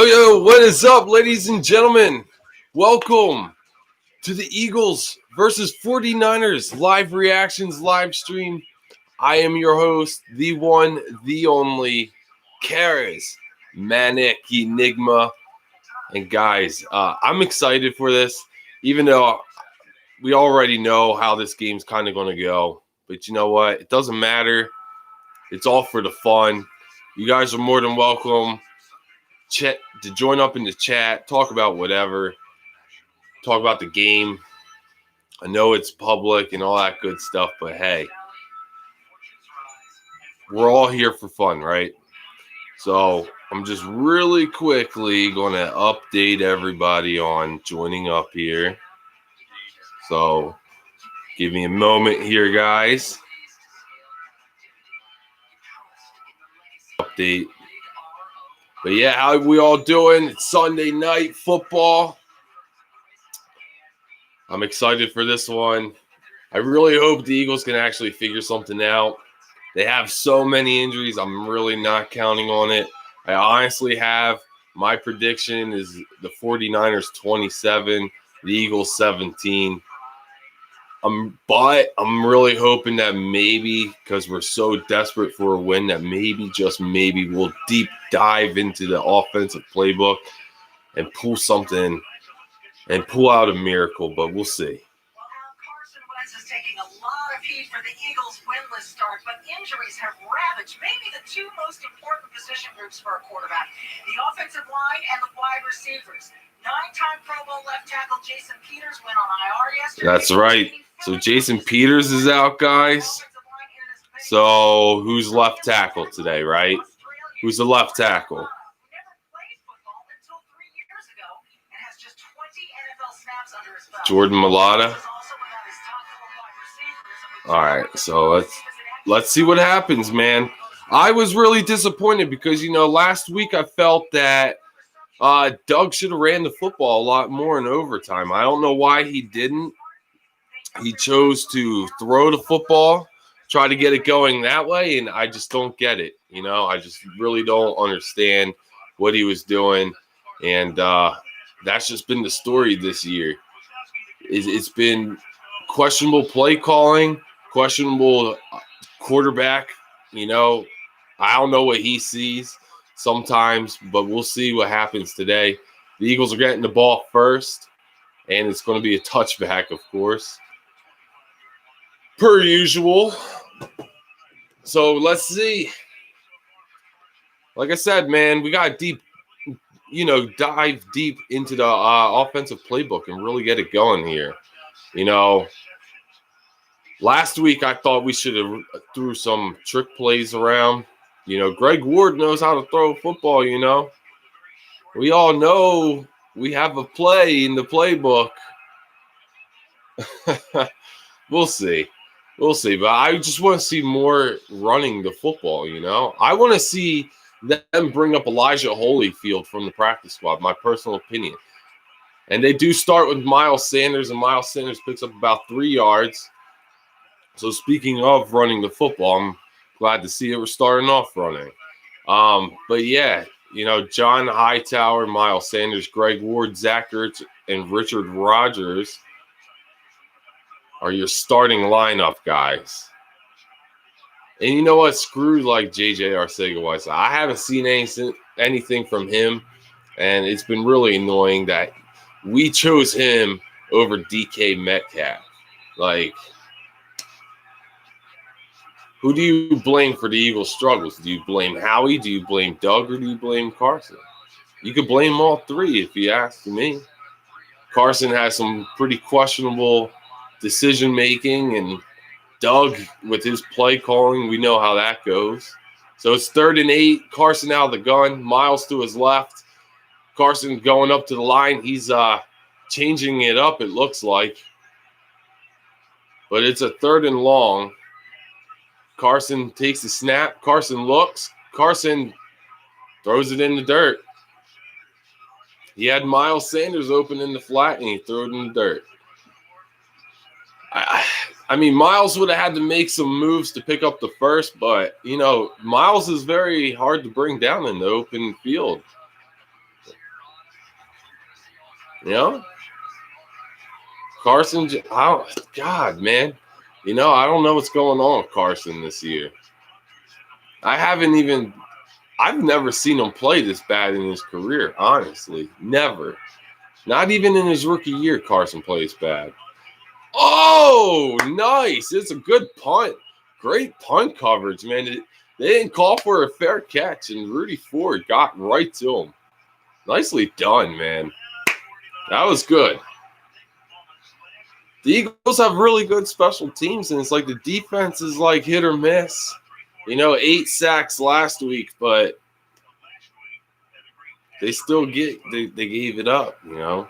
Yo, what is up, ladies and gentlemen? Welcome to the Eagles versus 49ers live reactions live stream. I am your host, the one, the only, Charismatic Enigma. And guys, I'm excited for this, even though we already know how this game's kind of going to go. But you know what? It doesn't matter. It's all for the fun. You guys are more than welcome to join up in the chat, talk about whatever, talk about the game. I know it's public and all that good stuff, but hey, we're all here for fun, right? So I'm just really quickly going to update everybody on joining up here. So give me a moment here, guys. Update. But yeah, how are we all doing? It's Sunday night football. I'm excited for this one. I really hope the Eagles can actually figure something out. They have so many injuries. I'm really not counting on it. I honestly have my prediction is the 49ers 27, the Eagles 17. But I'm really hoping that maybe, because we're so desperate for a win, that maybe, just maybe, we'll deep dive into the offensive playbook and pull something and pull out a miracle, but we'll see. Taking a lot of heat for the Eagles' winless start, but injuries have ravaged maybe the two most important position groups for a quarterback, the offensive line and the wide receivers. 9-time Pro Bowl left tackle Jason Peters went on IR yesterday. That's right. So Jason Peters is out, guys. So who's left tackle today, right? Who's the left tackle? Jordan Mailata. All right, so let's see what happens, man. I was really disappointed because, last week I felt that Doug should have ran the football a lot more in overtime. I don't know why he didn't. He chose to throw the football, try to get it going that way, and I just don't get it. I just really don't understand what he was doing, and that's just been the story this year. It's been questionable play calling, questionable quarterback. I don't know what he sees sometimes, but we'll see what happens today. The Eagles are getting the ball first, and it's going to be a touchback, of course, per usual. So let's see. Like I said, man, we got dive deep into the offensive playbook and really get it going here. Last week I thought we should have threw some trick plays around. Greg Ward knows how to throw football, We all know we have a play in the playbook. We'll see. But I just want to see more running the football, I want to see them bring up Elijah Holyfield from the practice squad, my personal opinion. And they do start with Miles Sanders, and Miles Sanders picks up about 3 yards. So speaking of running the football, I'm glad to see it. We're starting off running. But yeah, John Hightower, Miles Sanders, Greg Ward, Zach Ertz, and Richard Rodgers are your starting lineup, guys. And you know what? Screw J.J. Arcega-Whiteside. I haven't seen anything from him, and it's been really annoying that we chose him over DK Metcalf. Who do you blame for the Eagles' struggles? Do you blame Howie? Do you blame Doug? Or do you blame Carson? You could blame all three if you ask me. Carson has some pretty questionable decision-making, and Doug, with his play calling, we know how that goes. So it's 3rd and 8. Carson out of the gun. Miles to his left. Carson going up to the line. He's changing it up, it looks like. But it's a 3rd and long. Carson takes the snap. Carson looks. Carson throws it in the dirt. He had Miles Sanders open in the flat, and he threw it in the dirt. I mean, Miles would have had to make some moves to pick up the first, but, Miles is very hard to bring down in the open field. You know, Carson. God, man. You know, I don't know what's going on with Carson this year. I've never seen him play this bad in his career, honestly. Never. Not even in his rookie year, Carson plays bad. Oh, nice. It's a good punt. Great punt coverage, man. They didn't call for a fair catch, and Rudy Ford got right to him. Nicely done, man. That was good. The Eagles have really good special teams, and it's like the defense is like hit or miss. You know, 8 sacks last week, but they still they gave it up, you know.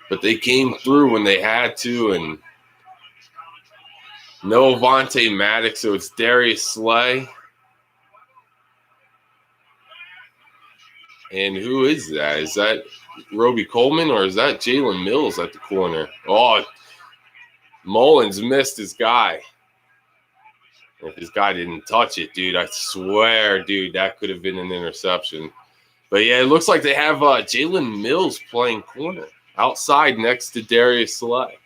But they came through when they had to, and no Avonte Maddox, so it's Darius Slay. And who is that? Is that Roby Coleman or is that Jalen Mills at the corner? Oh, Mullins missed his guy. If his guy didn't touch it, dude, I swear, dude, that could have been an interception. But, yeah, it looks like they have Jalen Mills playing corner outside next to Darius Slay.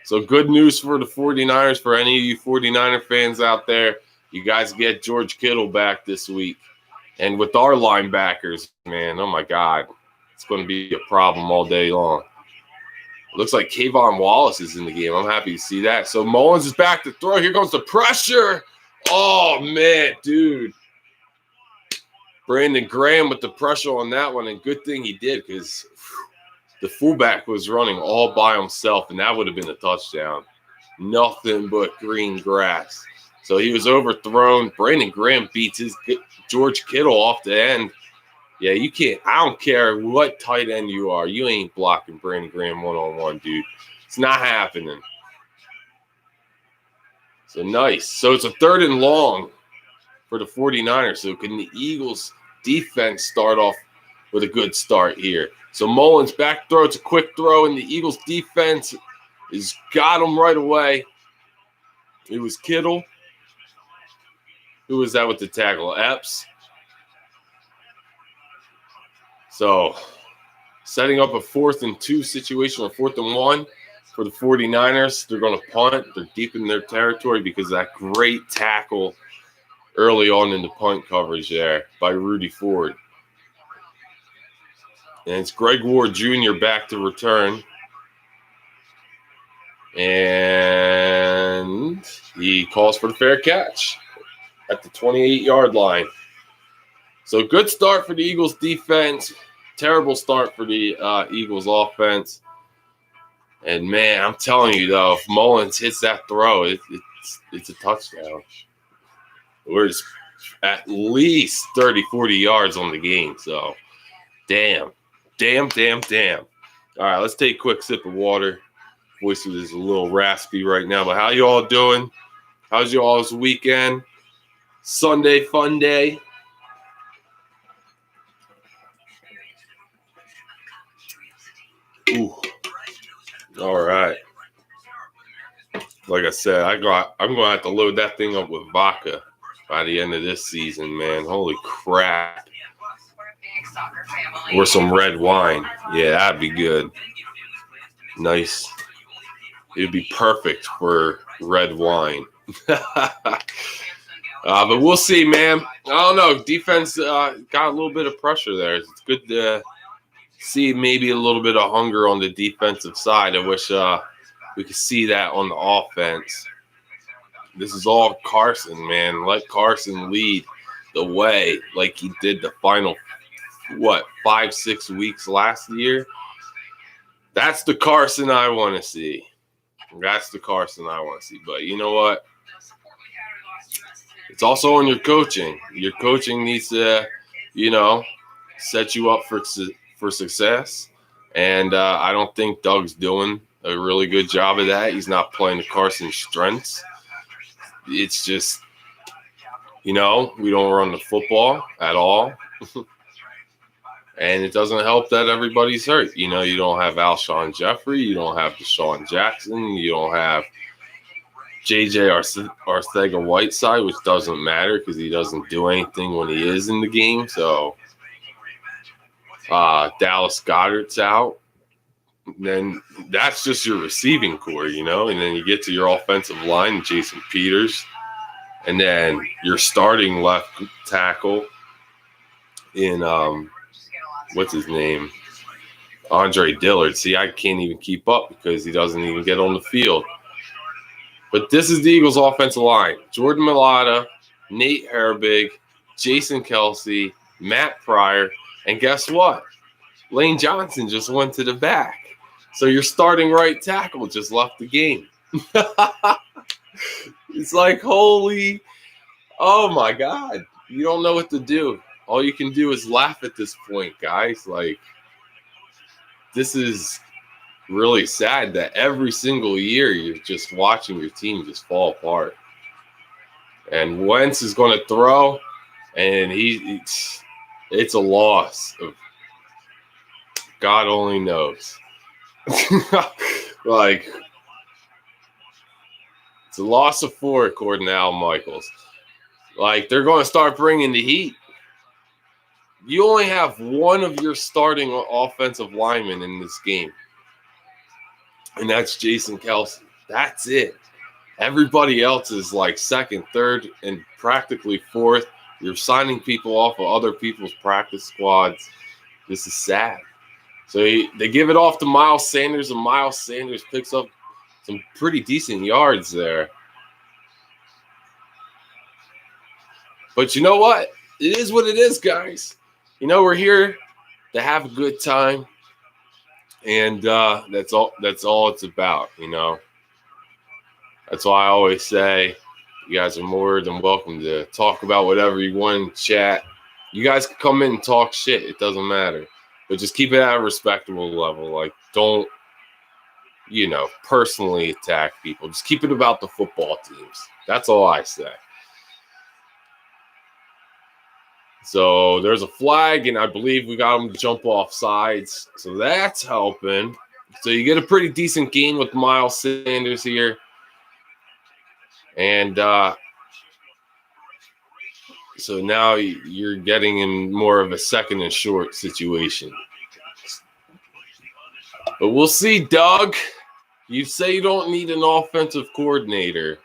So good news for the 49ers, for any of you 49er fans out there. You guys get George Kittle back this week. And with our linebackers, man, oh, my God, it's going to be a problem all day long. It looks like Kayvon Wallace is in the game. I'm happy to see that. So Mullins is back to throw. Here comes the pressure. Oh, man, dude. Brandon Graham with the pressure on that one, and good thing he did because the fullback was running all by himself, and that would have been a touchdown. Nothing but green grass. So he was overthrown. Brandon Graham beats his George Kittle off the end. Yeah, you can't. I don't care what tight end you are. You ain't blocking Brandon Graham one-on-one, dude. It's not happening. So nice. So it's a 3rd and long for the 49ers. So can the Eagles defense start off with a good start here? So Mullins back throw. It's a quick throw, and the Eagles defense has got him right away. It was Kittle. Who was that with the tackle? Epps. So setting up a 4th and 2 situation, or 4th and 1 for the 49ers. They're going to punt. They're deep in their territory because of that great tackle early on in the punt coverage there by Rudy Ford. And it's Greg Ward Jr. back to return. And he calls for the fair catch at the 28-yard line. So good start for the Eagles defense. Terrible start for the Eagles offense. And, man, I'm telling you, though, if Mullins hits that throw, it's a touchdown. We're just at least 30, 40 yards on the game. So, damn. All right, let's take a quick sip of water. Voice is a little raspy right now, but how you all doing? How's you all's weekend? Sunday fun day. Ooh. All right. Like I said, I'm going to have to load that thing up with vodka by the end of this season, man. Holy crap. Or some red wine. Yeah, that'd be good. Nice. It would be perfect for red wine. But we'll see, man. I don't know. Defense got a little bit of pressure there. It's good to see maybe a little bit of hunger on the defensive side. I wish we could see that on the offense. This is all Carson, man. Let Carson lead the way like he did the final, 5-6 weeks last year. That's the Carson I want to see. But you know what? It's also on your coaching. Your coaching needs to, set you up for success. And I don't think Doug's doing a really good job of that. He's not playing to Carson's strengths. It's just, we don't run the football at all. And it doesn't help that everybody's hurt. You don't have Alshon Jeffrey. You don't have Deshaun Jackson. You don't have J.J. Arcega-Whiteside, which doesn't matter because he doesn't do anything when he is in the game. So, Dallas Goedert's out. Then that's just your receiving core, you know, and then you get to your offensive line, Jason Peters, and then your starting left tackle in what's his name, Andre Dillard. See, I can't even keep up because he doesn't even get on the field. But this is the Eagles' offensive line: Jordan Mailata, Nate Herbig, Jason Kelsey, Matt Pryor, and guess what? Lane Johnson just went to the back. So your starting right tackle just left the game. It's like, holy, oh my God. You don't know what to do. All you can do is laugh at this point, guys. Like, this is really sad that every single year you're just watching your team just fall apart. And Wentz is going to throw, and it's a loss. God only knows. Like, it's a loss of 4 according to Al Michaels. Like, they're going to start bringing the heat. You only have one of your starting offensive linemen in this game, and that's Jason Kelsey. That's it. Everybody else is like second, third, and practically fourth. You're signing people off of other people's practice squads. This is sad. So they give it off to Miles Sanders, and Miles Sanders picks up some pretty decent yards there. But you know what? It is what it is, guys. You know, we're here to have a good time, and that's all it's about, you know. That's why I always say you guys are more than welcome to talk about whatever you want in chat. You guys can come in and talk shit. It doesn't matter. But just keep it at a respectable level. Like, don't, you know, personally attack people. Just keep it about the football teams. That's all I say. So there's a flag, and I believe we got them to jump off sides. So that's helping. So you get a pretty decent gain with Miles Sanders here. And so now you're getting in more of a second and short situation. But we'll see, Doug. You say you don't need an offensive coordinator.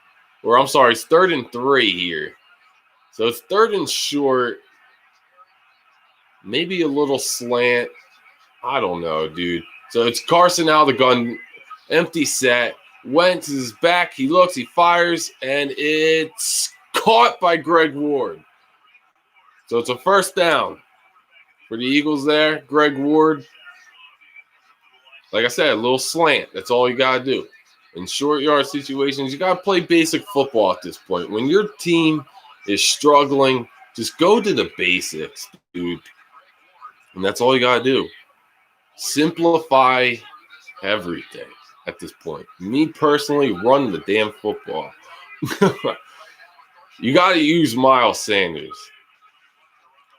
Or I'm sorry, it's 3rd and 3 here. So it's 3rd and short. Maybe a little slant. I don't know, dude. So it's Carson out of the gun. Empty set. Wentz is back. He looks, he fires, and it's caught by Greg Ward. So it's a first down for the Eagles there. Greg Ward, like I said, a little slant. That's all you got to do. In short yard situations, you got to play basic football at this point. When your team is struggling, just go to the basics, dude. And that's all you got to do. Simplify everything at this point. Me personally, run the damn football. You got to use Miles Sanders.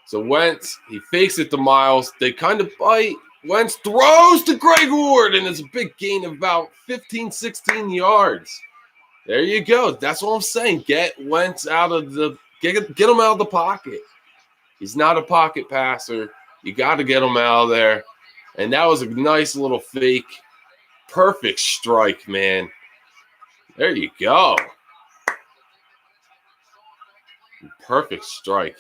So Wentz, he fakes it to Miles. They kind of bite. Wentz throws to Greg Ward, and it's a big gain of about 15, 16 yards. There you go. That's what I'm saying. Get Wentz out of the get him out of the pocket. He's not a pocket passer. You got to get him out of there. And that was a nice little fake. Perfect strike, man. There you go. Perfect strike.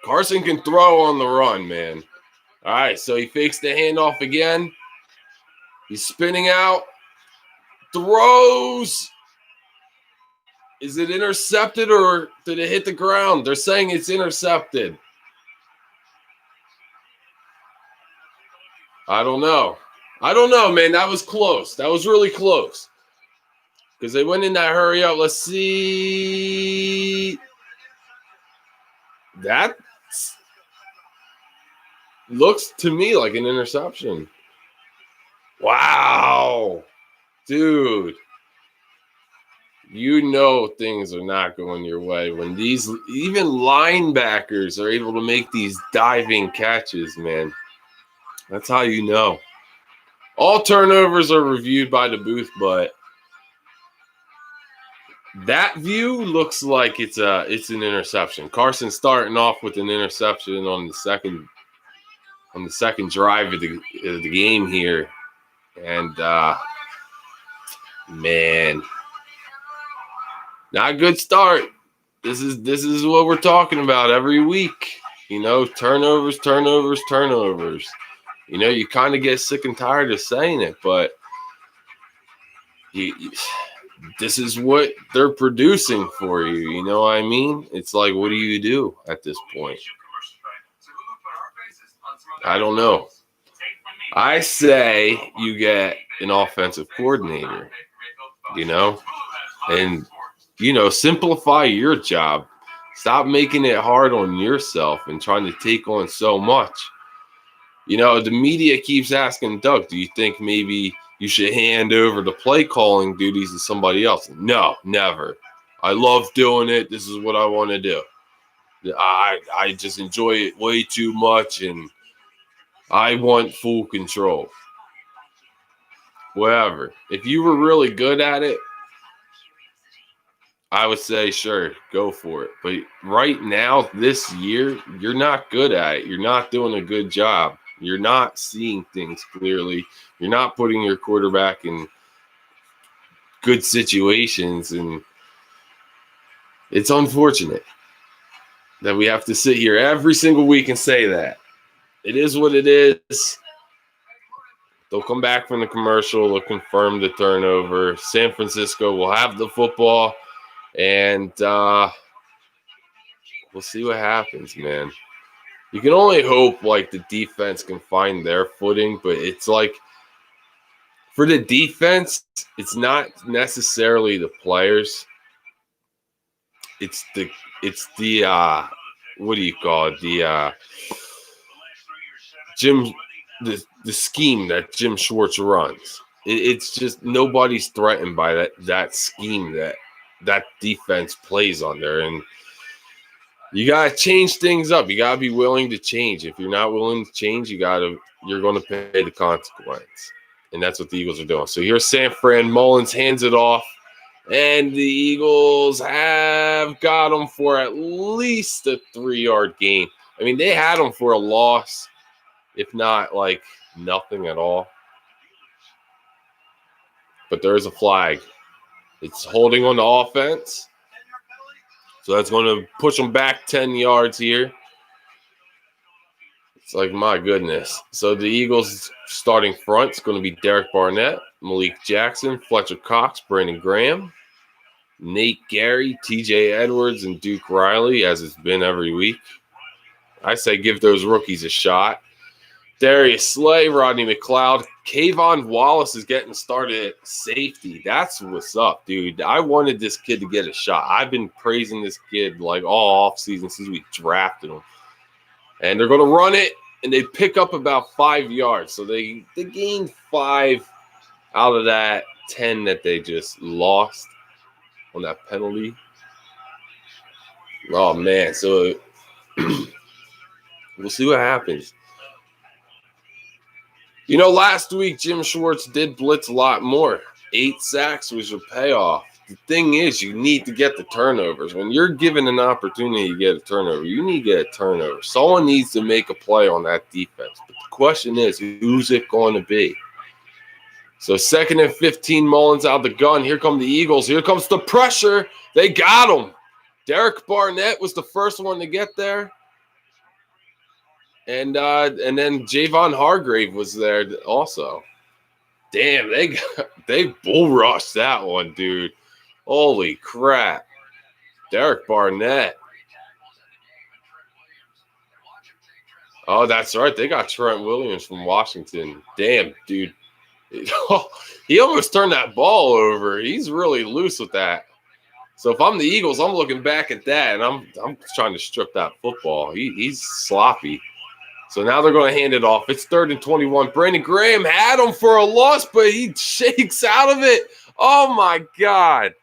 Carson can throw on the run, man. All right, so he fakes the handoff again. He's spinning out. Throws. Is it intercepted or did it hit the ground? They're saying it's intercepted. I don't know. I don't know, man. That was close. That was really close. Because they went in that hurry up. Let's see. That looks to me like an interception. Wow. Dude. You know things are not going your way when these even linebackers are able to make these diving catches, man. That's how you know. All turnovers are reviewed by the booth, but that view looks like it's an interception. Carson starting off with an interception on the second on the second drive of the game here. And, man, not a good start. This is what we're talking about every week. You know, turnovers. You know, you kind of get sick and tired of saying it, but this is what they're producing for you. You know what I mean? It's like, what do you do at this point? I don't know. I say you get an offensive coordinator, you know, and, you know, simplify your job. Stop making it hard on yourself and trying to take on so much. You know, the media keeps asking Doug, do you think maybe you should hand over the play calling duties to somebody else? No, never. I love doing it. This is what I want to do. I just enjoy it way too much, and I want full control. Whatever. If you were really good at it, I would say, sure, go for it. But right now, this year, you're not good at it. You're not doing a good job. You're not seeing things clearly. You're not putting your quarterback in good situations. And it's unfortunate that we have to sit here every single week and say that. It is what it is. They'll come back from the commercial. They'll confirm the turnover. San Francisco will have the football. And we'll see what happens, man. You can only hope, like, the defense can find their footing. But it's like, for the defense, it's not necessarily the players. It's the what do you call it? The scheme that Jim Schwartz runs. It's just nobody's threatened by that scheme that defense plays under. And you gotta change things up. You gotta be willing to change. If you're not willing to change, you're gonna pay the consequence. And that's what the Eagles are doing. So here's San Fran. Mullins hands it off. And the Eagles have got them for at least a 3-yard gain. I mean, they had them for a loss, if not, like, nothing at all. But there is a flag. It's holding on the offense. So that's going to push them back 10 yards here. It's like, my goodness. So the Eagles starting front is going to be Derek Barnett, Malik Jackson, Fletcher Cox, Brandon Graham, Nate Gary, TJ Edwards, and Duke Riley, as it's been every week. I say give those rookies a shot. Darius Slay, Rodney McLeod, Kayvon Wallace is getting started at safety. That's what's up, dude. I wanted this kid to get a shot. I've been praising this kid like all offseason since we drafted him. And they're going to run it, and they pick up about 5 yards. So they gained 5 out of that 10 that they just lost on that penalty. Oh, man. So we'll see what happens. You know, last week, Jim Schwartz did blitz a lot more. 8 sacks was your payoff. The thing is, you need to get the turnovers. When you're given an opportunity to get a turnover, you need to get a turnover. Someone needs to make a play on that defense. But the question is, who's it going to be? So 2nd and 15, Mullins out the gun. Here come the Eagles. Here comes the pressure. They got him. Derek Barnett was the first one to get there. And then Javon Hargrave was there also. Damn, they bull rushed that one, dude. Holy crap. Derek Barnett. Oh, that's right. They got Trent Williams from Washington. Damn, dude. He almost turned that ball over. He's really loose with that. So if I'm the Eagles, I'm looking back at that, and I'm trying to strip that football. He's sloppy. So now they're going to hand it off. It's 3rd and 21. Brandon Graham had him for a loss, but he shakes out of it. Oh, my God.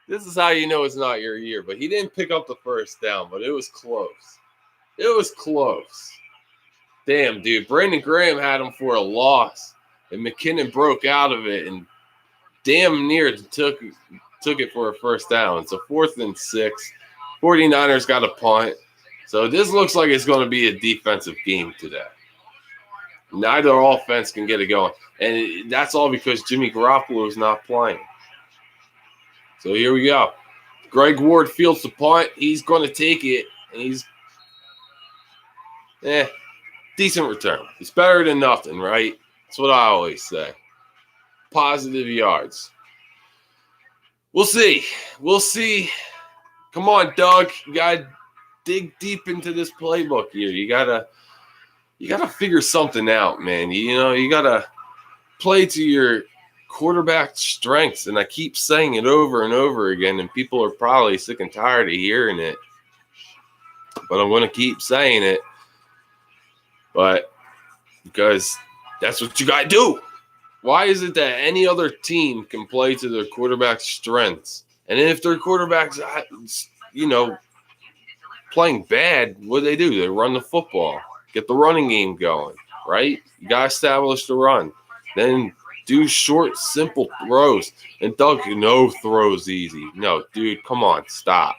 This is how you know it's not your year. But he didn't pick up the first down, but it was close. It was close. Damn, dude. Brandon Graham had him for a loss, and McKinnon broke out of it and damn near took it for a first down. It's a 4th and 6. 49ers got a punt. So this looks like it's going to be a defensive game today. Neither offense can get it going. And that's all because Jimmy Garoppolo is not playing. So here we go. Greg Ward fields the punt. He's going to take it. And he's, decent return. It's better than nothing, right? That's what I always say. Positive yards. We'll see. We'll see. Come on, Doug. You got to dig deep into this playbook here. You gotta figure something out, man. You gotta play to your quarterback strengths, and I keep saying it over and over again, and people are probably sick and tired of hearing it, but I'm gonna keep saying it, but because that's what you gotta do. Why is it that any other team can play to their quarterback's strengths, and if their quarterback's, playing bad, what do? They run the football. Get the running game going, right? You got to establish the run. Then do short, simple throws. And Doug, throws easy. No, dude, come on, stop.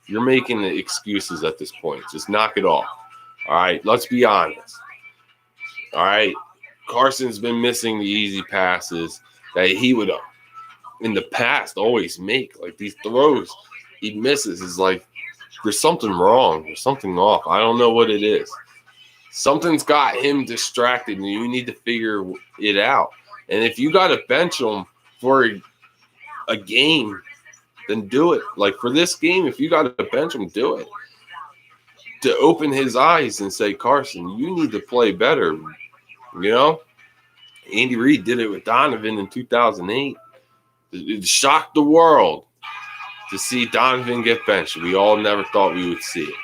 You're making the excuses at this point. Just knock it off. All right, let's be honest. All right, Carson's been missing the easy passes that he would, in the past, always make. Like these throws he misses is like, there's something wrong. There's something off. I don't know what it is. Something's got him distracted, and you need to figure it out. And if you got to bench him for a game, then do it. Like for this game, if you got to bench him, do it. To open his eyes and say, Carson, you need to play better. Andy Reid did it with Donovan in 2008. It shocked the world to see Donovan get benched. We all never thought we would see it.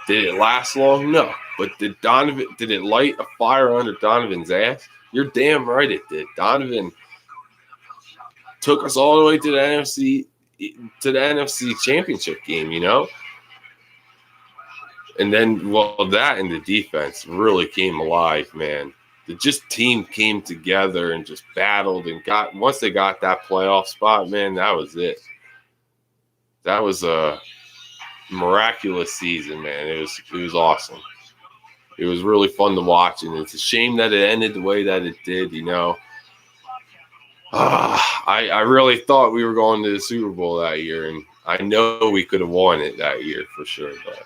Did it last long? No. But did it light a fire under Donovan's ass? You're damn right it did. Donovan took us all the way to the NFC Championship game, And then, that and the defense really came alive, man. The team came together and just battled and once they got that playoff spot, man, that was it. That was a miraculous season, man. It was awesome. It was really fun to watch, and it's a shame that it ended the way that it did, I really thought we were going to the Super Bowl that year, and I know we could have won it that year for sure. But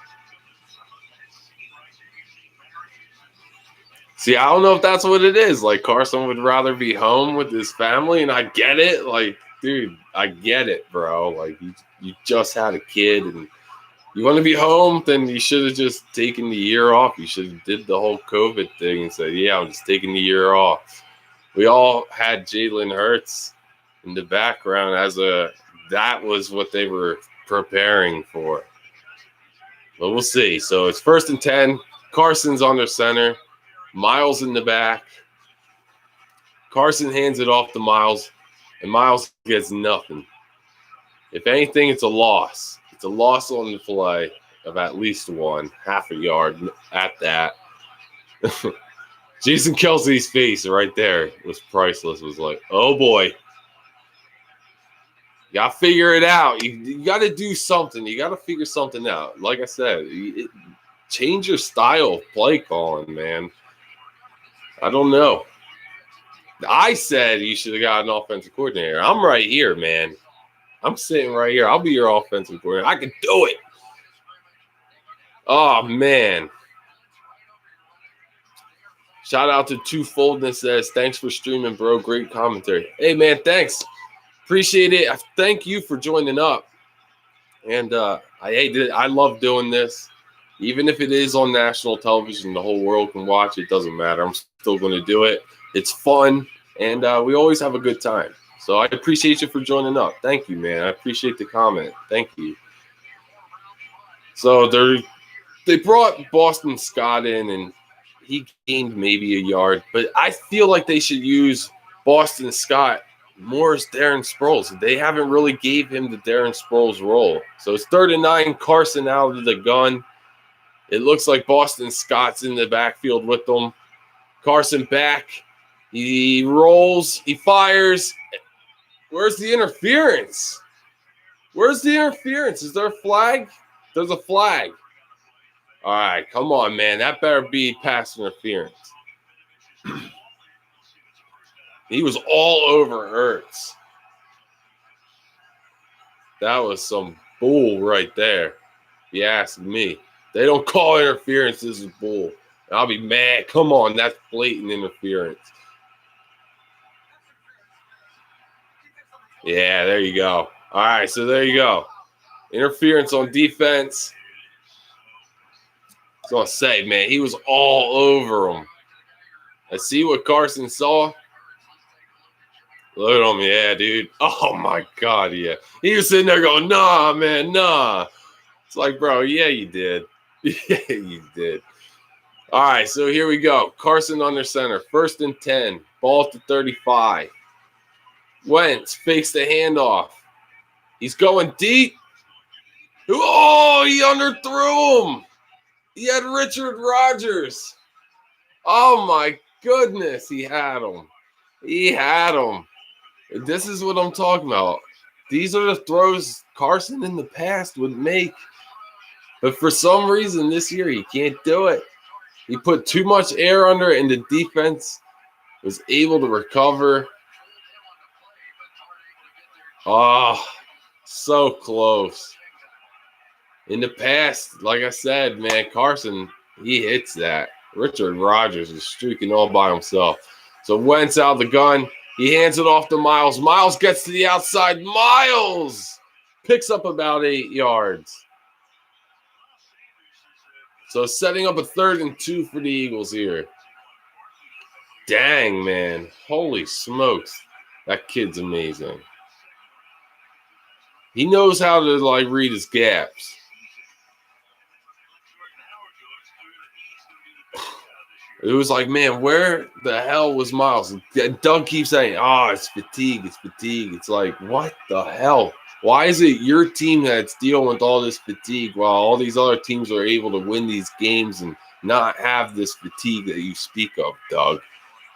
see, I don't know if that's what it is. Like, Carson would rather be home with his family, and I get it. Like, dude, I get it, bro. Like, you just had a kid, and you want to be home, then you should have just taken the year off. You should have did the whole COVID thing and said, yeah, I'm just taking the year off. We all had Jalen Hurts in the background that was what they were preparing for. But we'll see. So it's 1st and 10. Carson's on their center. Miles in the back. Carson hands it off to Miles, and Miles gets nothing. If anything, it's a loss. It's a loss on the play of at least one, half a yard at that. Jason Kelsey's face right there was priceless. It was like, oh boy. You got to figure it out. You got to do something. You got to figure something out. Like I said, change your style of play calling, man. I don't know. I said you should have got an offensive coordinator. I'm right here, man. I'm sitting right here. I'll be your offensive coordinator. I can do it. Oh, man. Shout out to Twofoldness says, thanks for streaming, bro. Great commentary. Hey, man, thanks. Appreciate it. Thank you for joining up. And I love doing this. Even if it is on national television, the whole world can watch. It doesn't matter. I'm still going to do it. It's fun, and we always have a good time. So I appreciate you for joining up. Thank you, man. I appreciate the comment. Thank you. So they brought Boston Scott in, and he gained maybe a yard. But I feel like they should use Boston Scott more as Darren Sproles. They haven't really gave him the Darren Sproles role. So it's 3rd and 9, Carson out of the gun. It looks like Boston Scott's in the backfield with them. Carson back. He rolls. He fires. Where's the interference? Where's the interference? Is there a flag? There's a flag. All right, come on, man. That better be pass interference. He was all over Ertz. That was some bull right there, if you ask me. They don't call interference. This is bull. I'll be mad. Come on, that's blatant interference. Yeah, there you go. All right, so there you go. Interference on defense. I was going to say, man, he was all over him. I see what Carson saw. Look at him, yeah, dude. Oh, my God, yeah. He was sitting there going, nah, man, nah. It's like, bro, yeah, you did. Yeah, you did. All right, so here we go. Carson under center. 1st and 10. Ball to 35. Wentz fakes the handoff. He's going deep. Oh, he underthrew him. He had Richard Rodgers. Oh, my goodness. He had him. He had him. This is what I'm talking about. These are the throws Carson in the past would make. But for some reason this year, he can't do it. He put too much air under it, and the defense was able to recover. Oh, so close. In the past, like I said, man, Carson, he hits that. Richard Rodgers is streaking all by himself. So Wentz out the gun. He hands it off to Miles. Miles gets to the outside. Miles picks up about 8 yards. So setting up a 3rd and 2 for the Eagles here. Dang, man. Holy smokes. That kid's amazing. He knows how to, like, read his gaps. It was like, man, where the hell was Miles? And Doug keeps saying, oh, it's fatigue. It's fatigue. It's like, what the hell? Why is it your team that's dealing with all this fatigue while all these other teams are able to win these games and not have this fatigue that you speak of, Doug?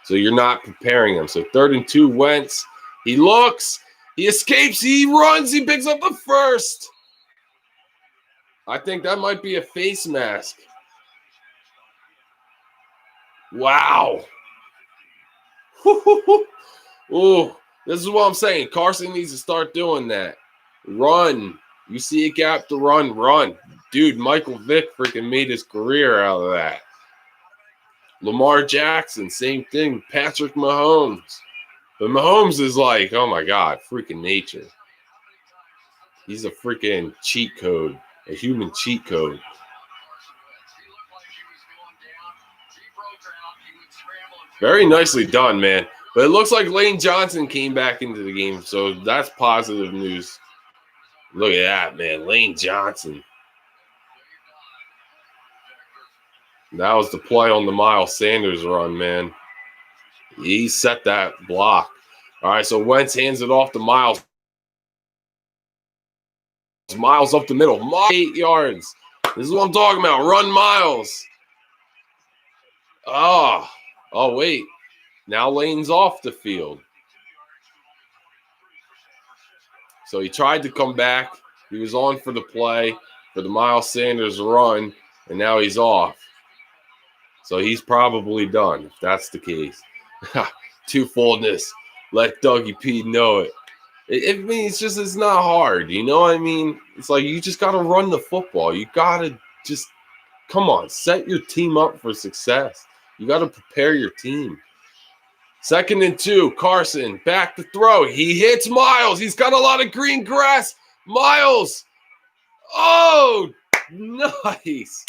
So you're not preparing them. So 3rd and 2, Wentz. He looks. He escapes. He runs. He picks up the 1st. I think that might be a face mask. Wow. Oh, this is what I'm saying. Carson needs to start doing that. Run. You see a gap to run, run. Dude, Michael Vick freaking made his career out of that. Lamar Jackson, same thing. Patrick Mahomes. But Mahomes is like, oh my God, freaking nature. He's a freaking cheat code, a human cheat code. Very nicely done, man. But it looks like Lane Johnson came back into the game, so that's positive news. Look at that, man. Lane Johnson. That was the play on the Miles Sanders run, man. He set that block. All right, so Wentz hands it off to Miles. Miles up the middle. 8 yards. This is what I'm talking about. Run, Miles. Oh, wait. Now Lane's off the field. So he tried to come back. He was on for the play for the Miles Sanders run, and now he's off. So he's probably done, if that's the case. Twofoldness. Let Dougie P know it. It means it's not hard. You know what I mean? It's like you just got to run the football. You got to just, come on, set your team up for success. You got to prepare your team. 2nd and 2, Carson, back to throw. He hits Miles. He's got a lot of green grass. Miles. Oh, nice.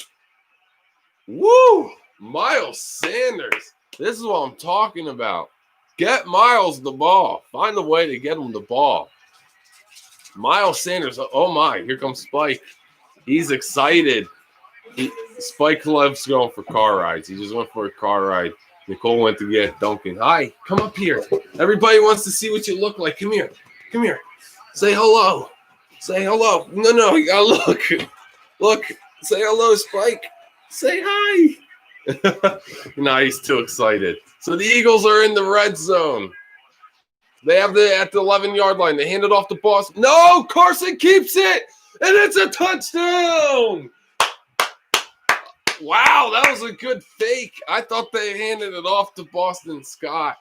Woo. Miles Sanders. This is what I'm talking about. Get Miles the ball. Find a way to get him the ball. Miles Sanders. Oh, my. Here comes Spike. He's excited. Spike loves going for car rides. He just went for a car ride. Nicole went to get Duncan. Hi, come up here. Everybody wants to see what you look like. Come here. Come here. Say hello. Say hello. No, you gotta look. Look. Say hello, Spike. Say hi. No, he's too excited. So the Eagles are in the red zone. They have at the 11-yard line. They hand it off to Boston. No, Carson keeps it, and it's a touchdown. Wow, that was a good fake. I thought they handed it off to Boston Scott.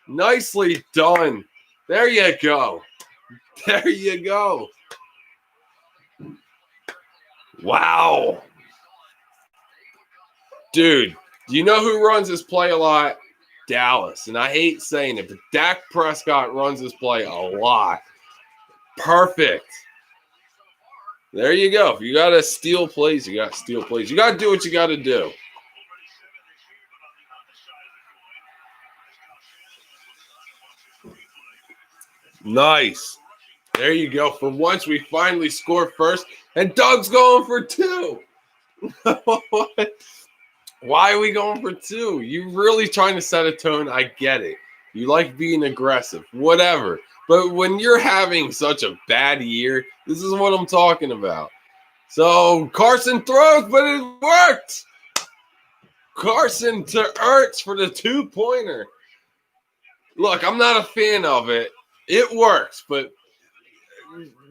Nicely done. There you go. There you go. Wow. Dude, do you know who runs this play a lot? Dallas. And I hate saying it, but Dak Prescott runs this play a lot. Perfect. There you go. If you got to steal plays, you got to steal plays. You got to do what you got to do. Nice. There you go. For once, we finally score first, and Doug's going for 2. Why are we going for 2? You really trying to set a tone? I get it. You like being aggressive, whatever. But when you're having such a bad year, this is what I'm talking about. So Carson throws, but it worked. Carson to Ertz for the 2-pointer. Look, I'm not a fan of it. It works, but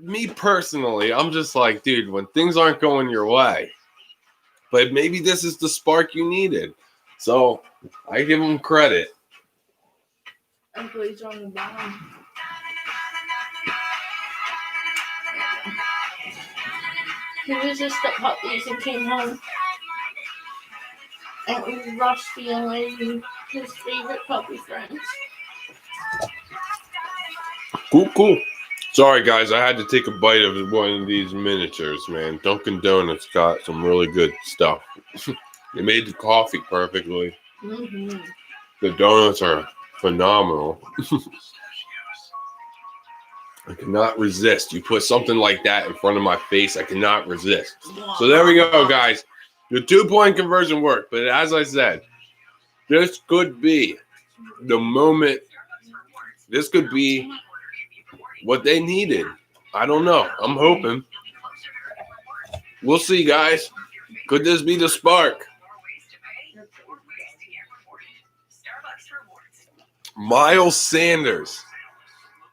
me personally, I'm just like, dude, when things aren't going your way, but maybe this is the spark you needed. So I give him credit. He's on the bottom. He was just at puppies and came home. And it was Rusty and Lady, his favorite puppy friends. Cool. Sorry, guys. I had to take a bite of one of these miniatures, man. Dunkin' Donuts got some really good stuff. They made the coffee perfectly. Mm-hmm. The donuts are phenomenal. I cannot resist. You put something like that in front of my face, I cannot resist. So there we go, guys. The 2-point conversion worked. But as I said, this could be the moment. This could be what they needed. I don't know. I'm hoping. We'll see, guys. Could this be the spark? Miles Sanders.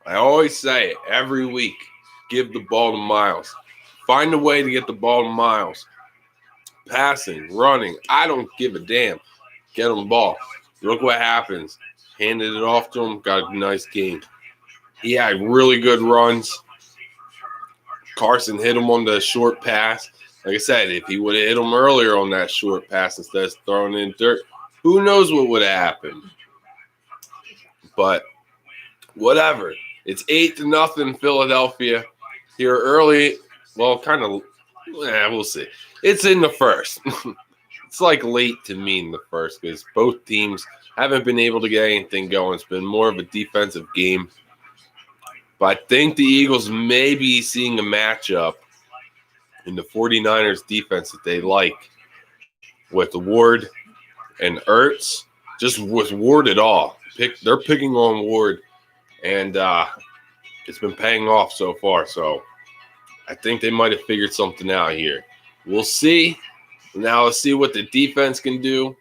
I always say it every week. Give the ball to Miles. Find a way to get the ball to Miles. Passing, running. I don't give a damn. Get him the ball. Look what happens. Handed it off to him. Got a nice game. He had really good runs. Carson hit him on the short pass. Like I said, if he would have hit him earlier on that short pass instead of throwing in dirt, who knows what would have happened. But whatever. It's 8-0 Philadelphia here early. Well, kind of, we'll see. It's in the first. It's like late to me in the first because both teams haven't been able to get anything going. It's been more of a defensive game. But I think the Eagles may be seeing a matchup in the 49ers defense that they like with Ward and Ertz. Just with Ward at all. They're picking on Ward, and it's been paying off so far. So I think they might have figured something out here. We'll see. Now let's see what the defense can do.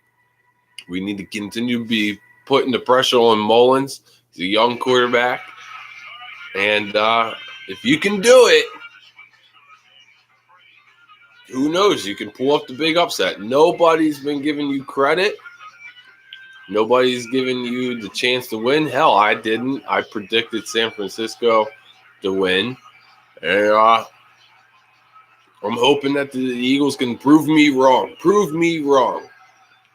We need to continue to be putting the pressure on Mullins. He's a young quarterback. And if you can do it, who knows? You can pull up the big upset. Nobody's been giving you credit. Nobody's giving you the chance to win. Hell, I didn't. I predicted San Francisco to win. And I'm hoping that the Eagles can prove me wrong. Prove me wrong.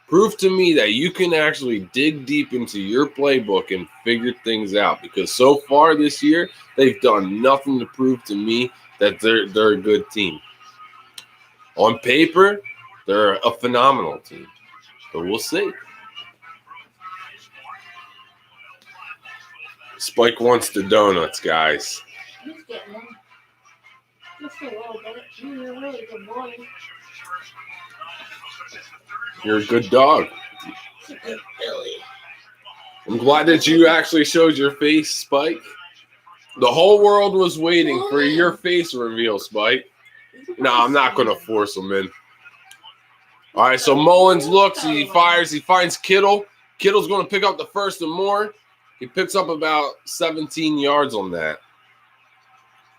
Prove to me that you can actually dig deep into your playbook and figure things out. Because so far this year, they've done nothing to prove to me that they're a good team. On paper, they're a phenomenal team. But we'll see. Spike wants the donuts, guys. He's getting them. Just a little bit. He's a really good boy. You're a good dog. Billy. I'm glad that you actually showed your face, Spike. The whole world was waiting for your face reveal, Spike. No, I'm not going to force him in. All right, so Mullins looks, he fires, he finds Kittle. Kittle's going to pick up the first and more. He picks up about 17 yards on that.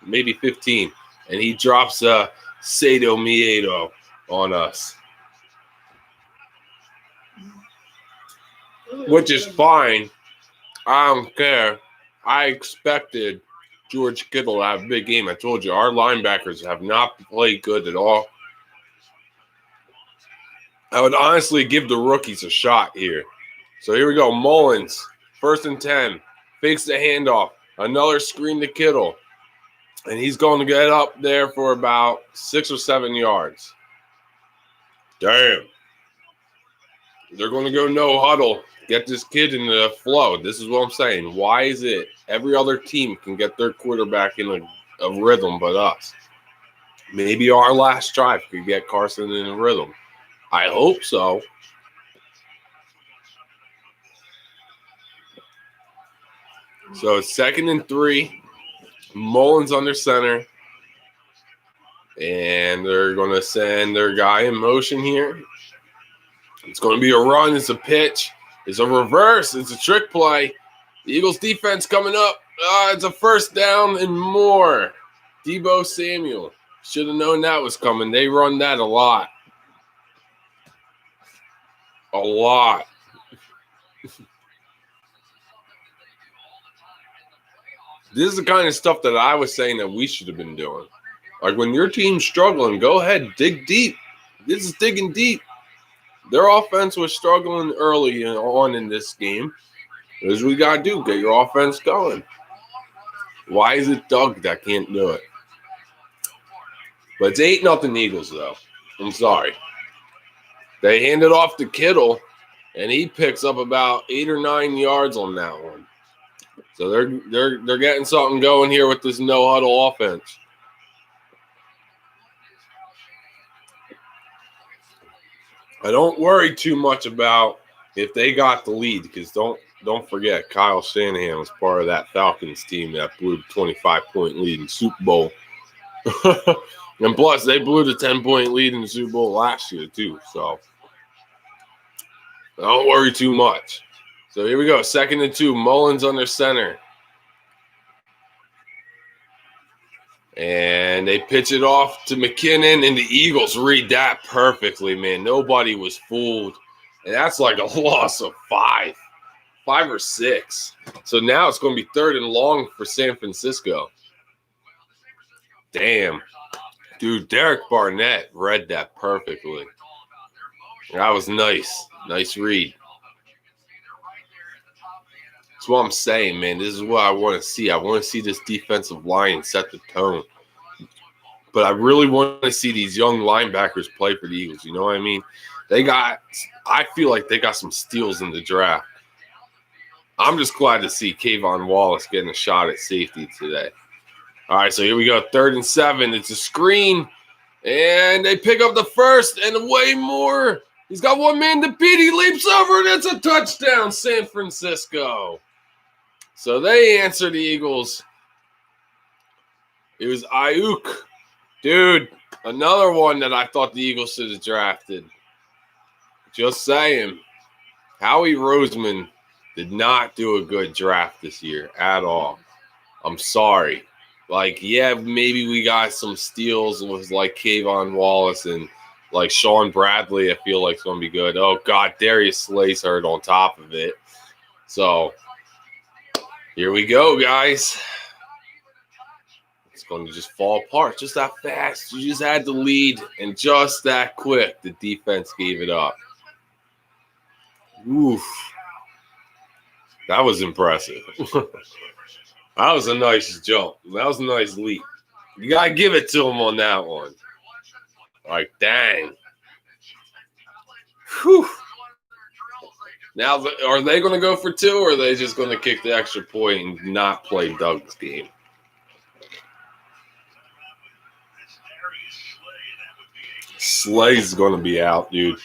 Maybe 15. And he drops Sado Miedo on us. which is fine. I don't care. I expected George Kittle to have a big game. I told you, our linebackers have not played good at all. I would honestly give the rookies a shot here. So here we go. Mullins, 1st and 10. Fakes the handoff. Another screen to Kittle. And he's going to get up there for about 6 or 7 yards. Damn. They're going to go no huddle. Get this kid in the flow. This is what I'm saying. Why is it every other team can get their quarterback in a rhythm but us? Maybe our last drive could get Carson in a rhythm. I hope so. So it's 2nd and 3. Mullins under center. And they're going to send their guy in motion here. It's going to be a run. It's a pitch. It's a reverse. It's a trick play. The Eagles defense coming up. It's a 1st down and more. Deebo Samuel. Should have known that was coming. They run that a lot. A lot. This is the kind of stuff that I was saying that we should have been doing. Like when your team's struggling, go ahead, dig deep. This is digging deep. Their offense was struggling early on in this game. Here's what we got to do. Get your offense going. Why is it Doug that can't do it? But it's 8-0 Eagles, though. I'm sorry. They hand it off to Kittle, and he picks up about 8 or 9 yards on that one. So they're getting something going here with this no-huddle offense. I don't worry too much about if they got the lead, because don't forget, Kyle Shanahan was part of that Falcons team that blew the 25-point lead in the Super Bowl. And plus, they blew the 10-point lead in the Super Bowl last year, too. So don't worry too much. So here we go, 2nd and 2. Mullins under center. And they pitch it off to McKinnon, and the Eagles read that perfectly, man. Nobody was fooled. And that's like a loss of 5 or 6. So now it's going to be 3rd and long for San Francisco. Damn. Dude, Derek Barnett read that perfectly. That was nice. Nice read. That's what I'm saying, man. This is what I want to see. I want to see this defensive line set the tone. But I really want to see these young linebackers play for the Eagles. You know what I mean? I feel like they got some steals in the draft. I'm just glad to see Kayvon Wallace getting a shot at safety today. All right, so here we go. 3rd and 7. It's a screen. And they pick up the 1st and way more. He's got one man to beat. He leaps over, and it's a touchdown, San Francisco. So they answer the Eagles. It was Ayuk. Dude, another one that I thought the Eagles should have drafted. Just saying. Howie Roseman did not do a good draft this year at all. I'm sorry. Like, yeah, maybe we got some steals with like Kayvon Wallace and like Sean Bradley. I feel like it's going to be good. Oh, God, Darius Slay's hurt on top of it. So here we go, guys. It's going to just fall apart just that fast. You just had the lead, and just that quick, the defense gave it up. Oof. That was impressive. That was a nice jump. That was a nice leap. You got to give it to him on that one. Like, dang. Whew. Now, are they going to go for 2, or are they just going to kick the extra point and not play Doug's game? Slay's going to be out, dude.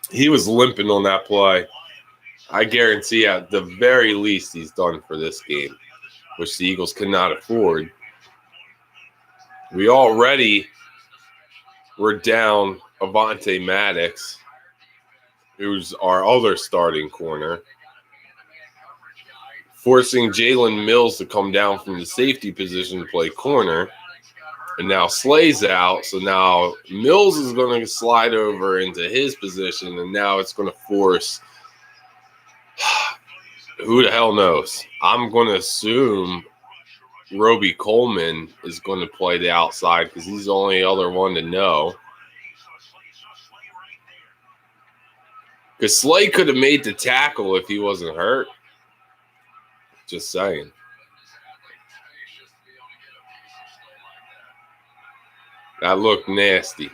He was limping on that play. I guarantee at the very least he's done for this game, which the Eagles cannot afford. We already were down Avonte Maddox, who's our other starting corner, forcing Jalen Mills to come down from the safety position to play corner. And now Slay's out, so now Mills is going to slide over into his position, and now it's going to force Who the hell knows? I'm going to assume Roby Coleman is going to play the outside because he's the only other one to know. Because Slay could have made the tackle if he wasn't hurt. Just saying. That looked nasty.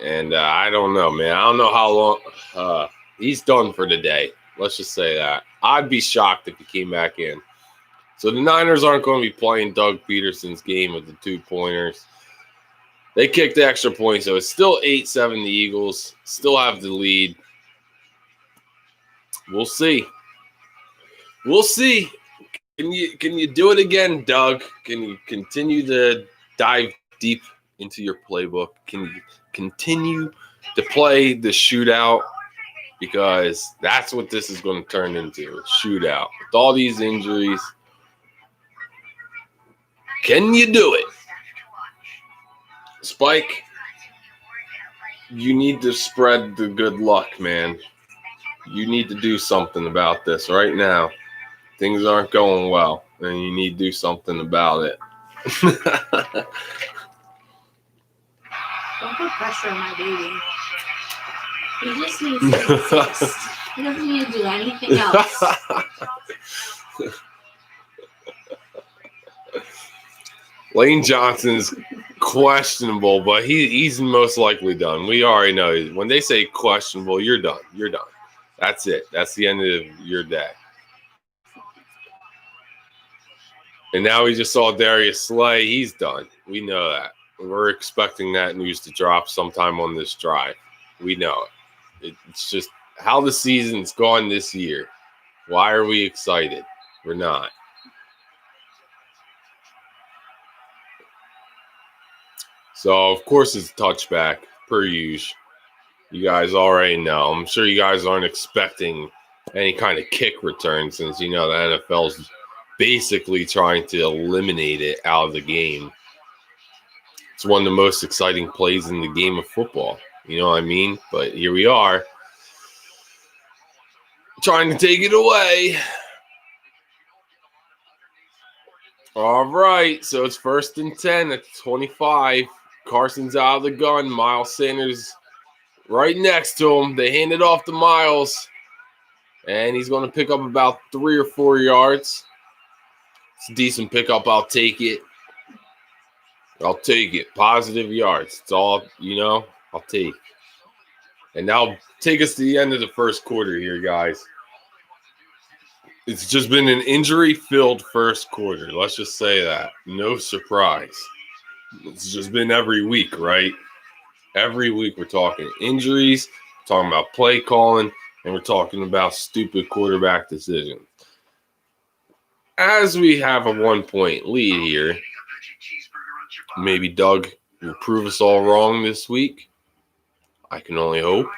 And I don't know, man. I don't know how long he's done for the day. Let's just say that. I'd be shocked if he came back in. So the Niners aren't going to be playing Doug Peterson's game of the 2-pointers. They kicked the extra point, so it's still 8-7 the Eagles. Still have the lead. We'll see. We'll see. Can you do it again, Doug? Can you continue to dive deep into your playbook? Can you continue to play the shootout? Because that's what this is going to turn into, a shootout. With all these injuries, can you do it? Spike, you need to spread the good luck, man. You need to do something about this right now. Things aren't going well, and you need to do something about it. Don't put pressure on my baby. He just needs to exist. He doesn't need to do anything else. Lane Johnson's questionable, but he's most likely done. We already know when they say questionable, you're done. You're done. That's it. That's the end of your day. And now we just saw Darius Slay. He's done. We know that. We're expecting that news to drop sometime on this drive. We know it. It's just how the season's gone this year. Why are we excited? We're not. So, of course, it's a touchback, per usual. You guys already know. I'm sure you guys aren't expecting any kind of kick return since, you know, the NFL's basically trying to eliminate it out of the game. It's one of the most exciting plays in the game of football. You know what I mean? But here we are, trying to take it away. All right, so it's 1st and 10 at the 25. Carson's out of the gun. Miles Sanders right next to him. They hand it off to Miles, and he's going to pick up about 3 or 4 yards. It's a decent pickup. I'll take it. I'll take it. Positive yards. It's all, you know, I'll take. And now take us to the end of the first quarter here, guys. It's just been an injury-filled first quarter. Let's just say that. No surprise. It's just been every week, right? Every week we're talking injuries, talking about play calling, and we're talking about stupid quarterback decisions. As we have a 1-point lead here, maybe Doug will prove us all wrong this week. I can only hope.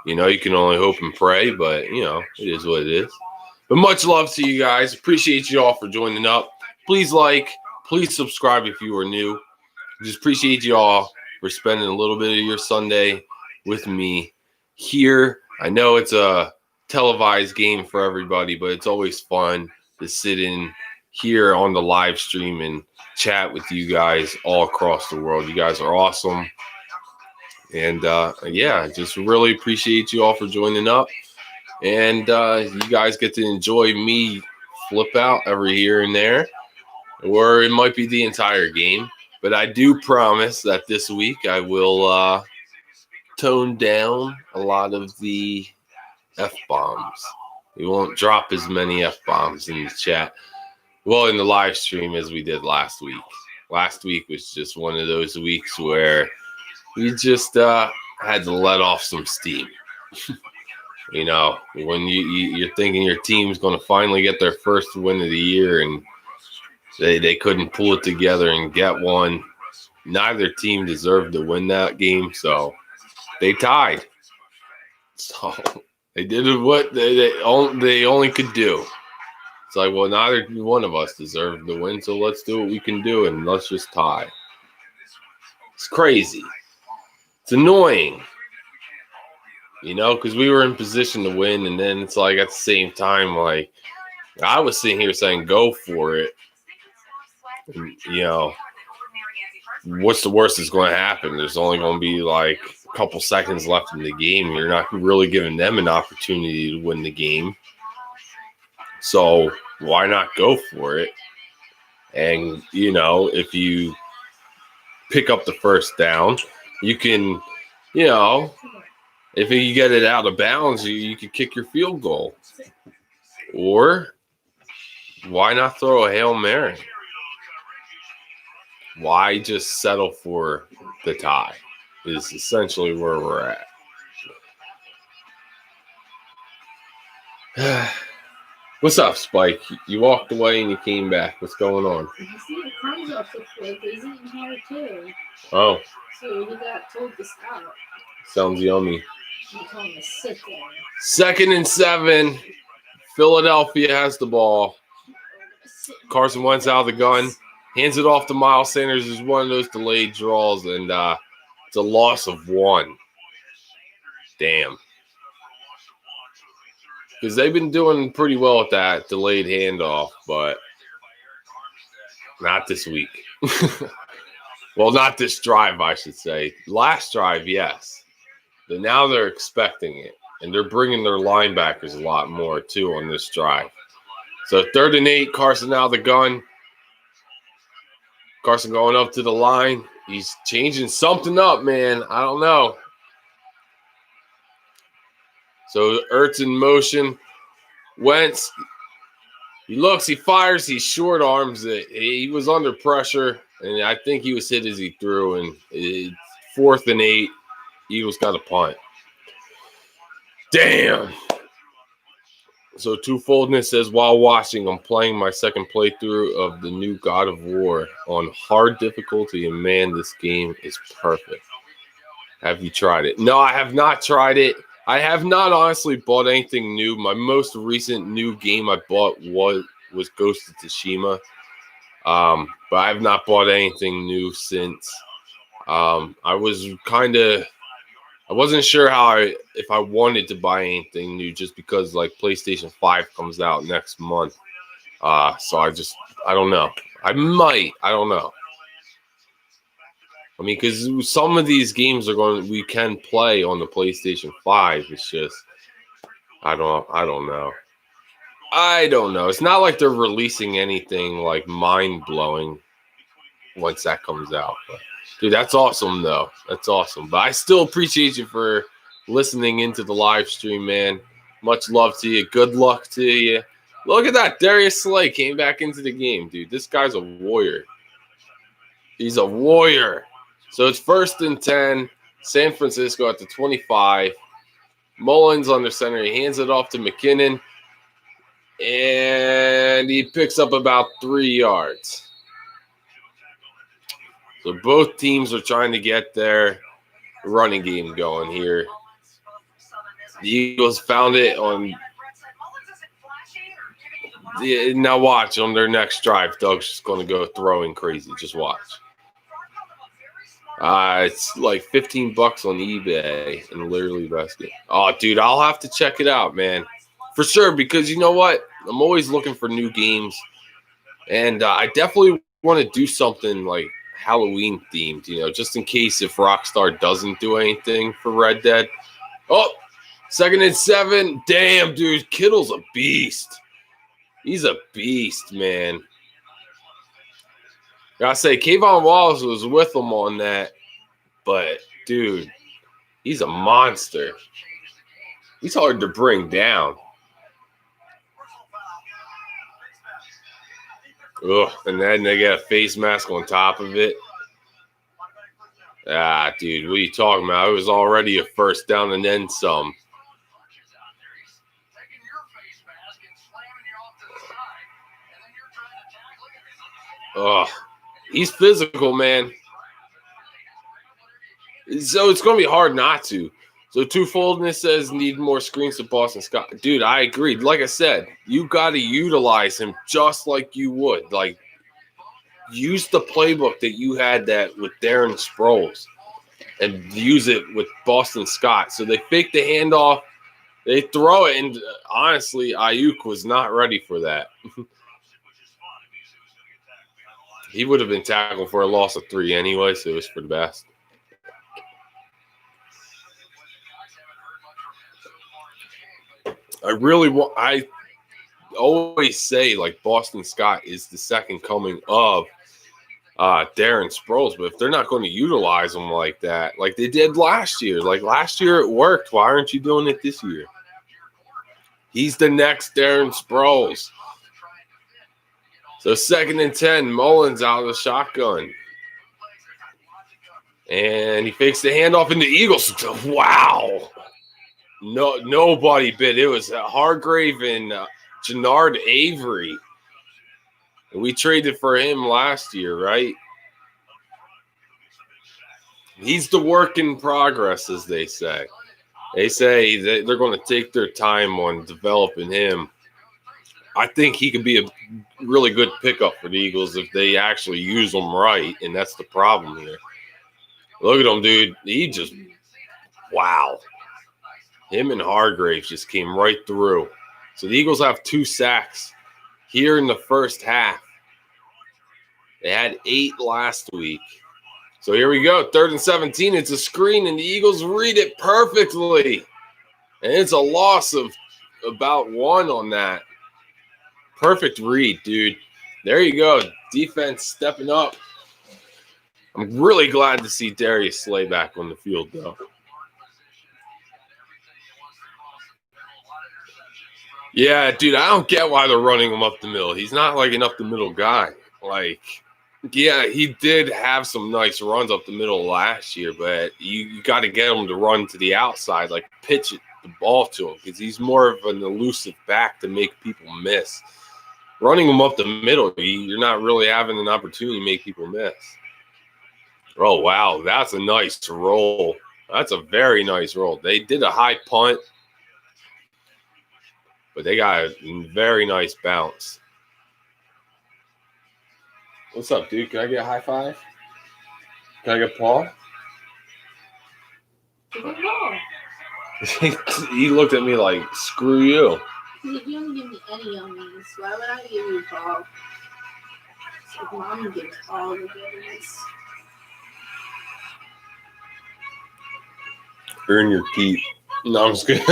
You know, you can only hope and pray, but, you know, it is what it is. But much love to you guys. Appreciate you all for joining up. Please like, please subscribe if you are new. Just appreciate you all for spending a little bit of your Sunday with me here. I know it's a televised game for everybody, but it's always fun to sit in here on the live stream and chat with you guys all across the world. You guys are awesome. And, yeah, just really appreciate you all for joining up. And you guys get to enjoy me flip out every here and there, or it might be the entire game. But I do promise that this week I will tone down a lot of the F-bombs. We won't drop as many F-bombs in the chat, well, in the live stream as we did last week. Last week was just one of those weeks where we just had to let off some steam. You know, when you're thinking your team's going to finally get their first win of the year and they couldn't pull it together and get one. Neither team deserved to win that game, so they tied. So they did what they only could do. It's like, well, neither one of us deserved the win, so let's do what we can do and let's just tie. It's crazy. It's annoying. You know, because we were in position to win, and then it's like at the same time, like I was sitting here saying, "Go for it." And, you know, what's the worst that's going to happen? There's only going to be like a couple seconds left in the game. You're not really giving them an opportunity to win the game. So why not go for it? And, you know, if you pick up the first down, you can, you know, if you get it out of bounds, you can kick your field goal. Or why not throw a Hail Mary? Why just settle for the tie is essentially where we're at. What's up, Spike? You walked away and you came back. What's going on? You see the crumbs off the plate. He's eating here too. Oh, So he got told to stop. sounds yummy. He told him to sit there. 2nd and 7. Philadelphia has the ball. Carson Wentz out of the gun. Hands it off to Miles Sanders. Is one of those delayed draws, and it's a loss of 1. Damn. Because they've been doing pretty well with that delayed handoff, but not this week. Well, not this drive, I should say. Last drive, yes. But now they're expecting it, and they're bringing their linebackers a lot more, too, on this drive. So 3rd and 8, Carson out of the gun. Carson going up to the line. He's changing something up, man. I don't know. So Ertz in motion. Wentz, he looks, he fires, he short arms it. He was under pressure, and I think he was hit as he threw. And 4th and 8, Eagles got a punt. Damn. So Twofoldness says, while watching, I'm playing my second playthrough of the new God of War on hard difficulty, and man, this game is perfect. Have you tried it? No, I have not tried it. I have not honestly bought anything new. My most recent new game I bought was Ghost of Tsushima. But I have not bought anything new since. I wasn't sure if I wanted to buy anything new just because like PlayStation 5 comes out next month. So I don't know. I don't know. I mean, because some of these games we can play on the PlayStation 5. It's just, I don't know. It's not like they're releasing anything like mind-blowing once that comes out. But, dude, that's awesome, though. That's awesome. But I still appreciate you for listening into the live stream, man. Much love to you. Good luck to you. Look at that. Darius Slay came back into the game, dude. This guy's a warrior. He's a warrior. So it's 1st and 10. San Francisco at the 25. Mullins under center. He hands it off to McKinnon. And he picks up about 3 yards. So both teams are trying to get their running game going here. The Eagles found it on. Now watch on their next drive. Doug's just going to go throwing crazy. Just watch. It's like $15 on eBay and literally rescue. Oh, dude, I'll have to check it out, man. For sure, because you know what? I'm always looking for new games. And I definitely want to do something like Halloween themed, you know, just in case if Rockstar doesn't do anything for Red Dead. Oh, 2nd and 7. Damn, dude, Kittle's a beast. He's a beast, man. Gotta say, Kayvon Wallace was with him on that, but dude, he's a monster. He's hard to bring down. Ugh, and then they got a face mask on top of it. Ah, dude, what are you talking about? It was already a 1st down and then some. Ugh. He's physical, man. So it's going to be hard not to. So Twofoldness says need more screens to Boston Scott. Dude, I agree. Like I said, you got to utilize him just like you would. Like, use the playbook that you had that with Darren Sproles. and use it with Boston Scott. So they fake the handoff, they throw it, and honestly, Ayuk was not ready for that. He would have been tackled for a loss of 3 anyway, so it was for the best. I always say, like, Boston Scott is the second coming of Darren Sproles, but if they're not going to utilize him like that, like they did last year, like last year it worked, why aren't you doing it this year? He's the next Darren Sproles. So 2nd and 10, Mullins out of the shotgun. And he fakes the handoff in the Eagles. Wow. No, nobody bit. It was Hargrave and Jannard Avery. And we traded for him last year, right? He's the work in progress, as they say. They say that they're going to take their time on developing him. I think he could be a really good pickup for the Eagles if they actually use him right, and that's the problem here. Look at him, dude. He just, wow. Him and Hargrave just came right through. So the Eagles have 2 sacks here in the first half. They had 8 last week. So here we go, 3rd and 17. It's a screen, and the Eagles read it perfectly. And it's a loss of about 1 on that. Perfect read, dude. There you go. Defense stepping up. I'm really glad to see Darius Slay back on the field, though. Yeah, dude, I don't get why they're running him up the middle. He's not like an up the middle guy. Like, yeah, he did have some nice runs up the middle last year, but you got to get him to run to the outside, like pitch the ball to him, because he's more of an elusive back to make people miss. Running him up the middle, you're not really having an opportunity to make people miss. Oh, wow, that's a nice roll. That's a very nice roll. They did a high punt, but they got a very nice bounce. What's up, dude? Can I get a high five? Can I get Paul? He looked at me like, screw you. You don't give me any yummies. Why would I give you Paul? It's like Mom gives all the goodies. Earn your keep. No, I'm just kidding.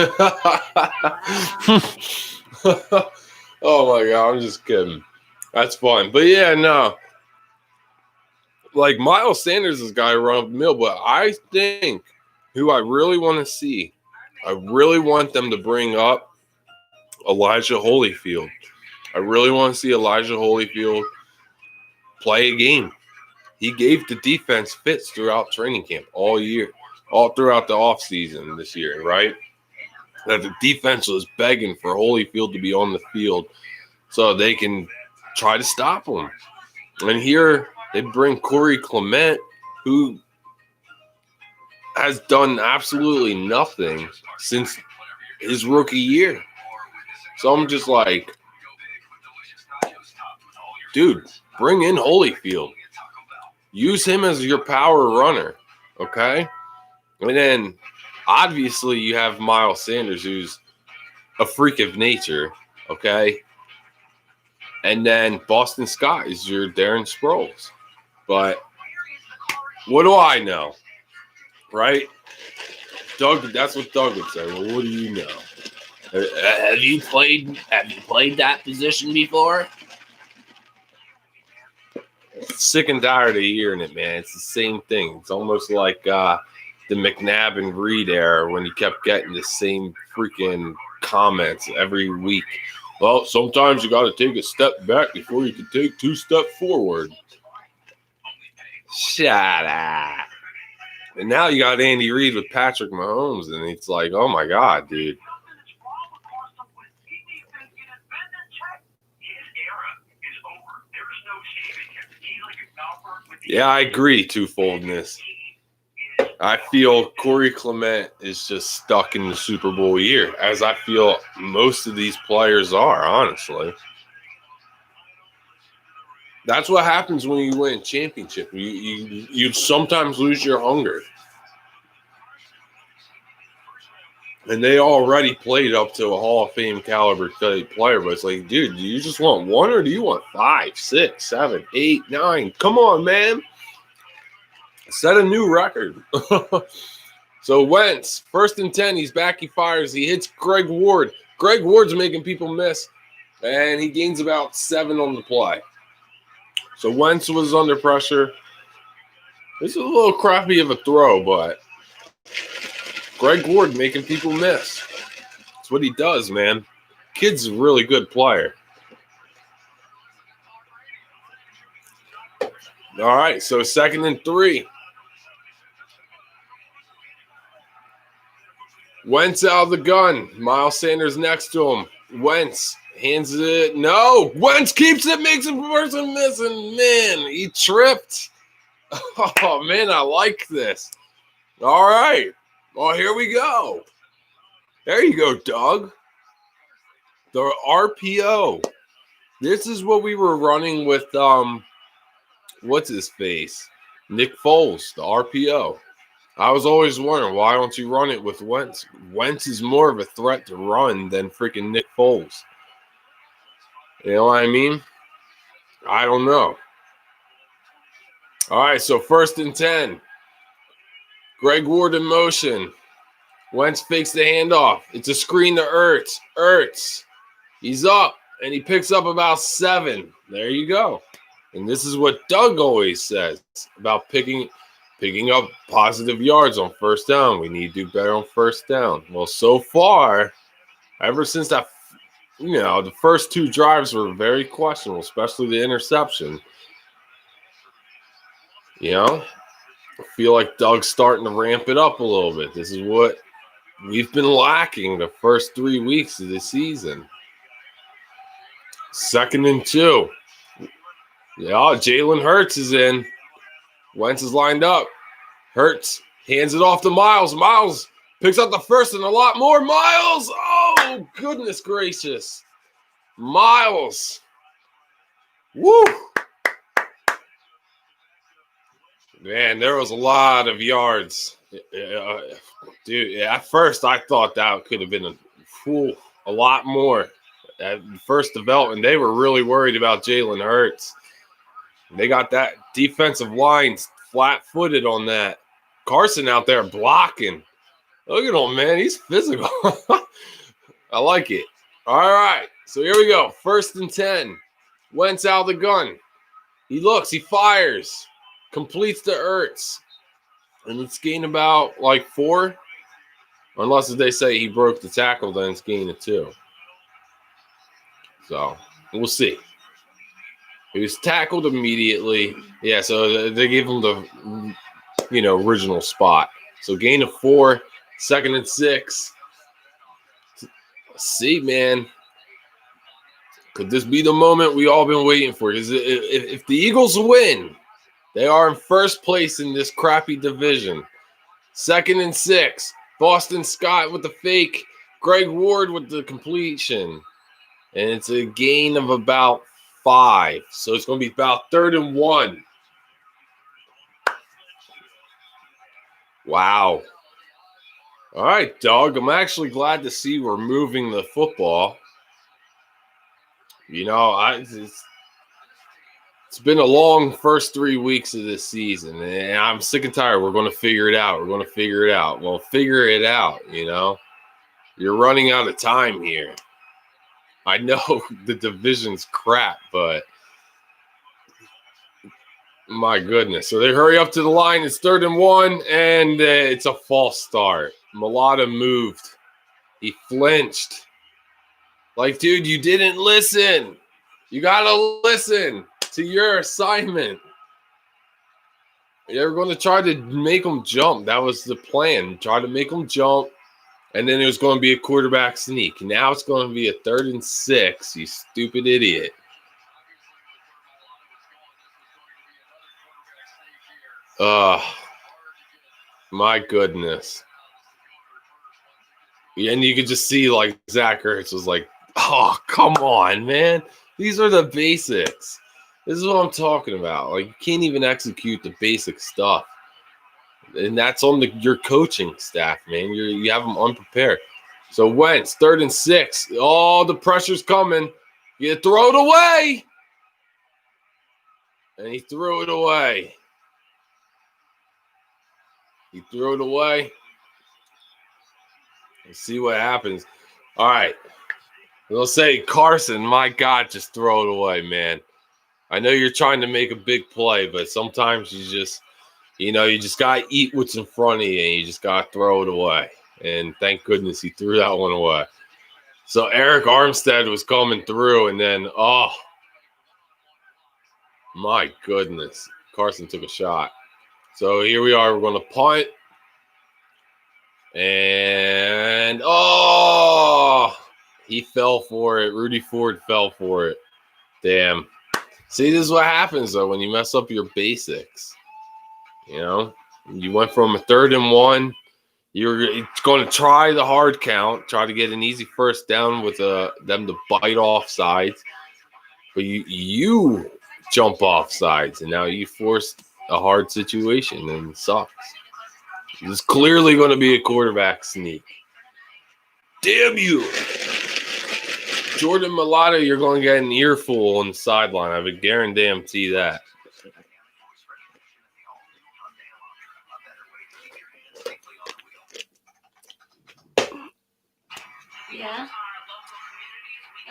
Oh, my God. I'm just kidding. That's fun. But, yeah, no. Like, Miles Sanders is a guy around the middle, but I think who I really want to see, I really want them to bring up Elijah Holyfield. I really want to see Elijah Holyfield play a game. He gave the defense fits throughout training camp all year, all throughout the offseason this year, right? That the defense was begging for Holyfield to be on the field so they can try to stop him. And here they bring Corey Clement, who has done absolutely nothing since his rookie year. So I'm just like, dude, bring in Holyfield. Use him as your power runner, okay? And then, obviously, you have Miles Sanders, who's a freak of nature, okay? And then Boston Scott is your Darren Sproles. But what do I know, right? Doug, that's what Doug would say. Well, what do you know? Have you played that position before? Sick and tired of hearing it, man. It's the same thing. It's almost like the McNabb and Reed era when you kept getting the same freaking comments every week. Well, sometimes you got to take a step back before you can take 2 steps forward. Shut up. And now you got Andy Reid with Patrick Mahomes, and it's like, oh my God, dude. Yeah, I agree, twofoldness. I feel Corey Clement is just stuck in the Super Bowl year, as I feel most of these players are, honestly. That's what happens when you win a championship. You sometimes lose your hunger. And they already played up to a Hall of Fame caliber player. But it's like, dude, do you just want one or do you want 5, 6, 7, 8, 9? Come on, man. Set a new record. So Wentz, 1st and 10, he's back, he fires, he hits Greg Ward. Greg Ward's making people miss, and he gains about 7 on the play. So Wentz was under pressure. This is a little crappy of a throw, but Greg Ward making people miss. That's what he does, man. Kid's a really good player. All right, so 2nd and 3. Wentz out of the gun. Miles Sanders next to him. Wentz hands it. No. Wentz keeps it, makes a person miss, and man, he tripped. Oh, man, I like this. All right. Well, here we go. There you go, Doug. The RPO. This is what we were running with, what's his face? Nick Foles, the RPO. I was always wondering, why don't you run it with Wentz? Wentz is more of a threat to run than freaking Nick Foles. You know what I mean? I don't know. All right, so 1st and 10. Greg Ward in motion. Wentz fakes the handoff. It's a screen to Ertz. Ertz. He's up, and he picks up about 7. There you go. And this is what Doug always says about picking up positive yards on 1st down. We need to do better on 1st down. Well, so far, ever since that, the first 2 drives were very questionable, especially the interception. I feel like Doug's starting to ramp it up a little bit. This is what we've been lacking the first 3 weeks of the season. 2nd and 2. Yeah, Jalen Hurts is in. Wentz is lined up. Hurts hands it off to Miles. Miles picks up the 1st and a lot more. Miles! Oh, goodness gracious. Miles. Woo! Man, there was a lot of yards. Dude, at first I thought that could have been a lot more. At first development, they were really worried about Jalen Hurts. They got that defensive line flat-footed on that. Carson out there blocking. Look at him, man. He's physical. I like it. All right. So here we go. 1st and 10. Wentz out of the gun. He looks. He fires. Completes to Ertz. And it's gained about 4. Unless they say he broke the tackle, then it's gained a 2. So we'll see. He was tackled immediately. Yeah, so they gave him the, original spot. So gain of 4, 2nd and 6. Let's see, man. Could this be the moment we all been waiting for? Because if the Eagles win, they are in 1st place in this crappy division. 2nd and 6. Boston Scott with the fake. Greg Ward with the completion. And it's a gain of about 5. So it's going to be about 3rd and 1. Wow. All right, Doug. I'm actually glad to see we're moving the football. It's been a long first 3 weeks of this season, and I'm sick and tired. We're going to figure it out. Well, figure it out, You're running out of time here. I know the division's crap, but my goodness. So they hurry up to the line. It's 3rd and 1, and it's a false start. Mulata moved. He flinched. Dude, you didn't listen. You got to listen to your assignment. You're going to try to make them jump. That was the plan. Try to make them jump. And then it was going to be a quarterback sneak. Now it's going to be a 3rd and 6, you stupid idiot. My goodness. Yeah, and you could just see, Zach Ertz was like, oh, come on, man. These are the basics. This is what I'm talking about. You can't even execute the basic stuff. And that's on your coaching staff, man. You have them unprepared. So Wentz, 3rd and 6. Oh, the pressure's coming. You throw it away. And he threw it away. He threw it away. Let's see what happens. All right. They'll say, Carson, my God, just throw it away, man. I know you're trying to make a big play, but sometimes you just got to eat what's in front of you, and you just got to throw it away. And thank goodness he threw that one away. So Eric Armstead was coming through, and then, oh, my goodness. Carson took a shot. So here we are. We're going to punt. And, oh, he fell for it. Rudy Ford fell for it. Damn. See, this is what happens, though, when you mess up your basics. You know, you went from a 3rd and 1. You're going to try the hard count, try to get an easy first down with them to bite off sides. But you jump off sides, and now you forced a hard situation, and it sucks. There's clearly going to be a quarterback sneak. Damn you. Jordan Mailata, you're going to get an earful on the sideline. I would guarantee that. Yeah.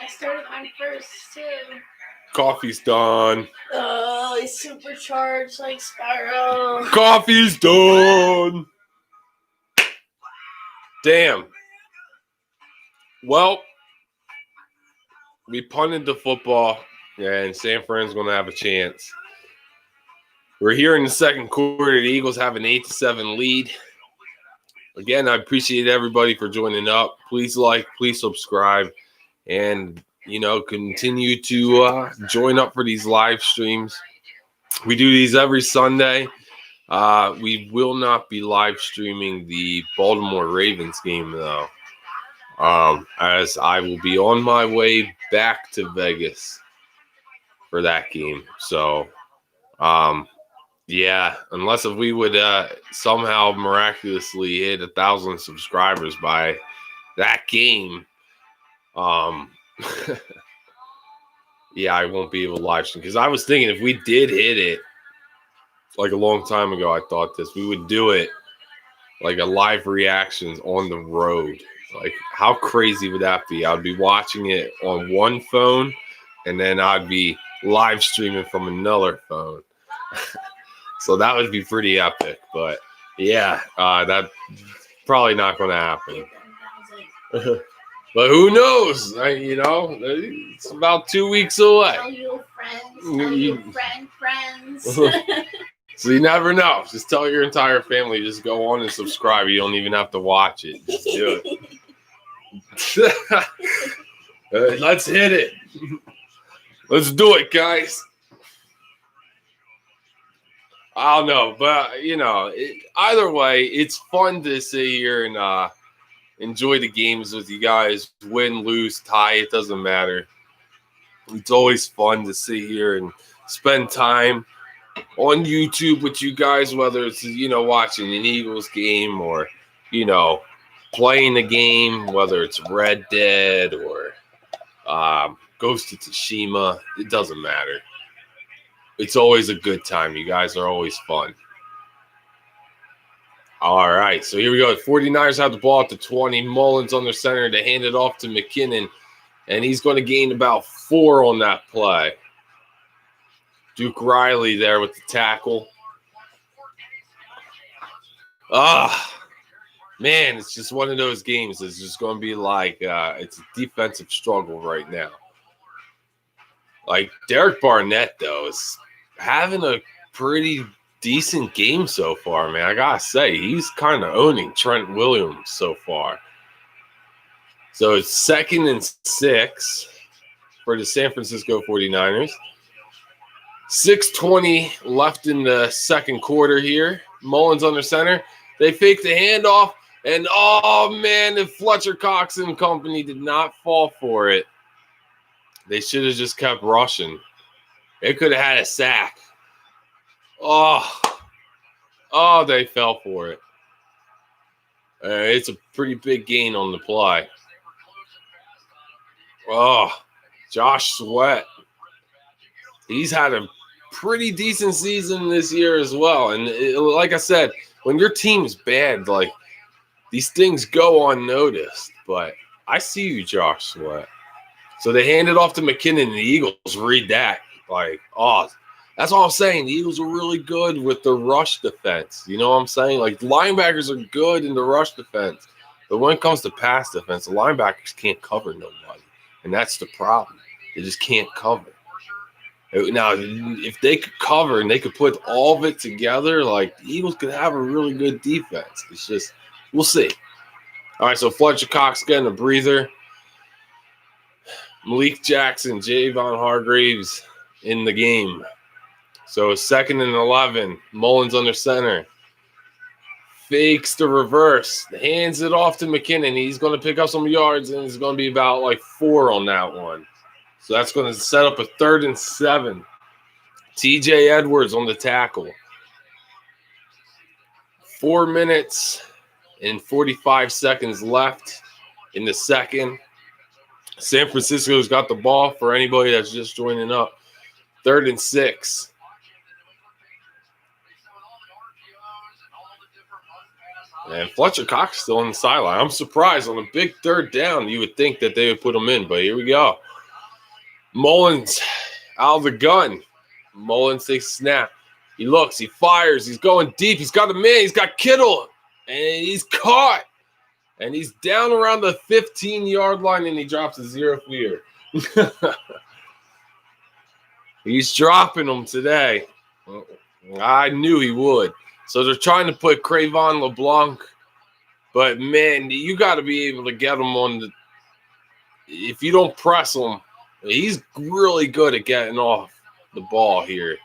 I started mine first, too. Coffee's done. Oh, he's supercharged like Sparrow. Coffee's done. Damn. Well, we punted the football, and San Fran's going to have a chance. We're here in the second quarter. The Eagles have an 8-7 lead. Again, I appreciate everybody for joining up. Please like, please subscribe, and, continue to join up for these live streams. We do these every Sunday. We will not be live streaming the Baltimore Ravens game, though, as I will be on my way back to Vegas for that game. So, yeah, unless if we would somehow miraculously hit 1,000 subscribers by that game, yeah, I won't be able to live stream. Because I was thinking if we did hit it, like a long time ago, I thought we would do it like a live reactions on the road. Like, how crazy would that be? I'd be watching it on one phone, and then I'd be live streaming from another phone. So that would be pretty epic. But, yeah, that's probably not going to happen. But who knows? It's about 2 weeks away. Tell your friends. Tell your friends. So you never know. Just tell your entire family. Just go on and subscribe. You don't even have to watch it. Just do it. Let's hit it. Let's do it, guys. I don't know, but, either way, it's fun to sit here and enjoy the games with you guys. Win, lose, tie, it doesn't matter. It's always fun to sit here and spend time on YouTube with you guys, whether it's, watching an Eagles game or, playing a game, whether it's Red Dead or Ghost of Tsushima. It doesn't matter. It's always a good time. You guys are always fun. All right, so here we go. The 49ers have the ball at the 20. Mullins on their center to hand it off to McKinnon, and he's going to gain about 4 on that play. Duke Riley there with the tackle. Man, it's just one of those games. It's just going to be like it's a defensive struggle right now. Like, Derek Barnett, though, is having a pretty decent game so far, man. I got to say, he's kind of owning Trent Williams so far. So it's 2nd and 6 for the San Francisco 49ers. 6:20 left in the second quarter here. Mullins under center. They fake the handoff. And, oh, man, if Fletcher Cox and company did not fall for it, they should have just kept rushing. They could have had a sack. Oh, they fell for it. It's a pretty big gain on the play. Oh, Josh Sweat. He's had a pretty decent season this year as well. And like I said, when your team's bad, like these things go unnoticed. But I see you, Josh Sweat. So they hand it off to McKinnon, and the Eagles read that. Like, oh, that's all I'm saying. The Eagles are really good with the rush defense. You know what I'm saying? Like, linebackers are good in the rush defense. But when it comes to pass defense, the linebackers can't cover nobody. And that's the problem. They just can't cover. Now, if they could cover and they could put all of it together, like, the Eagles could have a really good defense. It's just, we'll see. All right, so Fletcher Cox getting a breather. Malik Jackson, Javon Hargraves in the game. So 2nd and 11. Mullins under center. Fakes the reverse. Hands it off to McKinnon. He's going to pick up some yards, and it's going to be about like 4 on that one. So that's going to set up a 3rd and 7. TJ Edwards on the tackle. 4 minutes and 45 seconds left in the second. San Francisco's got the ball for anybody that's just joining up. 3rd and 6. And Fletcher Cox still on the sideline. I'm surprised on a big 3rd down. You would think that they would put him in, but here we go. Mullins out of the gun. Mullins takes a snap. He looks. He fires. He's going deep. He's got a man. He's got Kittle. And he's caught. And he's down around the 15-yard line, and he drops a 0 fear. He's dropping them today. I knew he would. So they're trying to put Crayvon LeBlanc. But, man, you got to be able to get him on the – if you don't press him, he's really good at getting off the ball here.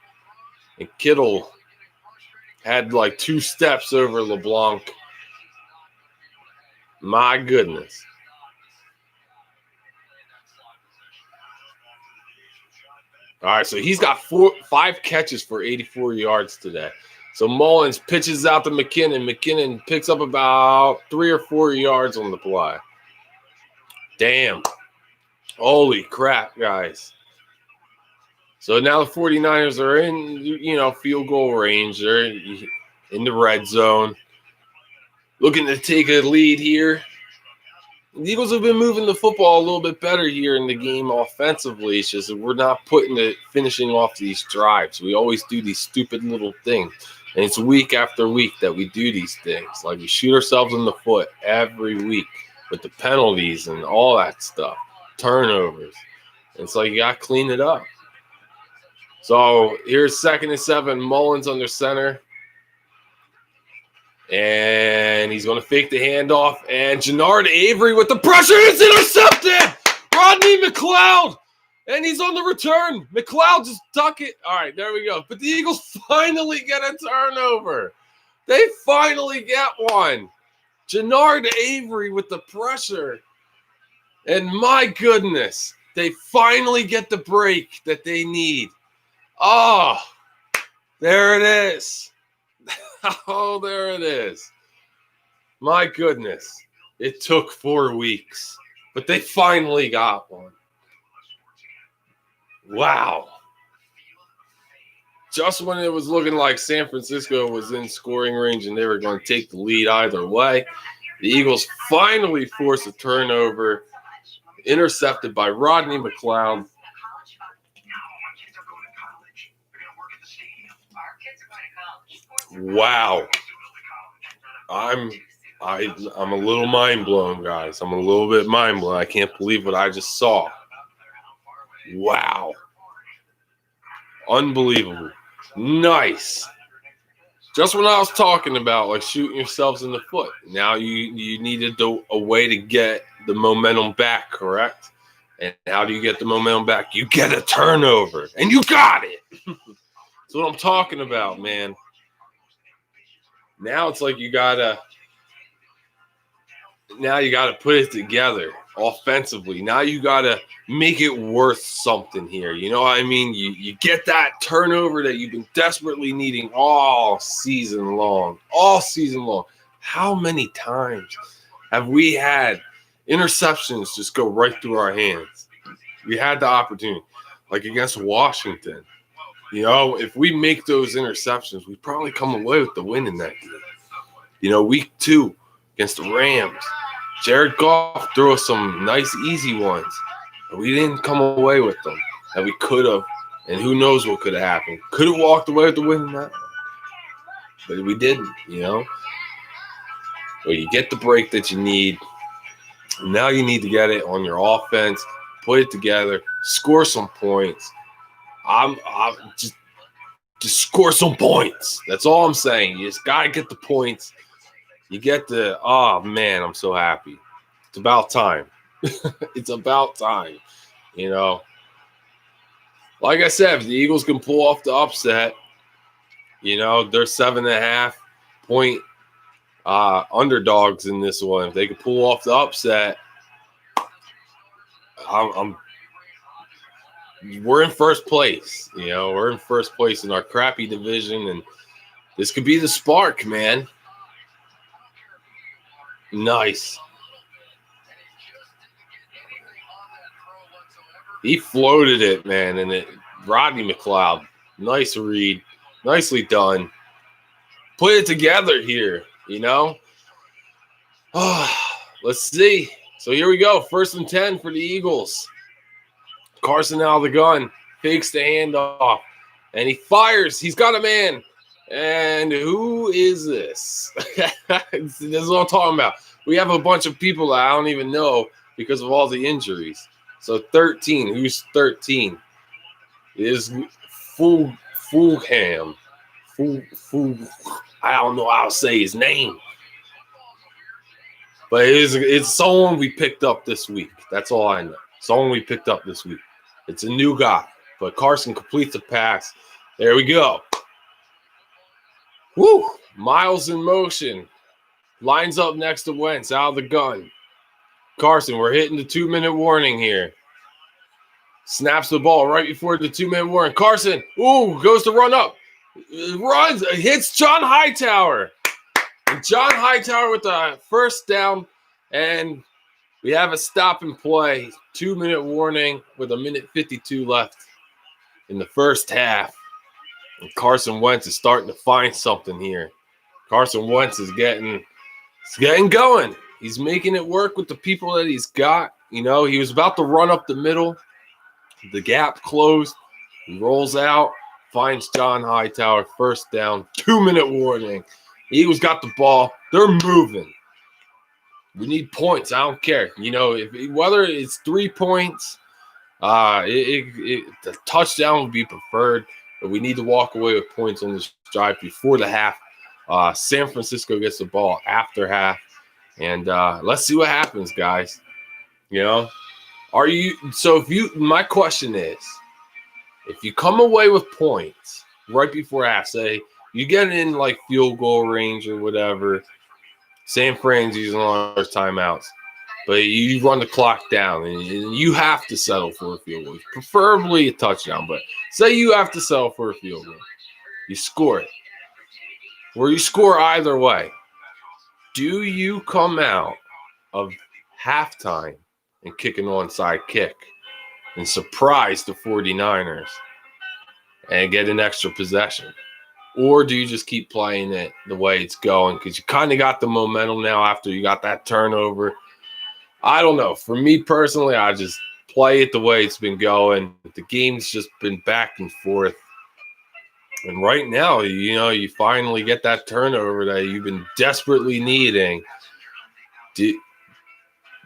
And Kittle had like 2 steps over LeBlanc. My goodness. All right, so he's got 5 catches for 84 yards today. So Mullins pitches out to McKinnon. McKinnon picks up about 3 or 4 yards on the play. Damn. Holy crap, guys. So now the 49ers are in, field goal range. They're in the red zone. Looking to take a lead here. The Eagles have been moving the football a little bit better here in the game offensively. It's just that we're not finishing off these drives. We always do these stupid little things. And it's week after week that we do these things. Like we shoot ourselves in the foot every week with the penalties and all that stuff. Turnovers. And it's like you got to clean it up. So here's 2nd and 7. Mullins under center. And he's going to fake the handoff. And Jannard Avery with the pressure is intercepted. Rodney McLeod. And he's on the return. McLeod just duck it. All right, there we go. But the Eagles finally get a turnover. They finally get one. Jannard Avery with the pressure. And my goodness, they finally get the break that they need. Oh, there it is. Oh, there it is. My goodness. It took 4 weeks, but they finally got one. Wow. Just when it was looking like San Francisco was in scoring range and they were going to take the lead either way, the Eagles finally forced a turnover, intercepted by Rodney McLeod. Wow. I'm a little mind blown, guys. I'm a little bit mind blown. I can't believe what I just saw. Wow. Unbelievable. Nice. Just when I was talking about like shooting yourselves in the foot, now you needed a way to get the momentum back, correct? And how do you get the momentum back? You get a turnover, and you got it. That's what I'm talking about, man. Now it's like you gotta put it together offensively. Now you gotta make it worth something here. You know what I mean? You get that turnover that you've been desperately needing all season long. How many times have we had interceptions just go right through our hands? We had the opportunity, like against Washington. If we make those interceptions, we probably come away with the win in that game. Week 2 against the Rams, Jared Goff threw us some nice, easy ones, but we didn't come away with them. And we could have, and who knows what could have happened. Could have walked away with the win in that, but we didn't, Well, you get the break that you need. Now you need to get it on your offense, put it together, score some points. I'm just score some points. That's all I'm saying. You just gotta get the points. You get oh man, I'm so happy. It's about time. It's about time. Like I said, if the Eagles can pull off the upset, they're 7.5 point underdogs in this one. If they can pull off the upset, we're in first place. We're in first place in our crappy division, and this could be the spark, man. Nice. He floated it, man, and Rodney McLeod, nice read, nicely done. Put it together here, Let's see. So here we go. 1st and 10 for the Eagles. Carson out of the gun, fakes the handoff, and he fires. He's got a man. And who is this? This is what I'm talking about. We have a bunch of people that I don't even know because of all the injuries. So 13. Who's 13? It is Fulham. I don't know how to say his name. But it's someone we picked up this week. That's all I know. Someone we picked up this week. It's a new guy. But Carson completes the pass. There we go. Woo! Miles in motion. Lines up next to Wentz out of the gun. Carson, we're hitting the 2-minute warning here. Snaps the ball right before the 2-minute warning. Carson, goes to run up. Runs, hits John Hightower. And John Hightower with the first down. And we have a stop and play. 2-minute warning with 1:52 left in the first half. And Carson Wentz is starting to find something here. Carson Wentz is getting going. He's making it work with the people that he's got. He was about to run up the middle. The gap closed. He rolls out, finds John Hightower, first down, 2-minute warning. Eagles got the ball. They're moving. We need points. I don't care. Whether it's 3 points, the touchdown would be preferred, but we need to walk away with points on this drive before the half. San Francisco gets the ball after half, and let's see what happens, guys. My question is, if you come away with points right before half, say you get in like field goal range or whatever, San Fran's using all those timeouts, but you run the clock down and you have to settle for a field goal, preferably a touchdown, but say you have to settle for a field goal. You score it. Or you score either way. Do you come out of halftime and kick an onside kick and surprise the 49ers and get an extra possession? Or do you just keep playing it the way it's going? Because you kind of got the momentum now after you got that turnover. I don't know. For me personally, I just play it the way it's been going. The game's just been back and forth. And right now, you finally get that turnover that you've been desperately needing.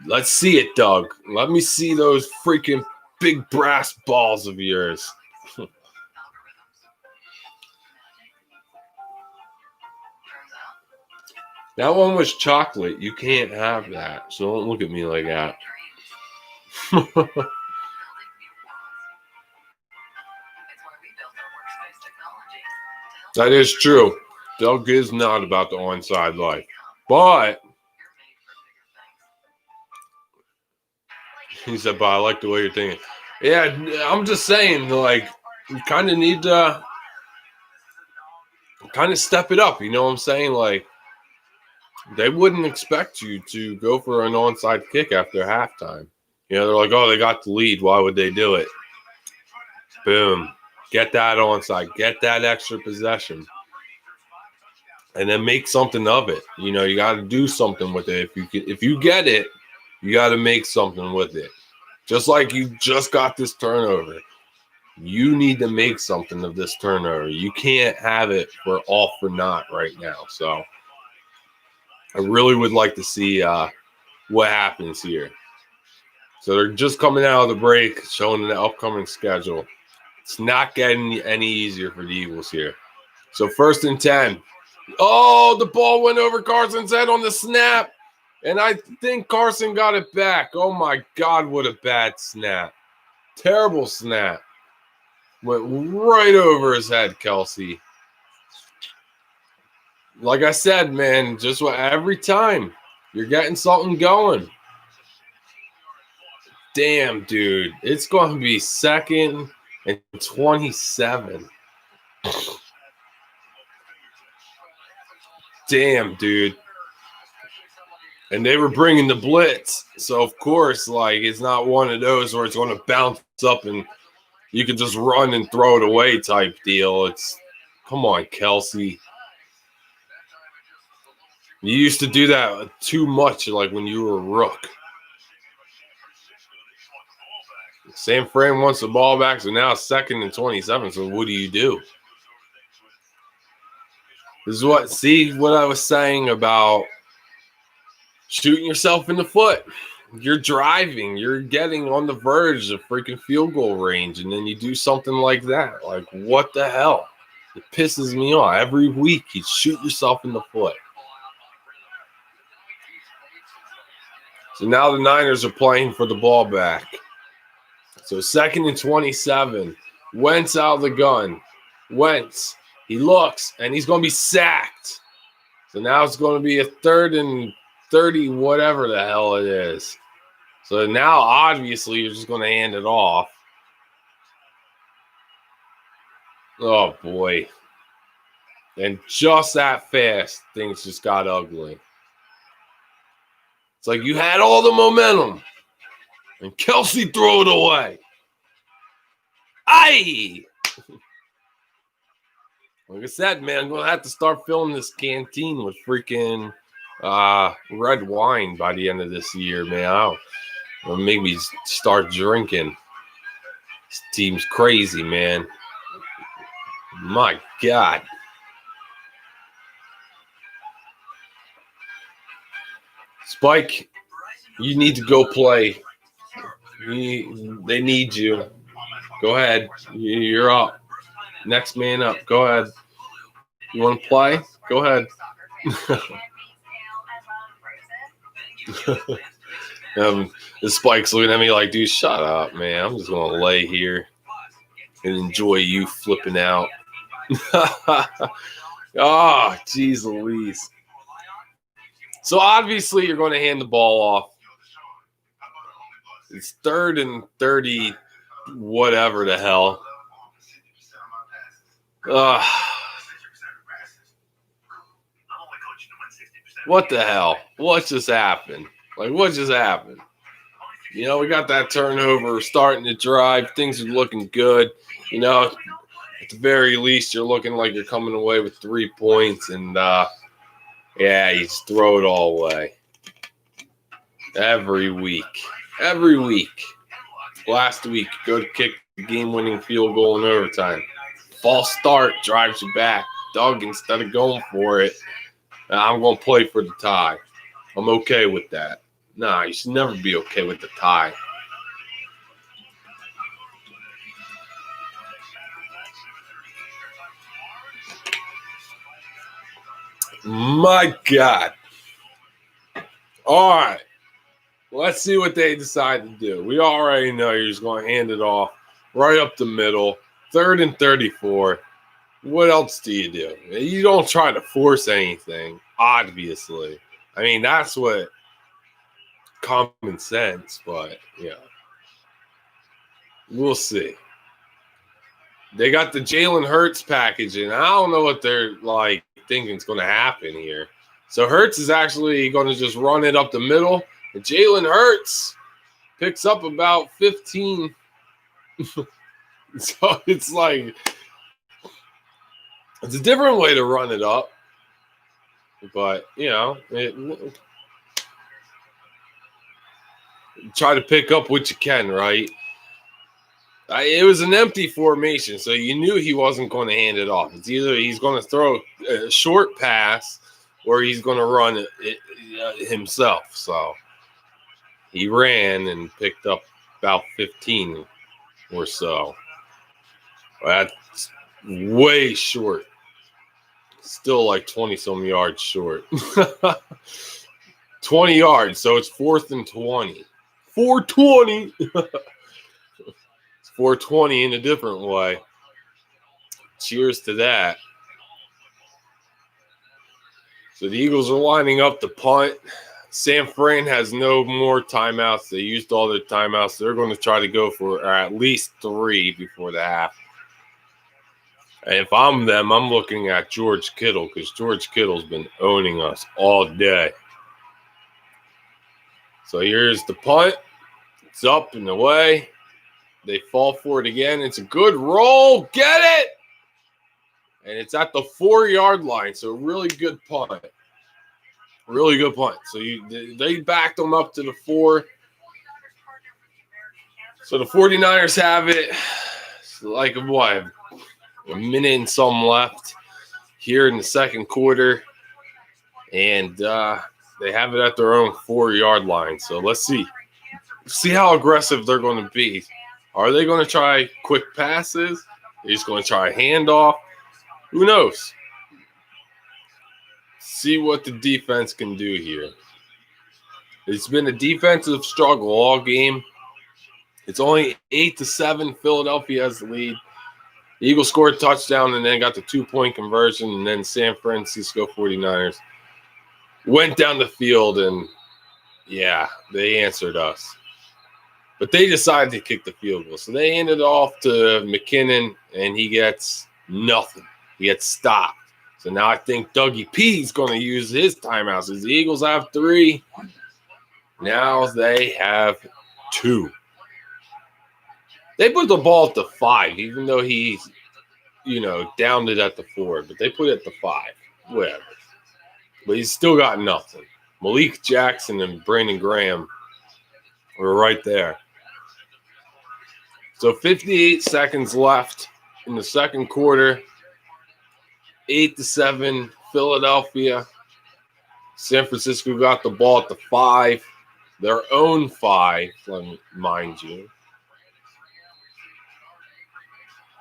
Let's see it, Doug. Let me see those freaking big brass balls of yours. That one was chocolate. You can't have that. So don't look at me like that. That is true. Doug is not about the onside life. But he said, but I like the way you're thinking. Yeah, I'm just saying, like, you kind of need to kind of step it up. You know what I'm saying? Like, they wouldn't expect you to go for an onside kick after halftime. You know, they're like, oh, they got the lead. Why would they do it? Boom. Get that onside. Get that extra possession. And then make something of it. You know, you got to do something with it. If you get it, you got to make something with it. Just like you just got this turnover. You need to make something of this turnover. You can't have it for all for naught right now. So I really would like to see what happens here. So they're just coming out of the break, showing the upcoming schedule. It's not getting any easier for the Eagles here. So 1st and 10. Oh, the ball went over Carson's head on the snap. And I think Carson got it back. Oh, my God, what a bad snap. Terrible snap. Went right over his head, Kelsey. Like I said, man, just every time you're getting something going. Damn, dude. It's going to be 2nd and 27. Damn, dude. And they were bringing the blitz. So, of course, like, it's not one of those where it's going to bounce up and you can just run and throw it away type deal. It's, come on, Kelsey. You used to do that too much, like when you were a rook. San Fran wants the ball back, so now it's 2nd and 27. So what do you do? This is what I was saying about shooting yourself in the foot. You're driving. You're getting on the verge of freaking field goal range, and then you do something like that. Like, what the hell? It pisses me off. Every week you shoot yourself in the foot. So now the Niners are playing for the ball back. So 2nd and 27. Wentz out of the gun. Wentz. He looks, and he's going to be sacked. So now it's going to be a 3rd and 30, whatever the hell it is. So now, obviously, you're just going to hand it off. Oh, boy. And just that fast, things just got ugly. It's like you had all the momentum, and Kelsey threw it away. Aye! Like I said, man, I'm going to have to start filling this canteen with freaking red wine by the end of this year, man. I'll maybe start drinking. This team's crazy, man. My God. Spike, you need to go play. They need you. Go ahead. You're up. Next man up. Go ahead. You want to play? Go ahead. The Spike's looking at me like, dude, shut up, man. I'm just going to lay here and enjoy you flipping out. Oh, geez Louise. So, obviously, you're going to hand the ball off. It's 3rd and 30, whatever the hell. What the hell? What just happened? Like, what just happened? You know, we got that turnover starting to drive. Things are looking good. You know, at the very least, you're looking like you're coming away with 3 points. And, yeah, you just throw it all away. Every week. Every week. Last week, go to kick the game-winning field goal in overtime. False start drives you back. Doug, instead of going for it, I'm going to play for the tie. I'm okay with that. Nah, you should never be okay with the tie. My God. All right. Let's see what they decide to do. We already know you're just going to hand it off right up the middle. 3rd and 34. What else do you do? You don't try to force anything, obviously. I mean, that's what common sense, but, yeah. We'll see. They got the Jalen Hurts package, and I don't know what they're, like, thinking is going to happen here. So Hurts is actually going to just run it up the middle. And Jalen Hurts picks up about 15. So it's like, it's a different way to run it up. But, try to pick up what you can, right? It was an empty formation, so you knew he wasn't going to hand it off. It's either he's going to throw a short pass or he's going to run it himself. So he ran and picked up about 15 or so. That's way short. Still like 20-some yards short. 20 yards, so it's 4th and 20. 420. 420 in a different way. Cheers to that. So the Eagles are lining up to punt. San Fran has no more timeouts. They used all their timeouts. They're going to try to go for at least 3 before the half. And if I'm them, I'm looking at George Kittle because George Kittle's been owning us all day. So here's the punt. It's up and away. They fall for it again. It's a good roll. Get it! And it's at the 4-yard line. So really good punt. Really good punt. So they backed them up to the 4. So the 49ers have it. It's like what? A minute and some left here in the second quarter. And they have it at their own 4-yard line. So let's see. See how aggressive they're going to be. Are they going to try quick passes? They're just going to try a handoff? Who knows? See what the defense can do here. It's been a defensive struggle all game. It's only 8-7. Philadelphia has the lead. The Eagles scored a touchdown and then got the 2-point conversion. And then San Francisco 49ers went down the field and, they answered us. But they decided to kick the field goal. So they handed it off to McKinnon, and he gets nothing. He gets stopped. So now I think Dougie P is going to use his timeouts. As the Eagles have 3, now they have 2. They put the ball at the 5, even though he's, downed it at the 4. But they put it at the 5. Whatever. But he's still got nothing. Malik Jackson and Brandon Graham were right there. So 58 seconds left in the second quarter. 8-7, Philadelphia. San Francisco got the ball at the 5. Their own 5, mind you.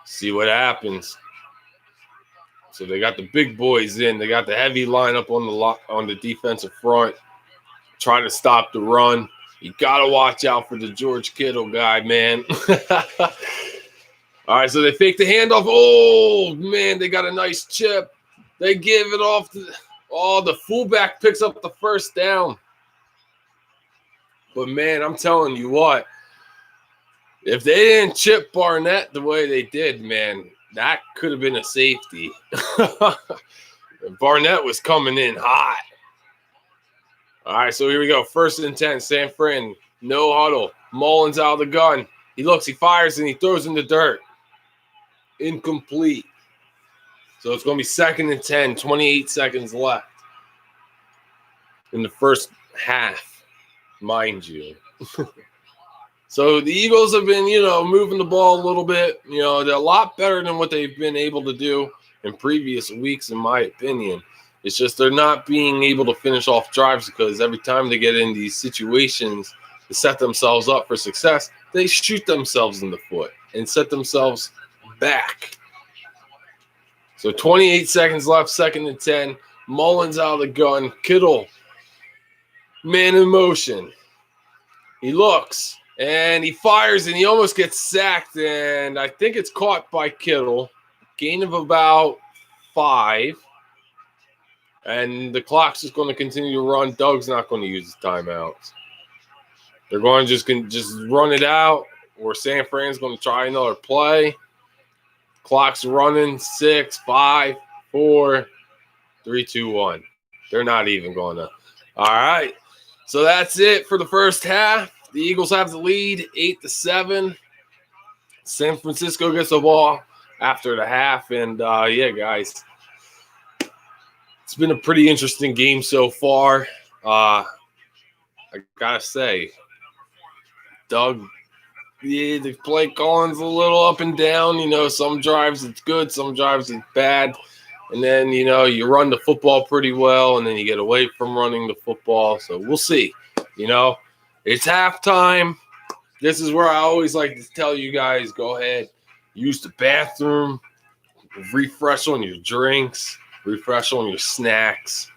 See what happens. So they got the big boys in. They got the heavy lineup on the defensive front. Trying to stop the run. You got to watch out for the George Kittle guy, man. All right, so they fake the handoff. Oh, man, they got a nice chip. They give it off to the fullback picks up the first down. But, man, I'm telling you what, if they didn't chip Barnett the way they did, man, that could have been a safety. Barnett was coming in hot. All right, so here we go. 1st and 10, San Fran, no huddle. Mullins out of the gun. He looks, he fires, and he throws in the dirt. Incomplete. So it's going to be 2nd and 10, 28 seconds left in the first half, mind you. So the Eagles have been, moving the ball a little bit. They're a lot better than what they've been able to do in previous weeks, in my opinion. It's just they're not being able to finish off drives because every time they get in these situations to set themselves up for success, they shoot themselves in the foot and set themselves back. So 28 seconds left, 2nd and 10. Mullins out of the gun. Kittle, man in motion. He looks, and he fires, and he almost gets sacked, and I think it's caught by Kittle. Gain of about 5. And the clock's just going to continue to run. Doug's not going to use his timeouts. They're going to just run it out, or San Fran's going to try another play. Clock's running. 6, 5, 4, 3, 2, 1. They're not even going to. All right. So that's it for the first half. The Eagles have the lead, 8-7. San Francisco gets the ball after the half. And, yeah, guys, it's been a pretty interesting game so far. I got to say, Doug, yeah, the play calling's a little up and down. You know, some drives it's good, some drives it's bad. And then, you know, you run the football pretty well, and then you get away from running the football. So we'll see. You know, it's halftime. This is where I always like to tell you guys, go ahead, use the bathroom, refresh on your drinks, refresh on your snacks.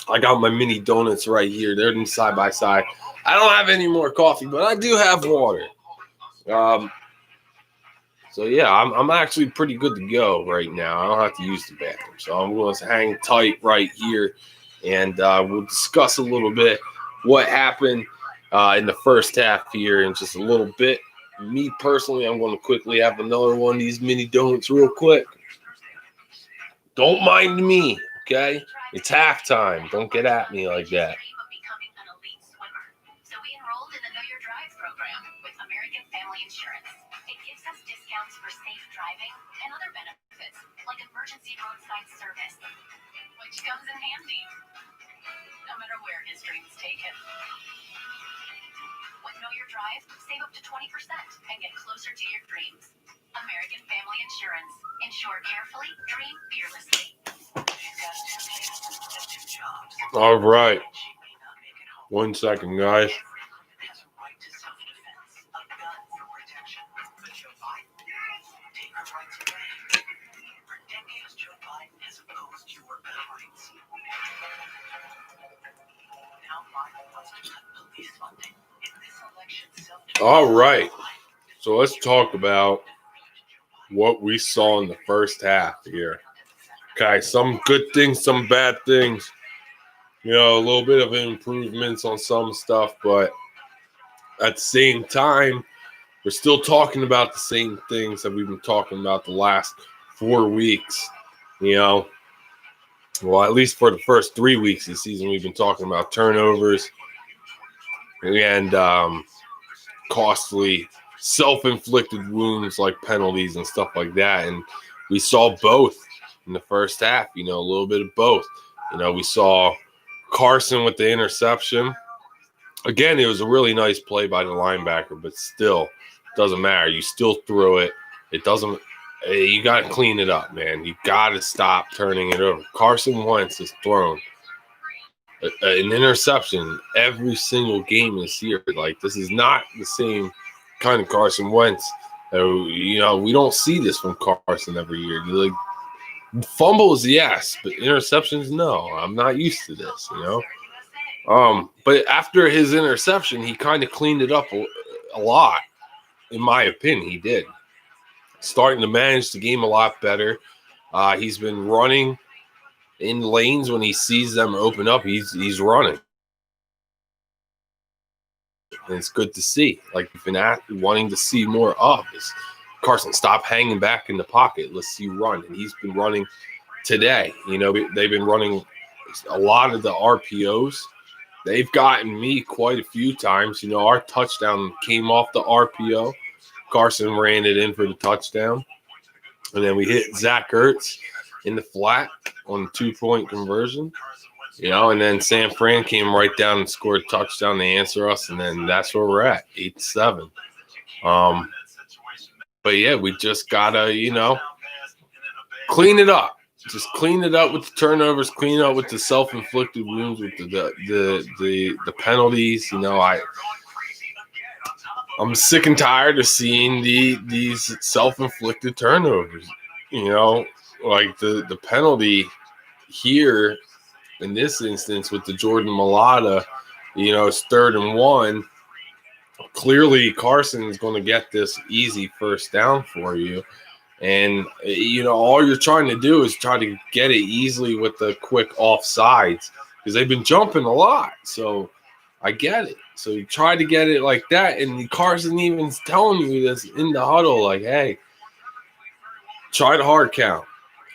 I got my mini donuts right here. They're in side by side. I don't have any more coffee, but I do have water. So, yeah, I'm actually pretty good to go right now. I don't have to use the bathroom. So I'm going to hang tight right here, and we'll discuss a little bit what happened in the first half here in just a little bit. Me personally, I'm going to quickly have another one of these mini donuts real quick. Don't mind me, okay? It's halftime. Don't get at me like that. So we enrolled in the Know Your Drive program with American Family Insurance. It gives us discounts for safe driving and other benefits like emergency roadside service, which comes in handy no matter where his dreams take him. With Know Your Drive, save up to 20% and get closer to your dreams. American Family Insurance. Insure carefully, dream fearlessly. All right. 1 second, guys. All right. So let's talk about what we saw in the first half here. Okay, some good things, some bad things. You know, a little bit of improvements on some stuff, but at the same time, we're still talking about the same things that we've been talking about the last 4 weeks. You know, well, at least for the first 3 weeks of the season, we've been talking about turnovers and costly self-inflicted wounds like penalties and stuff like that. And we saw both in the first half, you know, a little bit of both. You know, we saw Carson with the interception. Again, it was a really nice play by the linebacker, but still, doesn't matter. You still throw it. It doesn't – you got to clean it up, man. You got to stop turning it over. Carson Wentz has thrown an interception every single game this year. Like, this is not the same kind of Carson Wentz. You know, we don't see this from Carson every year. Like, fumbles, yes, but interceptions, no. I'm not used to this, you know. But after his interception, he kind of cleaned it up a lot, in my opinion. He did. Starting to manage the game a lot better. He's been running in lanes when he sees them open up. He's running. And it's good to see. Like, we've been wanting to see more of is Carson, stop hanging back in the pocket. Let's see you run. And he's been running today. You know, they've been running a lot of the RPOs. They've gotten me quite a few times. You know, our touchdown came off the RPO. Carson ran it in for the touchdown. And then we hit Zach Ertz in the flat on the 2-point conversion. You know, and then San Fran came right down and scored a touchdown to answer us. And then that's where we're at, 8-7. But, yeah, we just got to, you know, clean it up. Just clean it up with the turnovers, clean it up with the self-inflicted wounds, with the penalties. You know, I'm sick and tired of seeing these self-inflicted turnovers. You know, like the penalty here in this instance with the Jordan Mailata, you know, it's 3rd and 1. Clearly, Carson is going to get this easy first down for you. And, you know, all you're trying to do is try to get it easily with the quick offsides because they've been jumping a lot. So I get it. So you try to get it like that. And Carson even's telling you this in the huddle, like, hey, try the hard count.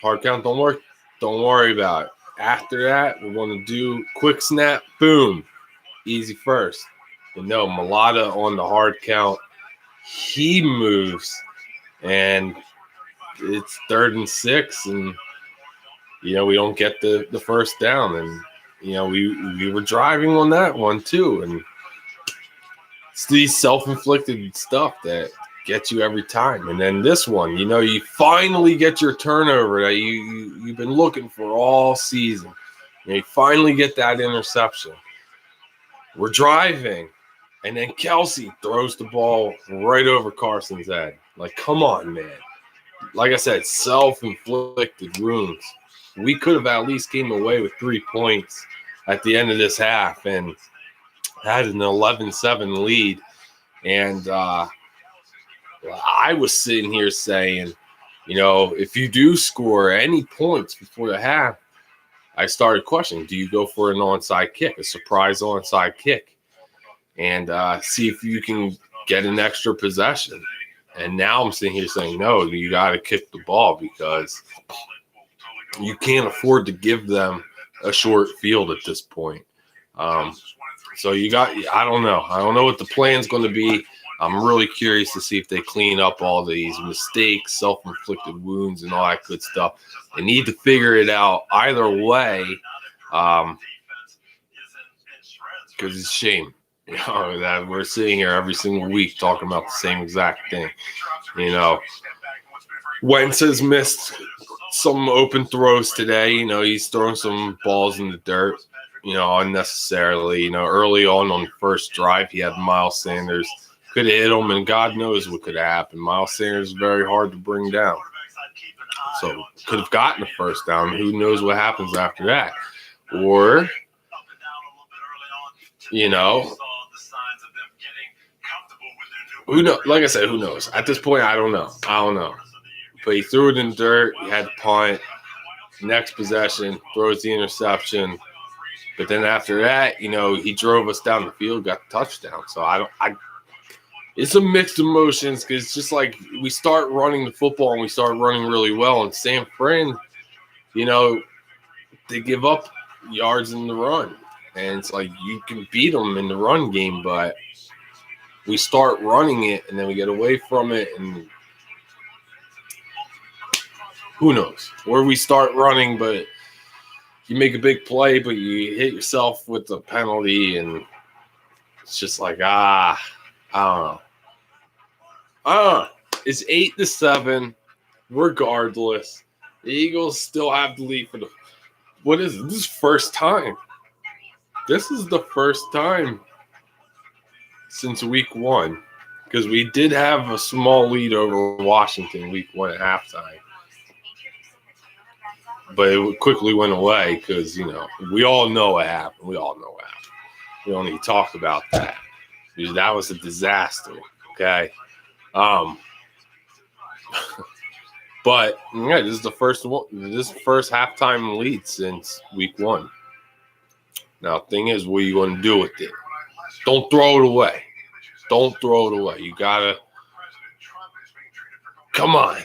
Hard count don't work. Don't worry about it. after that, we're going to do quick snap, boom, easy first. But no, Mulata on the hard count. He moves, and it's 3rd and 6, and we don't get the first down, and we were driving on that one too, and it's these self-inflicted stuff that gets you every time. And then this one, you finally get your turnover that you've been looking for all season. You finally get that interception. We're driving, and then Kelsey throws the ball right over Carson's head. Like, come on, man. Like I said, self-inflicted wounds. We could have at least came away with 3 points at the end of this half and had an 11-7 lead. And I was sitting here saying, if you do score any points before the half, I started questioning, do you go for an onside kick, a surprise onside kick, and see if you can get an extra possession? And now I'm sitting here saying, no, you got to kick the ball because you can't afford to give them a short field at this point. So I don't know. I don't know what the plan's going to be. I'm really curious to see if they clean up all these mistakes, self-inflicted wounds, and all that good stuff. They need to figure it out either way, because it's a shame, that we're sitting here every single week talking about the same exact thing. Wentz has missed some open throws today. He's throwing some balls in the dirt, unnecessarily. Early on the first drive, he had Miles Sanders. Could have hit him, and God knows what could have happened. Miles Sanders is very hard to bring down. So could have gotten the first down. Who knows what happens after that? Or, who knows? Like I said, who knows? At this point, I don't know. But he threw it in the dirt. He had to punt. Next possession, throws the interception. But then after that, he drove us down the field, got the touchdown. So it's a mixed emotions because it's just like we start running the football and we start running really well. And San Fran, they give up yards in the run. And it's like you can beat them in the run game, but we start running it and then we get away from it. And who knows? Or we start running, but you make a big play, but you hit yourself with the penalty. And it's just like, I don't know. It's 8-7. Regardless, the Eagles still have the lead for what is it? This is first time. This is the first time since week 1, because we did have a small lead over Washington week 1 at halftime, but it quickly went away because we all know what happened. We don't need to talk about that because that was a disaster. Okay. But yeah, this is the first one. This first halftime lead since week 1. Now, thing is, what are you going to do with it? Don't throw it away. You gotta. Come on,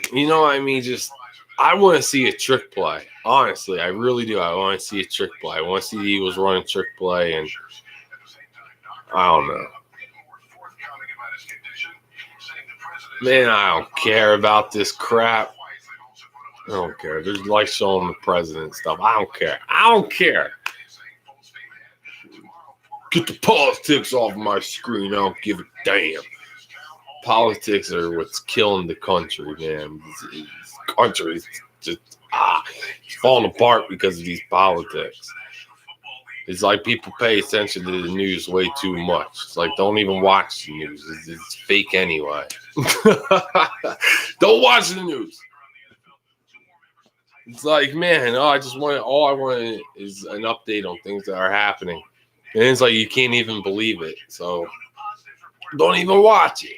I want to see a trick play. Honestly, I really do. I want to see a trick play. I want to see the Eagles run a trick play, and I don't know. Man, I don't care about this crap. I don't care. There's like showing the president stuff. I don't care. Get the politics off my screen. I don't give a damn. Politics are what's killing the country, man. The country is just it's falling apart because of these politics. It's like people pay attention to the news way too much. It's like, don't even watch the news. It's fake anyway. Don't watch the news. It's like, man, all I want is an update on things that are happening. And it's like you can't even believe it. So don't even watch it.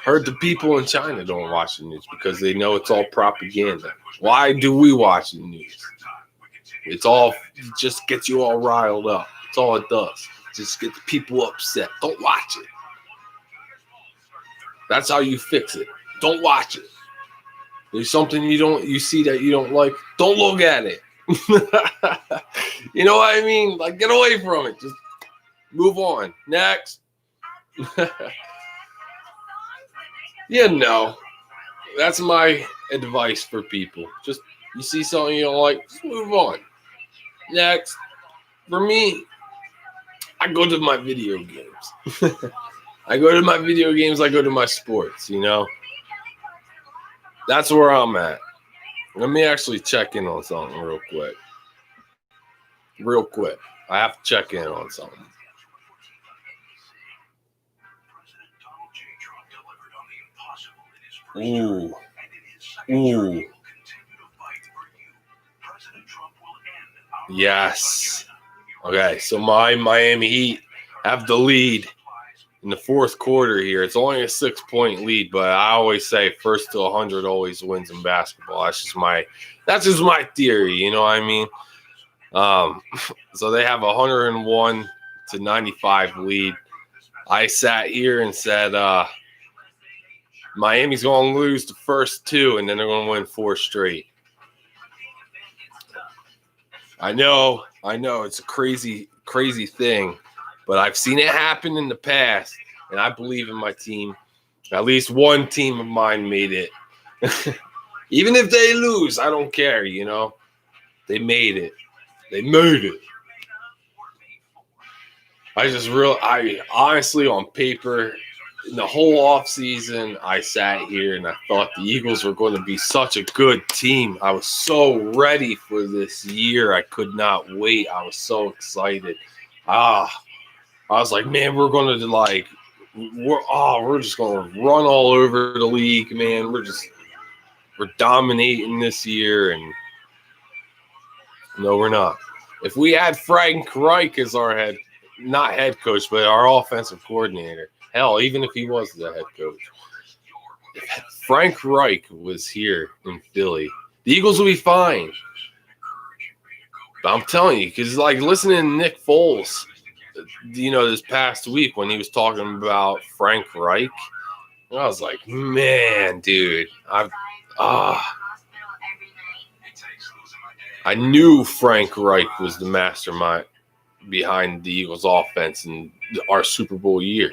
Heard the people in China don't watch the news because they know it's all propaganda. Why do we watch the news? It's all just gets you all riled up. That's all it does. Just get the people upset. Don't watch it. That's how you fix it. Don't watch it. There's something you see that you don't like. Don't look at it. You know what I mean? Like, get away from it. Just move on. Next. That's my advice for people. Just, you see something you don't like, just move on. Next. For me, I go to my video games. I go to my video games, I go to my sports, you know? That's where I'm at. Let me actually check in on something real quick. I have to check in on something. Ooh. Yes. Okay, so my Miami Heat have the lead in the fourth quarter here. It's only a 6-point lead, but I always say first to 100 always wins in basketball. That's just my theory, you know what I mean? So they have a 101 to 95 lead. I sat here and said Miami's going to lose the first two, and then they're going to win 4 straight. I know it's a crazy thing, but I've seen it happen in the past, and I believe in my team. At least one team of mine made it. Even if they lose, I don't care, you know. They made it. I honestly, on paper, in the whole offseason, I sat here and I thought the Eagles were going to be such a good team. I was so ready for this year. I could not wait. I was so excited. I was like, man, we're just going to run all over the league, man. We're dominating this year, and no, we're not. If we had Frank Reich as our not head coach, but our offensive coordinator, hell, even if he was the head coach, if Frank Reich was here in Philly, the Eagles would be fine. But I'm telling you, because like listening to Nick Foles, you know, this past week when he was talking about Frank Reich, I was like, man, dude, I knew Frank Reich was the mastermind behind the Eagles offense in our Super Bowl year.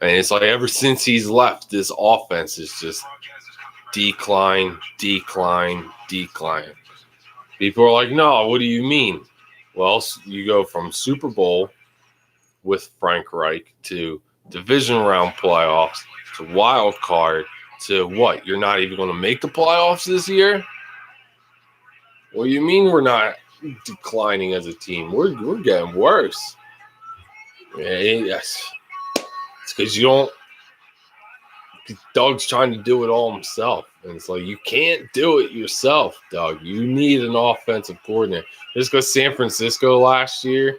And it's like ever since he's left, this offense is just decline. People are like, no, what do you mean? Well, you go from Super Bowl with Frank Reich to division round playoffs to wild card to what? You're not even going to make the playoffs this year? What do you mean we're not declining as a team? We're getting worse. Yes. It's because Doug's trying to do it all himself. And it's like, you can't do it yourself, Doug. You need an offensive coordinator. Just because San Francisco last year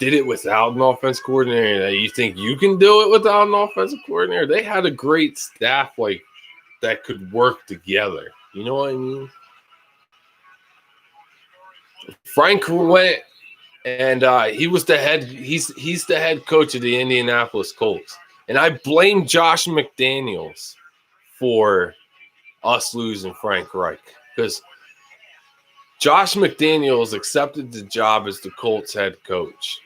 did it without an offensive coordinator, you think you can do it without an offensive coordinator? They had a great staff like that could work together. You know what I mean? Frank went and he was the head. He's the head coach of the Indianapolis Colts, and I blame Josh McDaniels for us losing Frank Reich because Josh McDaniels accepted the job as the Colts head coach,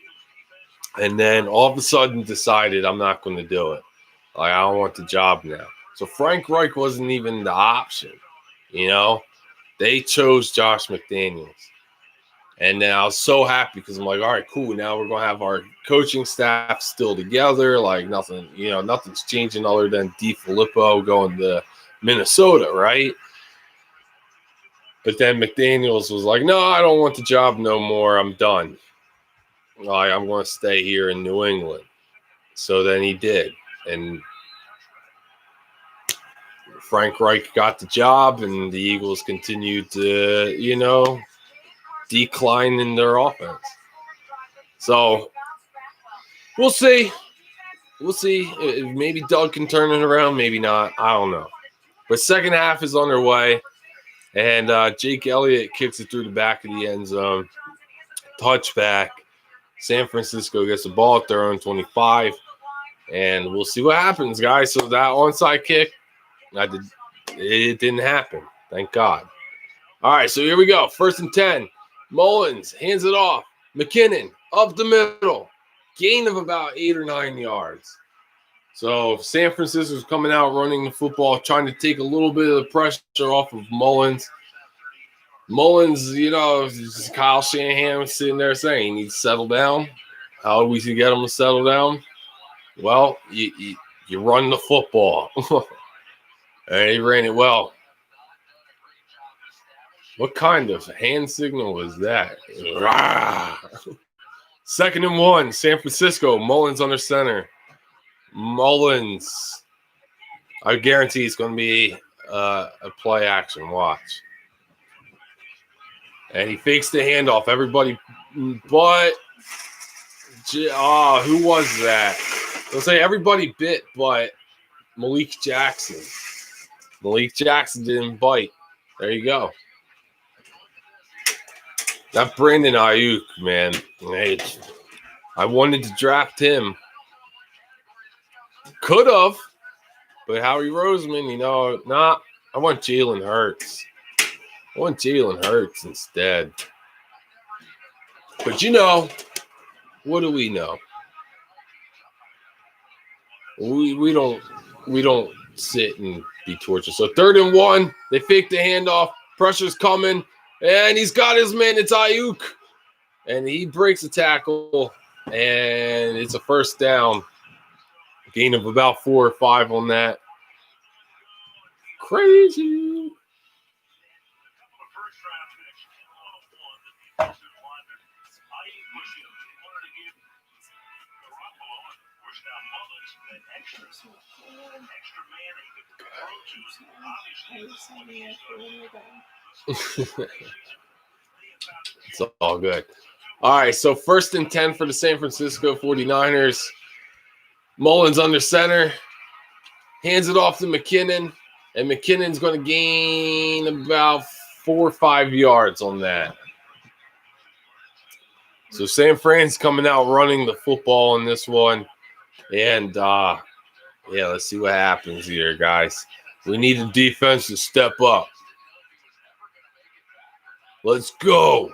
and then all of a sudden decided I'm not going to do it. Like, I don't want the job now. So Frank Reich wasn't even the option. You know, they chose Josh McDaniels. And then I was so happy because I'm like, all right, cool. Now we're going to have our coaching staff still together. Like nothing's changing other than DeFilippo going to Minnesota, right? But then McDaniels was like, no, I don't want the job no more. I'm done. Like, I'm going to stay here in New England. So then he did. And Frank Reich got the job, and the Eagles continued to, decline in their offense. So we'll see. Maybe Doug can turn it around, maybe not. I don't know. But second half is underway, and Jake Elliott kicks it through the back of the end zone. Touchback. San Francisco gets the ball at their own 25, and we'll see what happens, guys. So that onside kick, It didn't happen. Thank God. All right, so here we go. 1st and 10. Mullins hands it off. McKinnon up the middle. Gain of about 8 or 9 yards. So San Francisco's coming out running the football, trying to take a little bit of the pressure off of Mullins. Mullins, Kyle Shanahan was sitting there saying he needs to settle down. How do we get him to settle down? Well, you run the football. And he ran it well. What kind of hand signal was that? Rah! 2nd and 1, San Francisco. Mullins under center. Mullins. I guarantee it's going to be a play action. Watch. And he fakes the handoff. Everybody, but who was that? They'll say everybody bit, but Malik Jackson. Malik Jackson didn't bite. There you go. That Brandon Ayuk, man. Hey, I wanted to draft him. Could have, but Howie Roseman, I want Jalen Hurts. I want Jalen Hurts instead. But what do we know? We don't sit and be tortured. So 3rd and 1, they fake the handoff. Pressure's coming, and he's got his man. It's Ayuk, and he breaks a tackle, and it's a 1st down. Gain of about 4 or 5 on that. Crazy. It's all good. All right, so 1st and 10 for the San Francisco 49ers. Mullins under center. Hands it off to McKinnon. And McKinnon's going to gain about 4 or 5 yards on that. So San Fran's coming out running the football in this one. And, let's see what happens here, guys. We need the defense to step up. Let's go.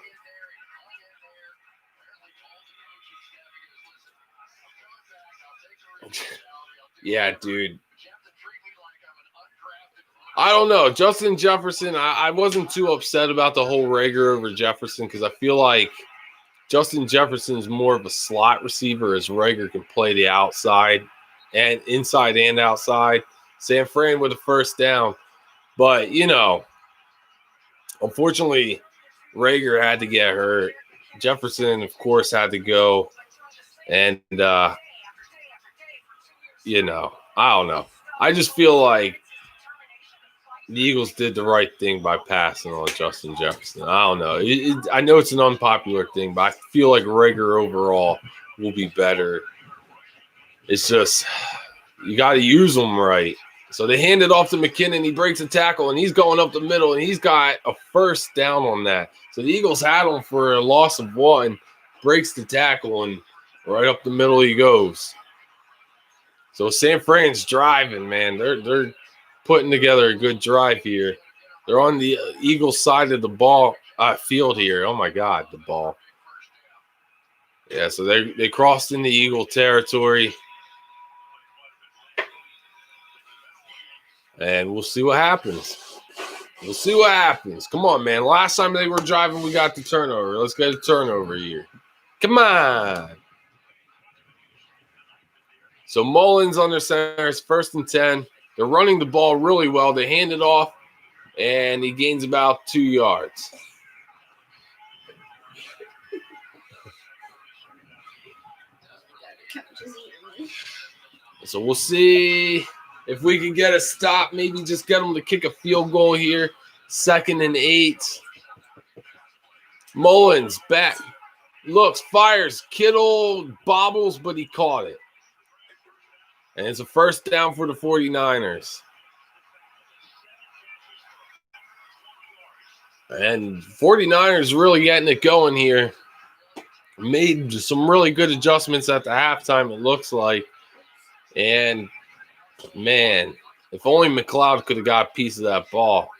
Yeah, dude. I don't know. Justin Jefferson, I wasn't too upset about the whole Rager over Jefferson because I feel like Justin Jefferson's more of a slot receiver as Rager can play the outside and inside and outside. San Fran with a 1st down. But, unfortunately, Rager had to get hurt. Jefferson, of course, had to go. And, I don't know. I just feel like the Eagles did the right thing by passing on Justin Jefferson. I don't know. I know it's an unpopular thing, but I feel like Rager overall will be better. It's just you got to use them right. So they hand it off to McKinnon. He breaks a tackle, and he's going up the middle, and he's got a 1st down on that. So the Eagles had him for a loss of 1, breaks the tackle, and right up the middle he goes. So San Fran's driving, man. They're putting together a good drive here. They're on the Eagles side of the field here. Oh, my God, the ball. Yeah, so they crossed into Eagle territory. And we'll see what happens. We'll see what happens. Come on, man. Last time they were driving, we got the turnover. Let's get a turnover here. Come on. So Mullins under center is 1st and 10. They're running the ball really well. They hand it off, and he gains about 2 yards. So we'll see if we can get a stop, maybe just get them to kick a field goal here. 2nd and 8. Mullins back. Looks, fires. Kittle bobbles, but he caught it. And it's a 1st down for the 49ers. And 49ers really getting it going here. Made some really good adjustments at the halftime, it looks like. And, man, If only McLeod could have got a piece of that ball.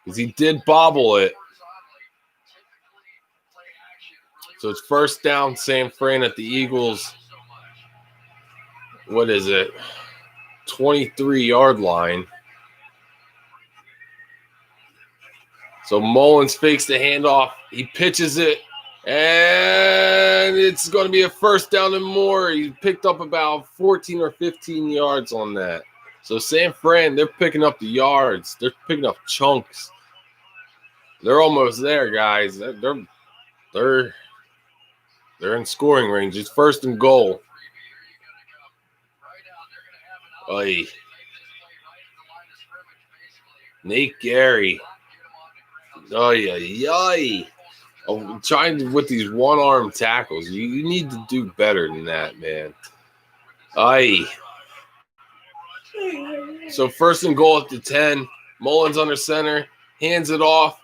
Because he did bobble it. So it's first down, San Fran at the Eagles. What is it? 23-yard line. So Mullins fakes the handoff. He pitches it. And it's going to be a first down and more. He picked up about 14 or 15 yards on that. So San Fran, they're picking up the yards. They're picking up chunks. They're almost there, guys. They're in scoring range. It's first and goal. Oy. Nate Gary. Oy. Oh, trying to, with these one-arm tackles. You need to do better than that, man. Aye. So first and goal at the 10. Mullins under center. Hands it off.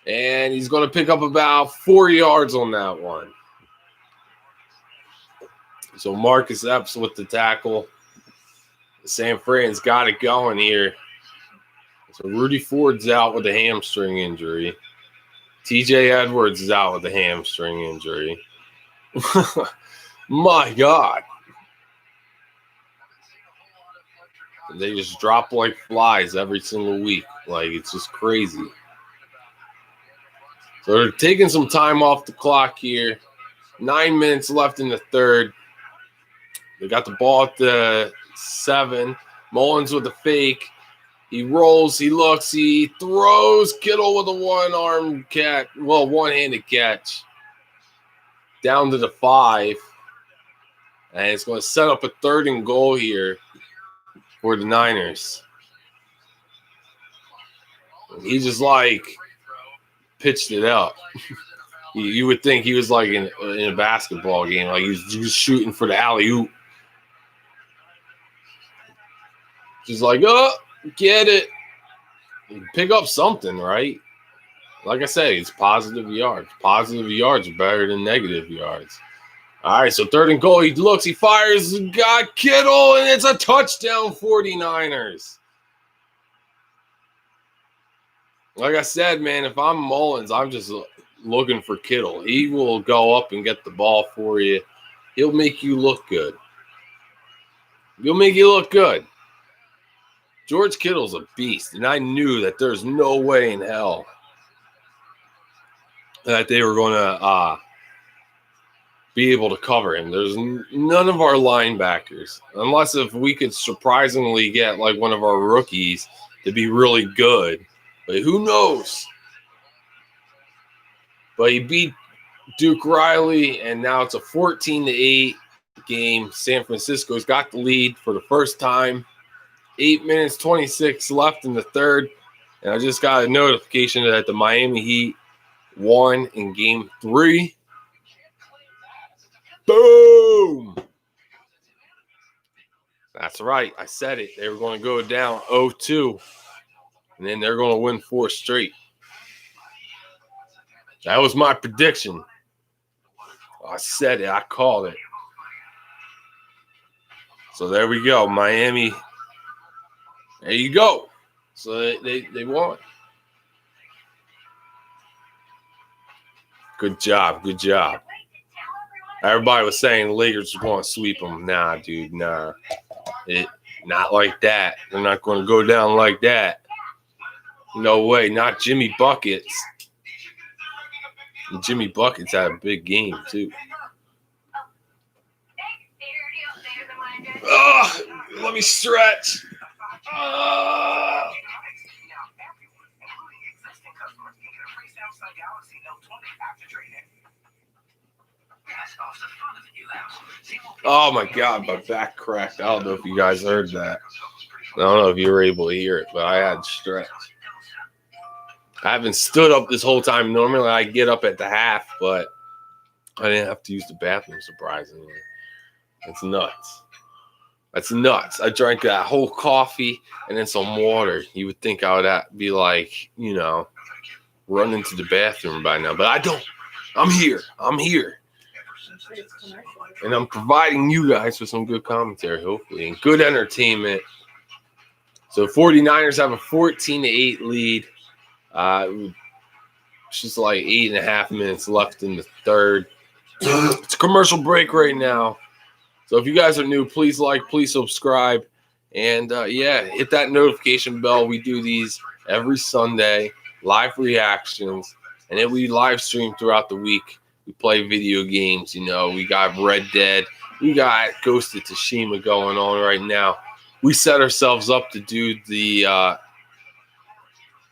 And he's going to pick up about 4 yards on that one. So Marcus Epps with the tackle. San Fran's got it going here. So Rudy Ford's out with a hamstring injury. TJ Edwards is out with a hamstring injury. My God. They just drop like flies every single week. Like, it's just crazy. So they're taking some time off the clock here. 9 minutes left in the third. They got the ball at the 7. Mullins with a fake. He rolls, he looks, he throws. Kittle with a one-handed catch. Down to the 5. And it's going to set up a third and goal here for the Niners. He just, pitched it up. You would think he was, in a basketball game. Like, he was just shooting for the alley-oop. Just get it. Pick up something, right? Like I say, it's positive yards. Positive yards are better than negative yards. All right, so third and goal. He looks, he fires, got Kittle, and it's a touchdown, 49ers. Like I said, man, if I'm Mullins, I'm just looking for Kittle. He will go up and get the ball for you. He'll make you look good. George Kittle's a beast, and I knew that there's no way in hell that they were going to be able to cover him. There's none of our linebackers, unless if we could surprisingly get one of our rookies to be really good. But who knows? But he beat Duke Riley, and now it's a 14-8 game. San Francisco's got the lead for the first time. 8 minutes, 26 left in the third. And I just got a notification that the Miami Heat won in game 3. Boom! That's right. I said it. They were going to go down 0-2. And then they're going to win 4 straight. That was my prediction. I said it. I called it. So there we go. Miami. There you go. So they won. Good job. Everybody was saying the Lakers were going to sweep them. Nah, dude, nah. Not like that. They're not going to go down like that. No way. Not Jimmy Buckets. And Jimmy Buckets had a big game, too. Let me stretch. Oh my God, my back cracked. I don't know if you guys heard that. I don't know if you were able to hear it, but I had stretch. I haven't stood up this whole time. Normally I get up at the half, but I didn't have to use the bathroom, surprisingly. That's nuts. I drank that whole coffee and then some water. You would think I would be run into the bathroom by now. But I don't. I'm here. It's commercial. And I'm providing you guys with some good commentary, hopefully, and good entertainment. So 49ers have a 14-8 lead. It's just like 8.5 minutes left in the third. It's a commercial break right now. So if you guys are new, please like, please subscribe. And hit that notification bell. We do these every Sunday, live reactions. And then we live stream throughout the week. We play video games. We got Red Dead. We got Ghost of Tsushima going on right now. We set ourselves up to do the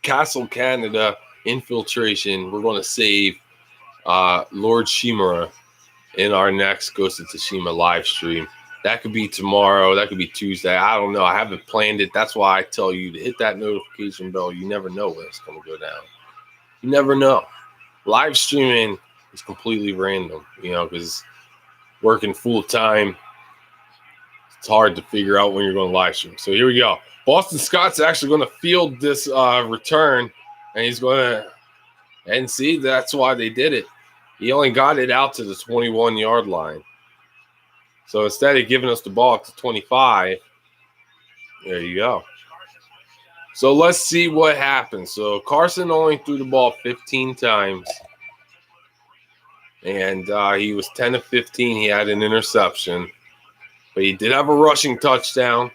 Castle Canada infiltration. We're going to save Lord Shimura in our next Ghost of Tsushima live stream. That could be tomorrow. That could be Tuesday. I don't know. I haven't planned it. That's why I tell you to hit that notification bell. You never know when it's going to go down. You never know. Live streaming is completely random, because working full time, it's hard to figure out when you're going to live stream. So here we go. Boston Scott's actually going to field this return, and he's going to, and see, that's why they did it. He only got it out to the 21-yard line. So instead of giving us the ball up to 25, there you go. So let's see what happens. So Carson only threw the ball 15 times. And he was 10 of 15. He had an interception. But he did have a rushing touchdown.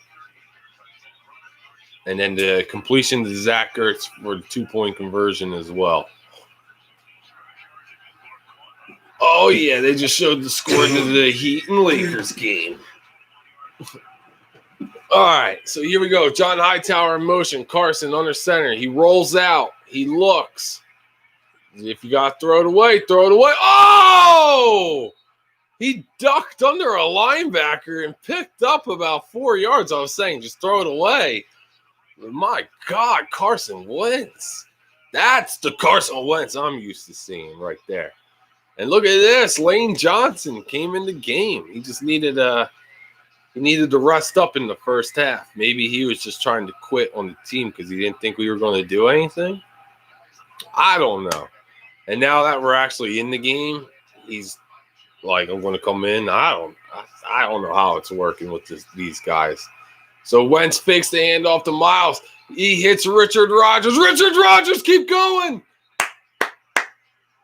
And then the completion to Zach Ertz for the 2-point conversion as well. Oh, yeah, they just showed the score to the Heat and Lakers game. All right, so here we go. John Hightower in motion. Carson under center. He rolls out. He looks. If you got to throw it away, throw it away. Oh! He ducked under a linebacker and picked up about 4 yards. I was saying, just throw it away. My God, Carson Wentz. That's the Carson Wentz I'm used to seeing right there. And look at this. Lane Johnson came in the game. He just needed to rest up in the first half. Maybe he was just trying to quit on the team because he didn't think we were going to do anything. I don't know. And now that we're actually in the game, he's like, I'm going to come in. I don't know how it's working with these guys. So Wentz fakes the handoff to Miles. He hits Richard Rodgers. Richard Rodgers, keep going.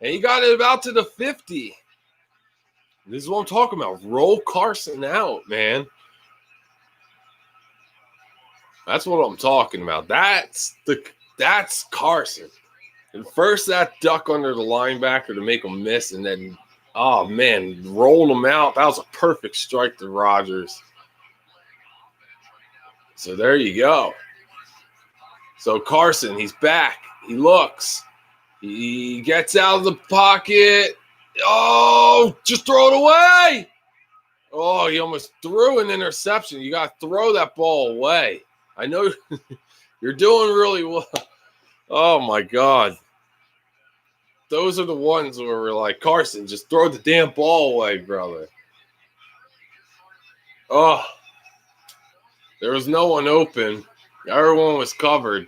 And he got it about to the 50. This is what I'm talking about. Roll Carson out, man. That's what I'm talking about. That's Carson. And first that duck under the linebacker to make him miss, and then, oh man, rolling him out. That was a perfect strike to Rodgers. So there you go. So Carson, he's back. He looks. He gets out of the pocket. Oh, just throw it away. Oh, he almost threw an interception. You got to throw that ball away. I know you're doing really well. Oh, my God. Those are the ones where we're like, Carson, just throw the damn ball away, brother. Oh, there was no one open. Everyone was covered.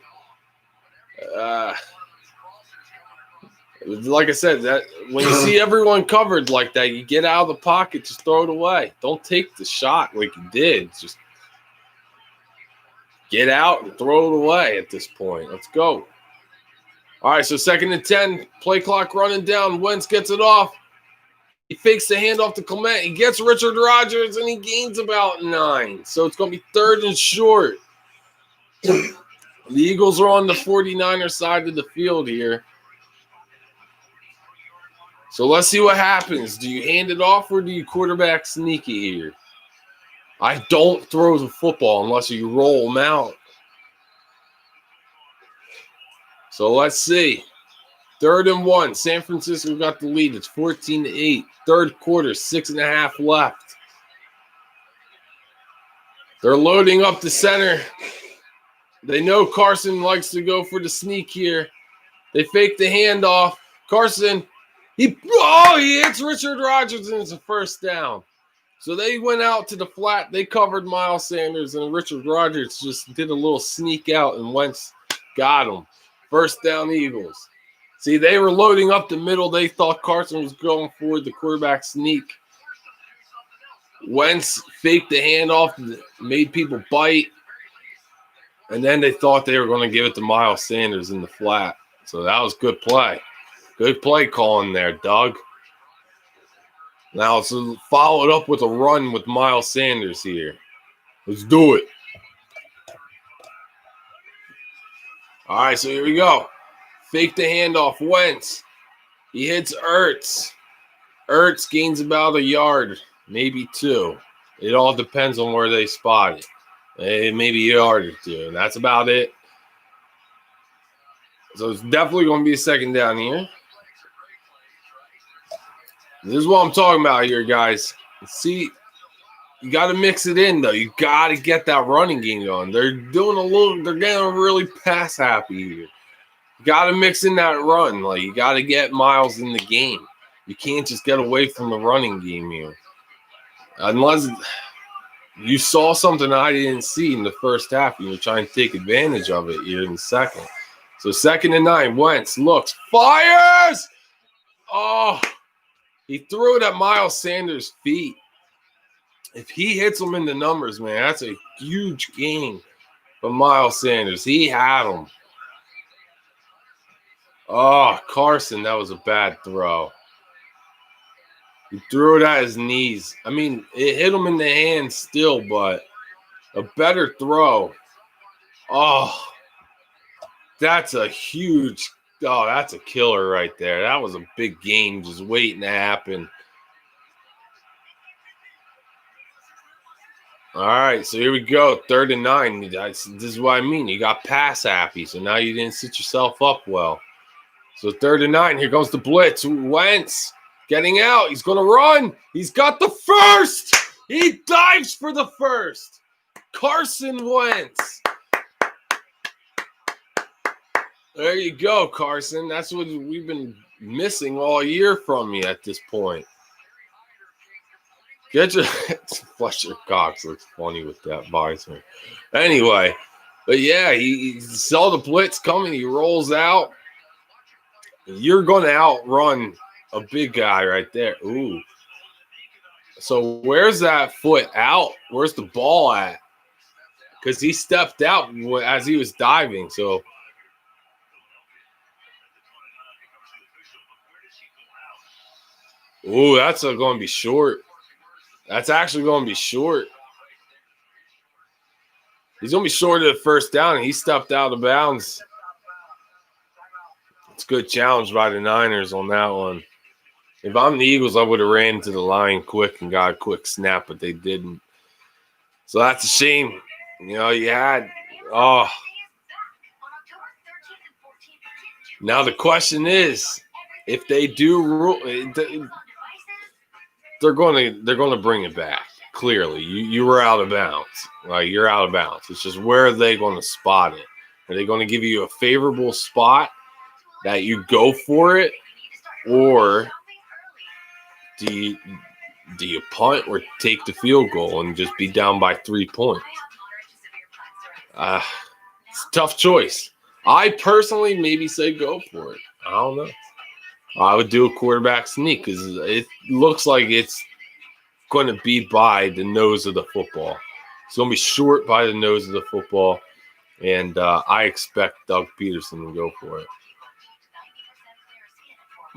Like I said, that when you see everyone covered like that, you get out of the pocket, just throw it away. Don't take the shot like you did. Just get out and throw it away at this point. Let's go. All right, so 2nd and 10, play clock running down. Wentz gets it off. He fakes the handoff to Clement. He gets Richard Rodgers, and he gains about 9. So it's going to be 3rd and short. The Eagles are on the 49er side of the field here. So let's see what happens. Do you hand it off or do you quarterback sneaky here? I don't throw the football unless you roll them out. So let's see. 3rd and 1. San Francisco got the lead. It's 14-8. Third quarter, 6.5 left. They're loading up the center. They know Carson likes to go for the sneak here. They fake the handoff. Carson, he hits Richard Rodgers, and it's a first down. So they went out to the flat. They covered Miles Sanders, and Richard Rodgers just did a little sneak out, and Wentz got him. First down, Eagles. See, they were loading up the middle. They thought Carson was going for the quarterback sneak. Wentz faked the handoff, made people bite. And then they thought they were going to give it to Miles Sanders in the flat. So that was good play. Good play calling there, Doug. Now it's followed up with a run with Miles Sanders here. Let's do it. All right, so here we go. Fake the handoff. Wentz. He hits Ertz. Ertz gains about a yard, maybe 2. It all depends on where they spot it. Maybe a yard or 2, and that's about it. So it's definitely going to be a second down here. This is what I'm talking about here, guys. See, you got to mix it in, though. You got to get that running game going. They're getting really pass happy here. You got to mix in that run. Like, you got to get Miles in the game. You can't just get away from the running game here. Unless you saw something I didn't see in the first half, and you're trying to take advantage of it here in the second. So 2nd and 9, Wentz looks, fires! Oh, he threw it at Miles Sanders' feet. If he hits him in the numbers, man, that's a huge gain for Miles Sanders. He had him. Oh, Carson, that was a bad throw. He threw it at his knees. I mean, it hit him in the hand still, but a better throw. Oh, that's a huge – that's a killer right there. That was a big game just waiting to happen. All right, so here we go, 3rd and 9. This is what I mean. You got pass happy, so now you didn't sit yourself up well. So 3rd and 9, here goes the blitz. Wentz getting out. He's going to run. He's got the first. He dives for the first. Carson Wentz. There you go, Carson. That's what we've been missing all year from you at this point. Get your Fletcher Cox looks funny with that visor. Anyway, but yeah, he saw the blitz coming. He rolls out. You're going to outrun a big guy right there. Ooh. So where's that foot out? Where's the ball at? Because he stepped out as he was diving. So. Ooh, that's going to be short. That's actually going to be short. He's going to be short of the first down, and he stepped out of bounds. It's a good challenge by the Niners on that one. If I'm the Eagles, I would have ran to the line quick and got a quick snap, but they didn't. So that's a shame. You know, you had now the question is, if they do rule, they're going to bring it back. Clearly, you were out of bounds. Like, you're out of bounds. It's just, where are they going to spot it? Are they going to give you a favorable spot that you go for it, or do you punt or take the field goal and just be down by 3 points? It's a tough choice. I personally maybe say go for it. I don't know. I would do a quarterback sneak because it looks like it's going to be by the nose of the football. It's going to be short by the nose of the football, and I expect Doug Peterson to go for it.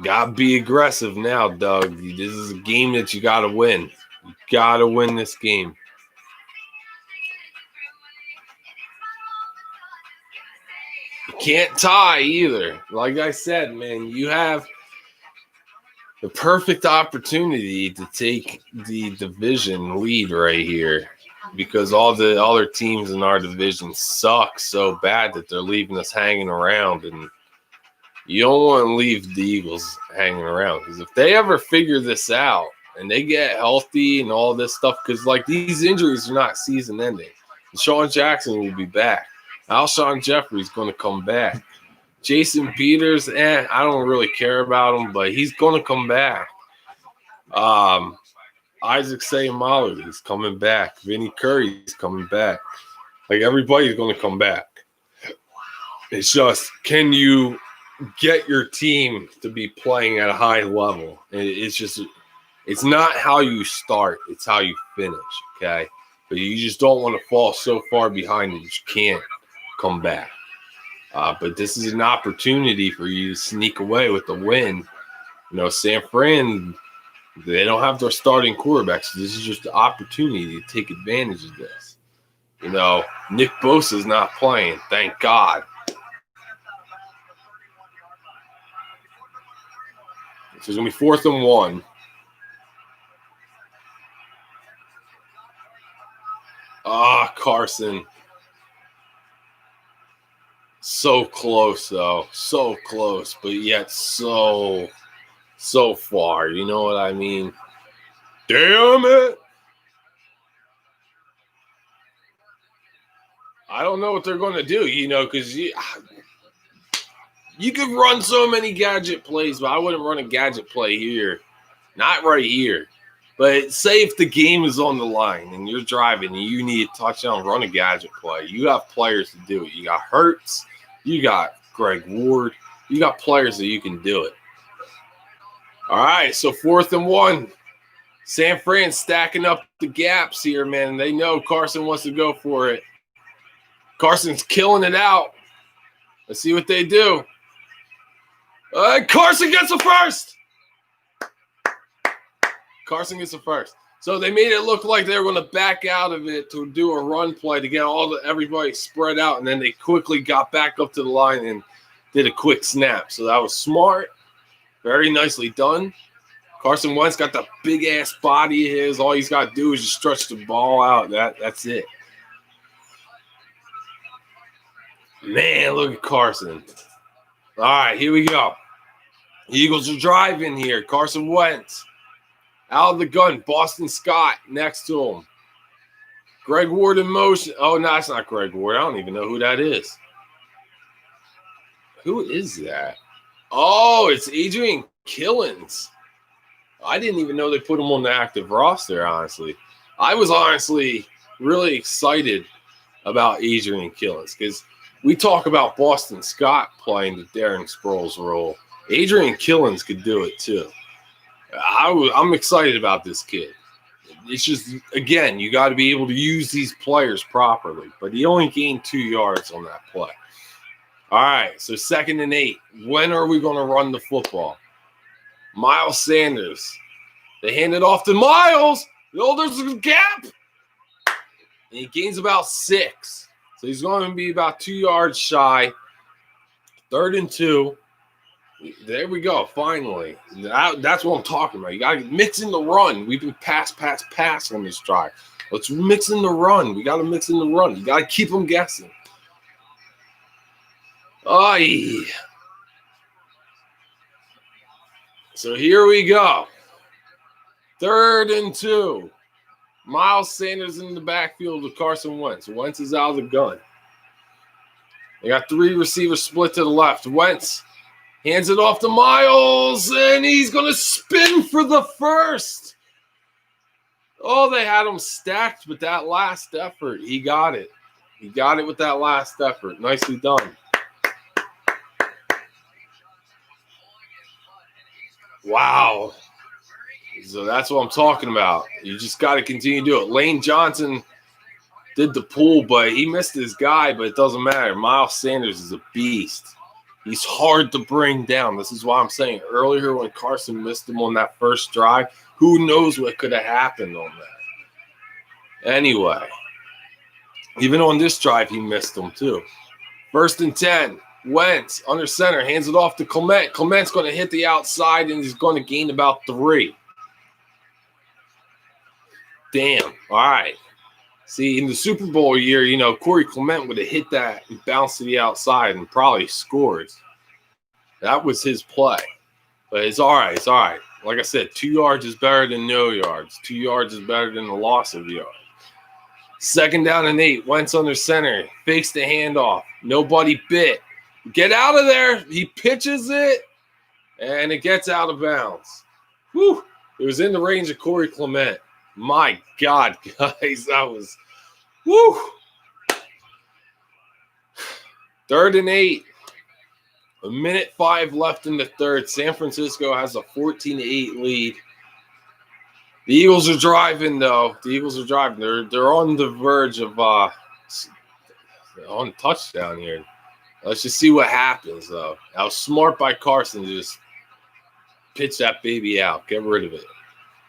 Got to be aggressive now, Doug. This is a game that you got to win. You got to win this game. You can't tie either. Like I said, man, you have the perfect opportunity to take the division lead right here, because all the other teams in our division suck so bad that they're leaving us hanging around, and you don't want to leave the Eagles hanging around, because if they ever figure this out and they get healthy and all this stuff, because like these injuries are not season ending. Deshaun Jackson will be back. Alshon Jeffrey's going to come back. Jason Peters, I don't really care about him, but he's going to come back. Isaac Seumalo, coming back. Vinny Curry's coming back. Like, everybody's going to come back. It's just, can you get your team to be playing at a high level. It's not how you start, it's how you finish, okay? But you just don't want to fall so far behind that you can't come back. But this is an opportunity for you to sneak away with the win. San Fran, they don't have their starting quarterback, so this is just the opportunity to take advantage of this. Nick Bosa's not playing, thank God. So it's going to be 4th and 1. Carson. So close, though. So close, but yet so far. You know what I mean? Damn it. I don't know what they're going to do, because you could run so many gadget plays, but I wouldn't run a gadget play here. Not right here. But say if the game is on the line and you're driving and you need a touchdown, run a gadget play. You got players to do it. You got Hurts. You got Greg Ward. You got players that you can do it. All right, so 4th and 1. San Fran stacking up the gaps here, man. They know Carson wants to go for it. Carson's killing it out. Let's see what they do. Carson gets the first. Carson gets the first. So they made it look like they were going to back out of it to do a run play to get everybody spread out, and then they quickly got back up to the line and did a quick snap. So that was smart. Very nicely done. Carson Wentz got the big-ass body of his. All he's got to do is just stretch the ball out. That's it. Man, look at Carson. All right, here we go. The Eagles are driving here. Carson Wentz. Out of the gun, Boston Scott next to him. Greg Ward in motion. Oh, no, it's not Greg Ward. I don't even know who that is. Who is that? Oh, it's Adrian Killins. I didn't even know they put him on the active roster, honestly. I was honestly really excited about Adrian Killins because we talk about Boston Scott playing the Darren Sproles role. Adrian Killins could do it too. I'm excited about this kid. It's just, again, you got to be able to use these players properly. But he only gained 2 yards on that play. All right, so 2nd and 8. When are we going to run the football? Miles Sanders. They hand it off to Miles. There's a gap. And he gains about 6. So he's going to be about 2 yards shy. 3rd and 2. There we go, finally. That's what I'm talking about. You got to mix in the run. We've been pass on this drive. Let's mix in the run. We got to mix in the run. You got to keep them guessing. Aye. So here we go. 3rd and 2. Miles Sanders in the backfield with Carson Wentz. Wentz is out of the gun. They got 3 receivers split to the left. Wentz hands it off to Miles, and he's going to spin for the first. Oh, they had him stacked, but that last effort, he got it. He got it with that last effort. Nicely done. Wow. So that's what I'm talking about. You just got to continue to do it. Lane Johnson did the pull, but he missed his guy, but it doesn't matter. Miles Sanders is a beast. He's hard to bring down. This is why I'm saying earlier when Carson missed him on that first drive, who knows what could have happened on that. Anyway, even on this drive, he missed him too. 1st and 10. Wentz under center, hands it off to Clement. Clement's going to hit the outside, and he's going to gain about 3. Damn. All right. See, in the Super Bowl year, Corey Clement would have hit that and bounced to the outside and probably scored. That was his play. But it's all right. It's all right. Like I said, 2 yards is better than no yards. 2 yards is better than the loss of yards. 2nd down and 8. Wentz under center. Fakes the handoff. Nobody bit. Get out of there. He pitches it, and it gets out of bounds. Whew. It was in the range of Corey Clement. My God, guys, that was – whew. 3rd and 8. A minute 5 left in the third. San Francisco has a 14-8 lead. The Eagles are driving, though. The Eagles are driving. They're on the verge of on touchdown here. Let's just see what happens, though. That was smart by Carson to just pitch that baby out. Get rid of it.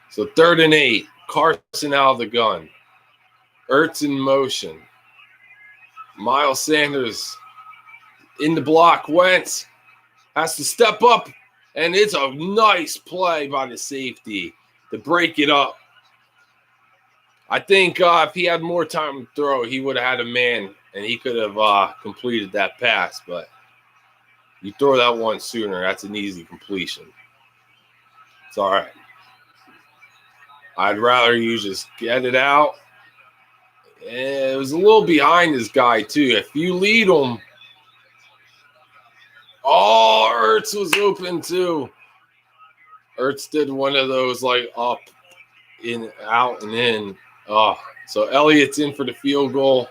So 3rd and 8. Carson out of the gun. Ertz in motion. Miles Sanders in the block. Wentz has to step up, and it's a nice play by the safety to break it up. I think if he had more time to throw, he would have had a man, and he could have completed that pass. But you throw that one sooner, that's an easy completion. It's all right. I'd rather you just get it out. And it was a little behind this guy, too. If you lead him, oh, Ertz was open, too. Ertz did one of those, like, up, in, out, and in. Oh, so Elliott's in for the field goal,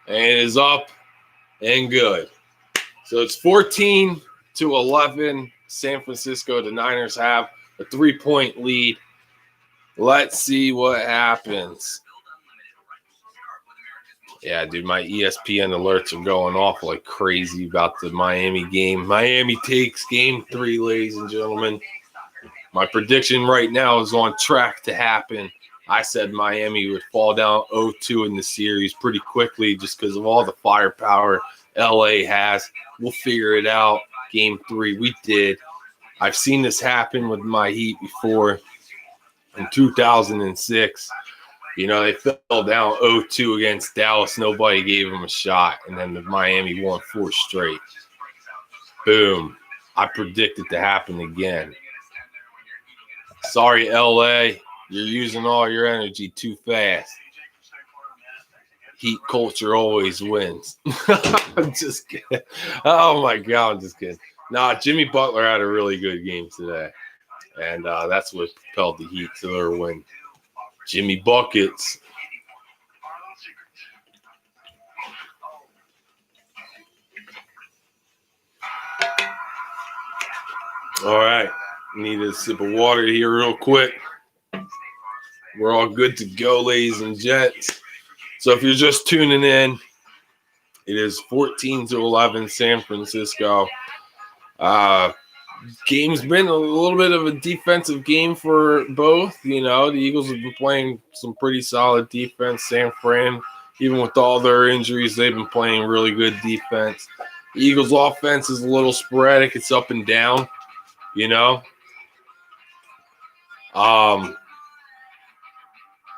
and it is up and good. So it's 14-11. San Francisco, the Niners have a 3-point lead. Let's see what happens. Yeah, dude, my ESPN alerts are going off like crazy about the Miami game. Miami takes game 3, ladies and gentlemen. My prediction right now is on track to happen. I said Miami would fall down 0-2 in the series pretty quickly just because of all the firepower LA has. We'll figure it out. Game 3, we did. I've seen this happen with my Heat before in 2006. You know, they fell down 0-2 against Dallas. Nobody gave them a shot. And then the Miami won 4 straight. Boom. I predict it to happen again. Sorry, LA. You're using all your energy too fast. Heat culture always wins. I'm just kidding. Oh, my God. I'm just kidding. Nah, Jimmy Butler had a really good game today. And that's what propelled the Heat to their win. Jimmy Buckets. All right. Need a sip of water here real quick. We're all good to go, ladies and gents. So if you're just tuning in, it is 14-11 San Francisco. Game's been a little bit of a defensive game for both. You know, the Eagles have been playing some pretty solid defense. San Fran, even with all their injuries, they've been playing really good defense. The Eagles' offense is a little sporadic. It's up and down, you know.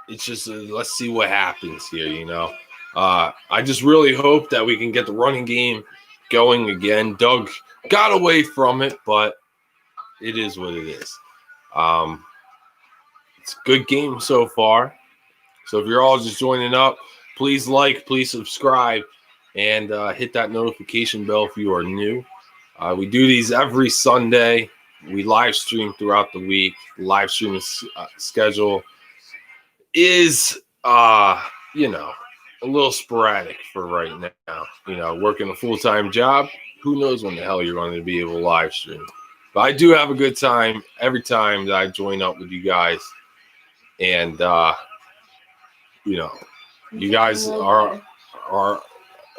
It's just let's see what happens here, you know. I just really hope that we can get the running game going again. Doug got away from it, but it is what it is. It's a good game so far. So if you're all just joining up, please like, please subscribe, and hit that notification bell if you are new. We do these every Sunday. We live stream throughout the week. The live stream schedule is, you know, a little sporadic for right now. You know, working a full-time job, who knows when the hell you're going to be able to live stream. But I do have a good time every time that I join up with you guys. And, you know, you guys are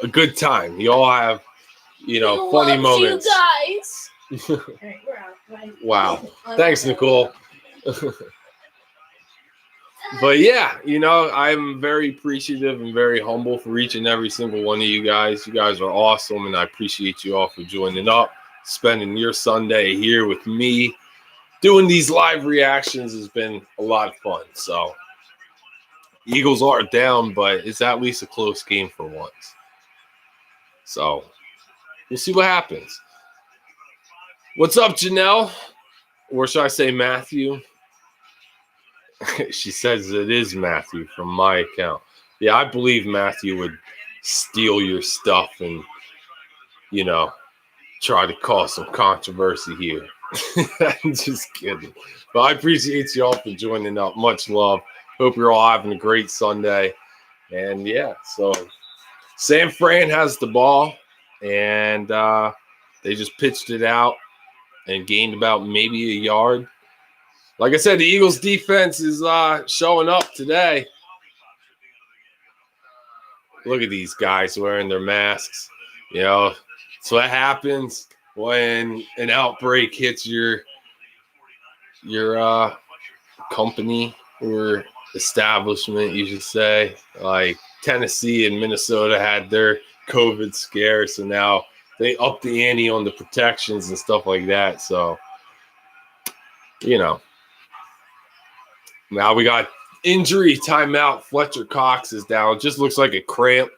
a good time. You all have, you know, funny moments. You guys. All right, we're out. Bye. Wow. Thanks, Nicole. But yeah, you know, I'm very appreciative and very humble for each and every single one of you guys. You guys are awesome, and I appreciate you all for joining up, spending your Sunday here with me. Doing these live reactions has been a lot of fun. So, Eagles are down, but it's at least a close game for once. So, we'll see what happens. What's up, Janelle? Or should I say Matthew? She says it is Matthew from my account. Yeah, I believe Matthew would steal your stuff and, you know, try to cause some controversy here. I'm just kidding. But I appreciate you all for joining up. Much love. Hope you're all having a great Sunday. And, yeah, so San Fran has the ball. And the They just pitched it out and gained about maybe a yard. Like I said, the Eagles defense is showing up today. Look at these guys wearing their masks. You know, it's what happens when an outbreak hits your company or establishment, you should say. Like Tennessee and Minnesota had their COVID scare, so now they upped the ante on the protections and stuff like that. So, you know, now we got injury timeout. Fletcher Cox is down. Just looks like a cramp.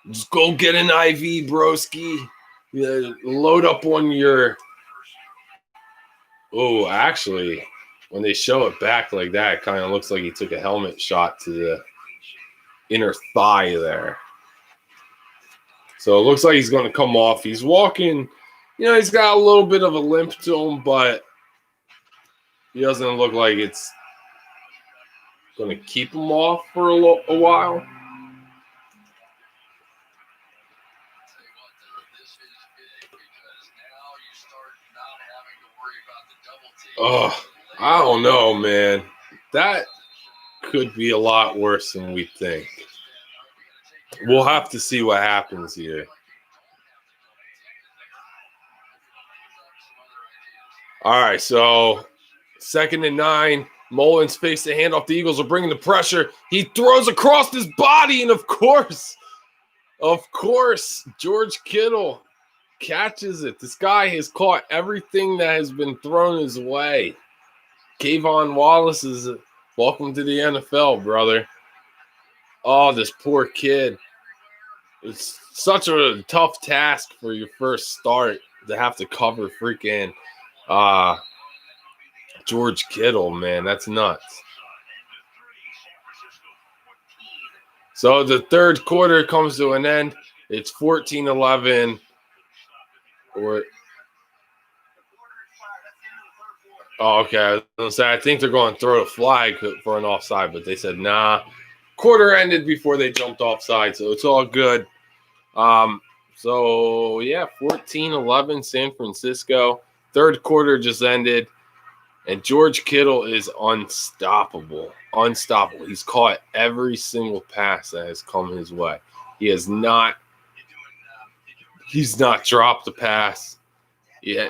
Just go get an IV, broski. Load up on your. Oh, actually, when they show it back like that, it kind of looks like he took a helmet shot to the inner thigh there. So it looks like he's going to come off. He's walking. You know, he's got a little bit of a limp to him, but he doesn't look like it's going to keep him off for a while. Oh, I don't know, man. That could be a lot worse than we think. We'll have to see what happens here. All right, so 2nd and 9. Mullins fakes the handoff. The Eagles are bringing the pressure. He throws across his body, and of course, George Kittle catches it. This guy has caught everything that has been thrown his way. Kayvon Wallace is welcome to the NFL, brother. Oh, this poor kid. It's such a tough task for your first start to have to cover freaking George Kittle, man. That's nuts. So the third quarter comes to an end. It's 14-11. Okay. I was gonna say, I think they're going to throw a flag for an offside, but they said, nah. Quarter ended before they jumped offside, so it's all good. So, yeah, 14-11 San Francisco. Third quarter just ended, and George Kittle is unstoppable. Unstoppable. He's caught every single pass that has come his way. He's not dropped a pass. Yeah,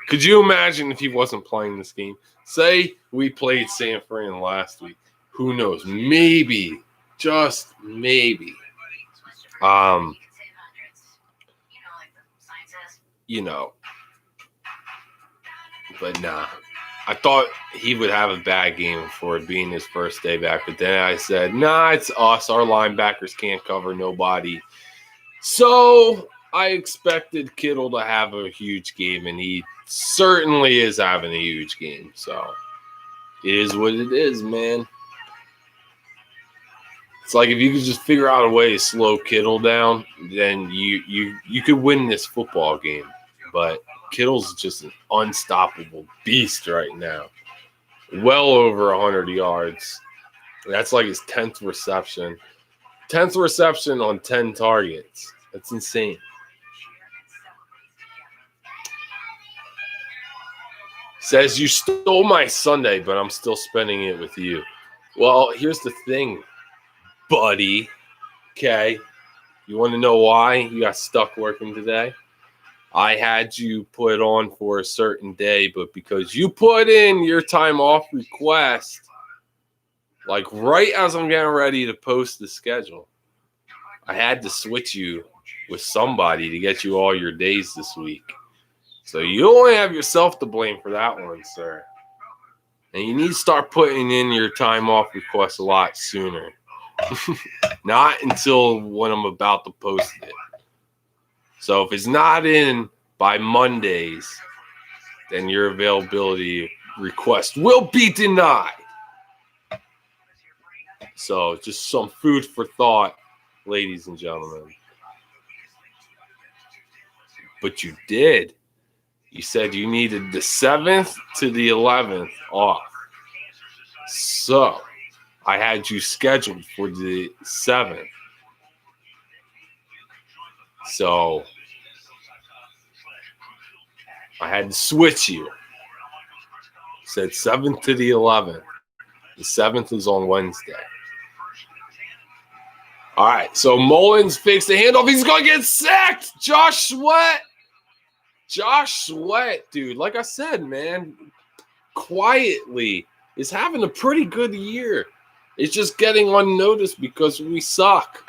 could you imagine if he wasn't playing this game? Say we played San Fran last week. Who knows? Maybe, just maybe. You know. But nah. I thought he would have a bad game for it being his first day back. But then I said, nah, it's us. Our linebackers can't cover nobody. So I expected Kittle to have a huge game, and he certainly is having a huge game. So it is what it is, man. It's like if you could just figure out a way to slow Kittle down, then you could win this football game. But Kittle's just an unstoppable beast right now. Well over 100 yards. That's like his 10th reception. 10th reception on 10 targets. That's insane. Says, you stole my Sunday, but I'm still spending it with you. Well, here's the thing, buddy. Okay. You want to know why you got stuck working today? I had you put on for a certain day, but because you put in your time off request, like right as I'm getting ready to post the schedule, I had to switch you with somebody to get you all your days this week. So you only have yourself to blame for that one, sir. And you need to start putting in your time off requests a lot sooner. Not until when I'm about to post it. So if it's not in by Mondays, then your availability request will be denied. So just some food for thought, ladies and gentlemen. But you did. You said you needed the 7th to the 11th off. So I had you scheduled for the 7th. So I had to switch you. Said 7th to the 11th. The 7th is on Wednesday. All right, so Mullins fakes the handoff. He's going to get sacked. Josh Sweat. Josh Sweat, dude, like I said, man, quietly is having a pretty good year. It's just getting unnoticed because we suck.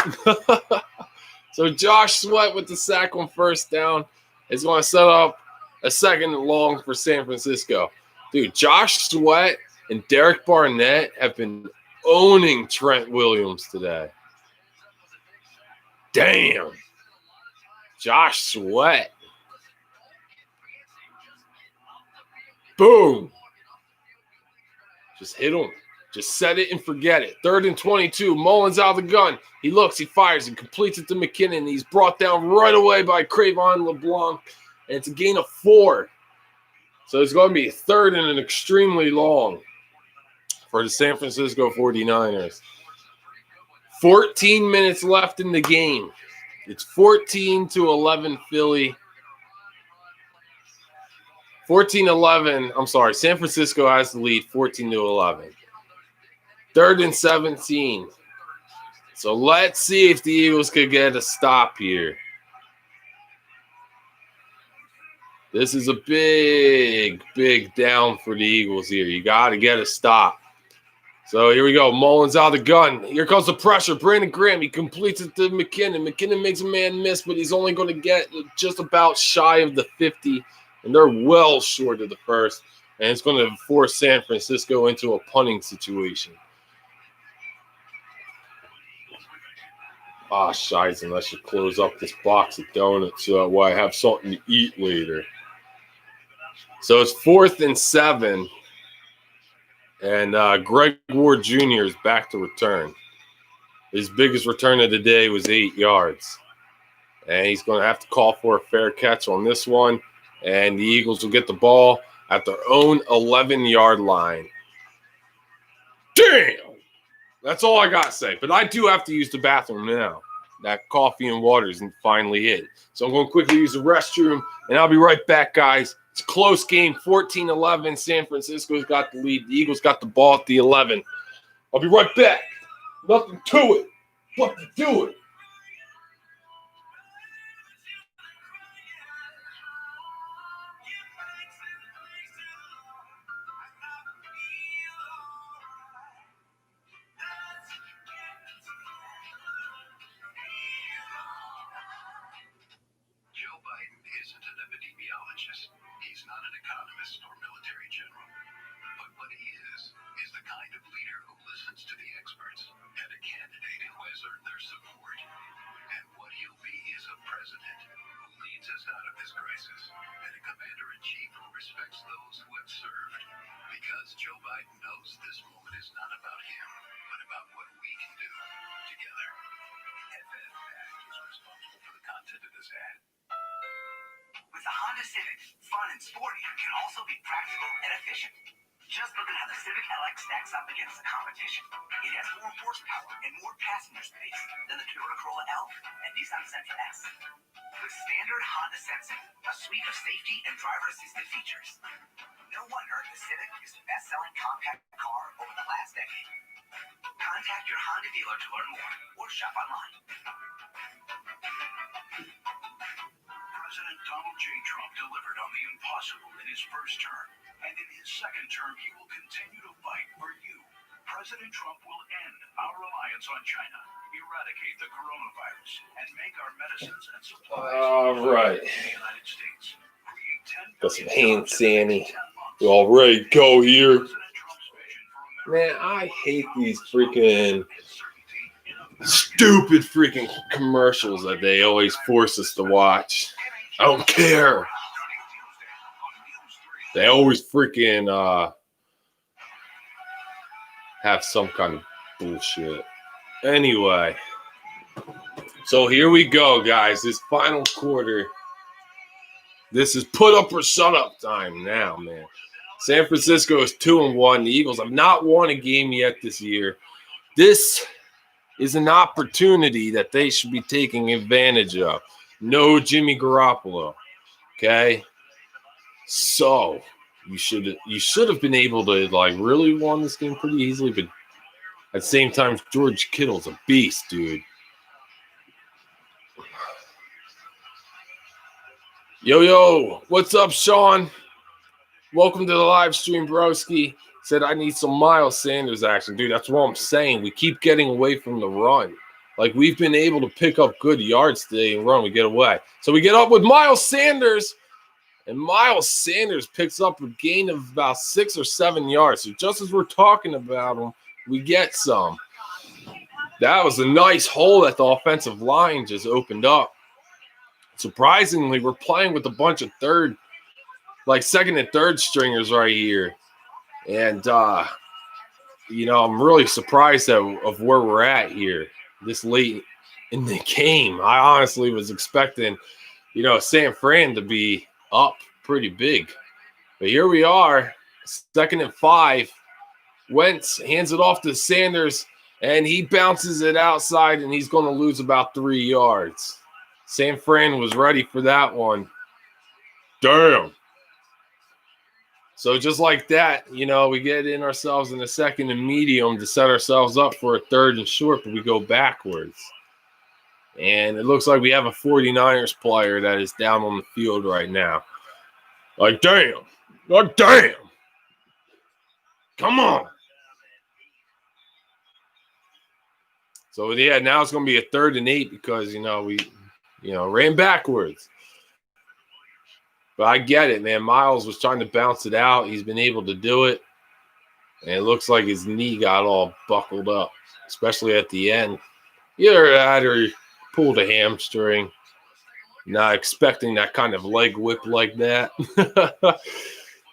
So Josh Sweat with the sack on first down is going to set up a second and long for San Francisco. Dude, Josh Sweat and Derek Barnett have been owning Trent Williams today. Damn. Josh Sweat. Boom. Just hit him. Just set it and forget it. 3rd and 22. Mullins out of the gun. He looks, he fires, and completes it to McKinnon. He's brought down right away by Crayvon LeBlanc. And it's a gain of 4. So it's going to be 3rd and an extremely long for the San Francisco 49ers. 14 minutes left in the game. It's 14-11 Philly. 14-11. I'm sorry. San Francisco has the lead 14-11. 3rd and 17. So let's see if the Eagles could get a stop here. This is a big, big down for the Eagles here. You got to get a stop. So here we go. Mullins out of the gun. Here comes the pressure. Brandon Graham, he completes it to McKinnon. McKinnon makes a man miss, but he's only going to get just about shy of the 50. And they're well short of the first. And it's going to force San Francisco into a punting situation. Ah, Shizen, I should close up this box of donuts so that way I have something to eat later. So it's 4th and 7. And Greg Ward Jr. is back to return. His biggest return of the day was 8 yards. And he's going to have to call for a fair catch on this one. And the Eagles will get the ball at their own 11-yard line. Damn! That's all I got to say. But I do have to use the bathroom now. That coffee and water isn't finally in. So I'm going to quickly use the restroom, and I'll be right back, guys. It's a close game, 14-11. San Francisco's got the lead. The Eagles got the ball at the 11. I'll be right back. Nothing to it but to do it. He's not an economist or military general. But what he is the kind of leader who listens to the experts and a candidate who has earned their support. And what he'll be is a president who leads us out of this crisis and a commander-in-chief who respects those who have served. Because Joe Biden knows this moment is not about him, but about what we can do together. FFPAC is responsible for the content of this ad. With the Honda Civic, fun and sporty can also be practical and efficient. Just look at how the Civic LX stacks up against the competition. It has more horsepower and more passenger space than the Toyota Corolla L and Nissan Sentra S. With standard Honda sensing, a suite of safety and driver-assisted features. No wonder the Civic is the best-selling compact car over the last decade. Contact your Honda dealer to learn more or shop online. President Donald J. Trump delivered on the impossible in his first term, and in his second term, he will continue to fight for you. President Trump will end our reliance on China, eradicate the coronavirus, and make our medicines and supplies All right. in the United States. Create 10 Got some billion hand sandy. jobs in 10 months. We all ready to go here. President Trump's vision for America. Man, I hate these freaking stupid freaking commercials that they always force us to watch. I don't care. They always freaking have some kind of bullshit. Anyway, so here we go, guys. This final quarter. This is put up or shut up time now, man. San Francisco is 2-1. The Eagles have not won a game yet this year. This is an opportunity that they should be taking advantage of. No Jimmy Garoppolo, okay? So you should have been able to like really won this game pretty easily, but at the same time, George Kittle's a beast, dude. Yo, what's up, Sean? Welcome to the live stream, broski. Said I need some Miles Sanders action, dude. That's what I'm saying. We keep getting away from the run. Like, we've been able to pick up good yards today and run. We get away. So we get up with Miles Sanders, and Miles Sanders picks up a gain of about 6 or 7 yards. So just as we're talking about him, we get some. That was a nice hole that the offensive line just opened up. Surprisingly, we're playing with a bunch of second and third stringers right here. And, I'm really surprised of where we're at here this late in the game. I honestly was expecting, San Fran to be up pretty big. But here we are, 2nd and 5. Wentz hands it off to Sanders, and he bounces it outside, and he's going to lose about 3 yards. San Fran was ready for that one. Damn. So just like that, we get in ourselves in a 2nd and medium to set ourselves up for a 3rd and short, but we go backwards. And it looks like we have a 49ers player that is down on the field right now. Like, damn. Like, damn. Come on. So, yeah, now it's going to be a 3rd and 8 because, we ran backwards. But I get it, man. Miles was trying to bounce it out. He's been able to do it. And it looks like his knee got all buckled up, especially at the end. Either that or he pulled a hamstring. Not expecting that kind of leg whip like that.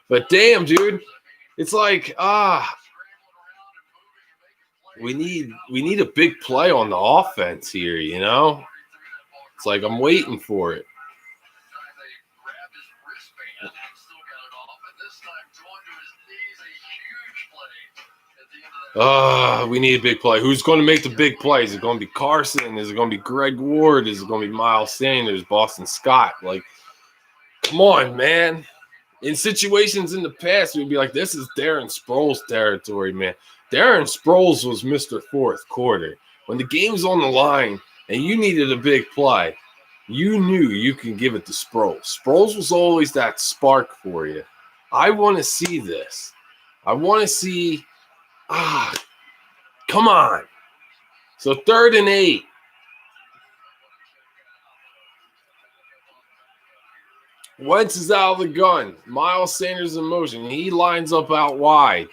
But damn, dude. It's like, we need a big play on the offense here, It's like I'm waiting for it. We need a big play. Who's going to make the big plays? Is it going to be Carson? Is it going to be Greg Ward? Is it going to be Miles Sanders, Boston Scott? Like, come on, man. In situations in the past, we'd be like, this is Darren Sproles territory, man. Darren Sproles was Mr. Fourth Quarter. When the game's on the line and you needed a big play, you knew you can give it to Sproles. Sproles was always that spark for you. I want to see this. I want to see, come on. So 3rd and 8. Wentz is out of the gun. Miles Sanders in motion. He lines up out wide.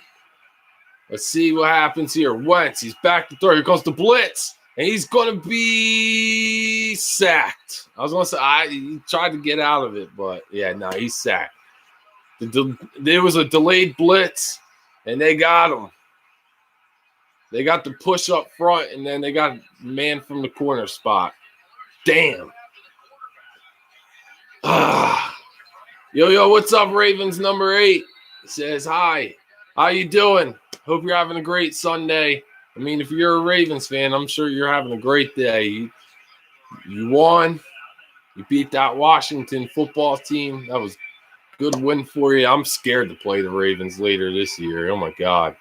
Let's see what happens here. Wentz, he's back to throw. Here comes the blitz. And he's going to be sacked. I was going to say, he tried to get out of it, but yeah, no, he's sacked. There was a delayed blitz, and they got him. They got the push up front, and then they got man from the corner spot. Damn. Yo, what's up, Ravens number 8? Says, hi. How you doing? Hope you're having a great Sunday. I mean, if you're a Ravens fan, I'm sure you're having a great day. You won. You beat that Washington football team. That was a good win for you. I'm scared to play the Ravens later this year. Oh, my God.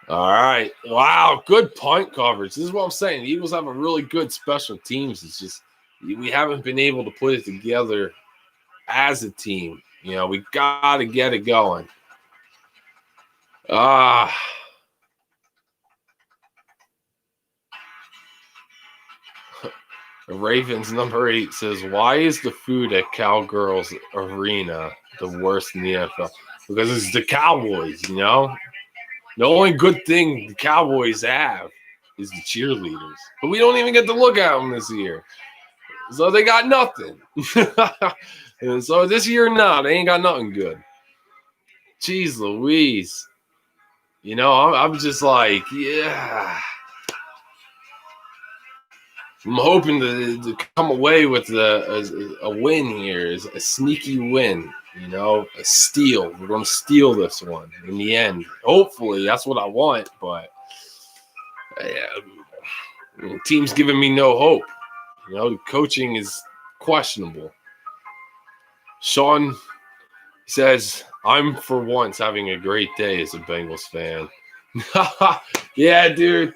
All right. Wow, good punt coverage. This is what I'm saying. The Eagles have a really good special teams. It's just we haven't been able to put it together as a team. We got to get it going. Ravens number 8 says, why is the food at Cowgirls Arena the worst in the NFL? Because it's the Cowboys, The only good thing the Cowboys have is the cheerleaders. But we don't even get to look at them this year. So they got nothing. And so this year, no, they ain't got nothing good. Jeez Louise. I'm just like, yeah. I'm hoping to come away with a win here, a sneaky win, a steal. We're going to steal this one in the end. Hopefully, that's what I want, but the team's giving me no hope. The coaching is questionable. Sean He says, I'm for once having a great day as a Bengals fan. Yeah, dude.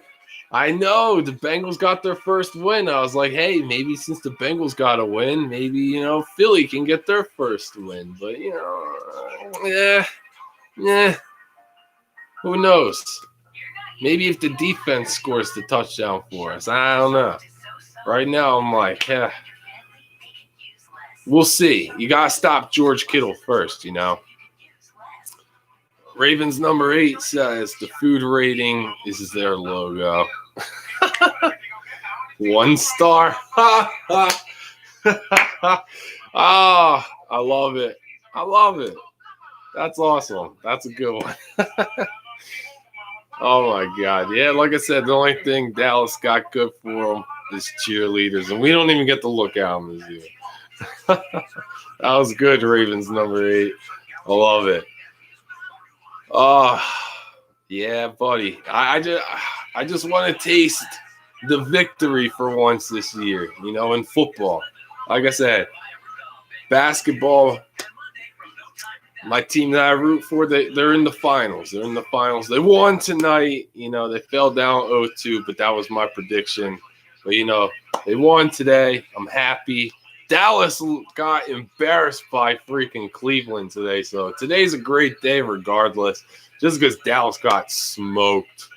I know the Bengals got their first win. I was like, hey, maybe since the Bengals got a win, maybe, Philly can get their first win. But, yeah, who knows? Maybe if the defense scores the touchdown for us. I don't know. Right now, I'm like, yeah, we'll see. You got to stop George Kittle first, Ravens number 8 says the food rating is their logo. 1 star. Oh, I love it. I love it. That's awesome. That's a good one. Oh, my God. Yeah, like I said, the only thing Dallas got good for them is cheerleaders, and we don't even get to look at them this year. That was good, Ravens number 8. I love it. Oh, yeah, buddy. I just want to taste the victory for once this year, in football. Like I said, basketball, my team that I root for, they're in the finals. They're in the finals. They won tonight. They fell down 0-2, but that was my prediction. But, they won today. I'm happy. Dallas got embarrassed by freaking Cleveland today. So today's a great day regardless, just because Dallas got smoked.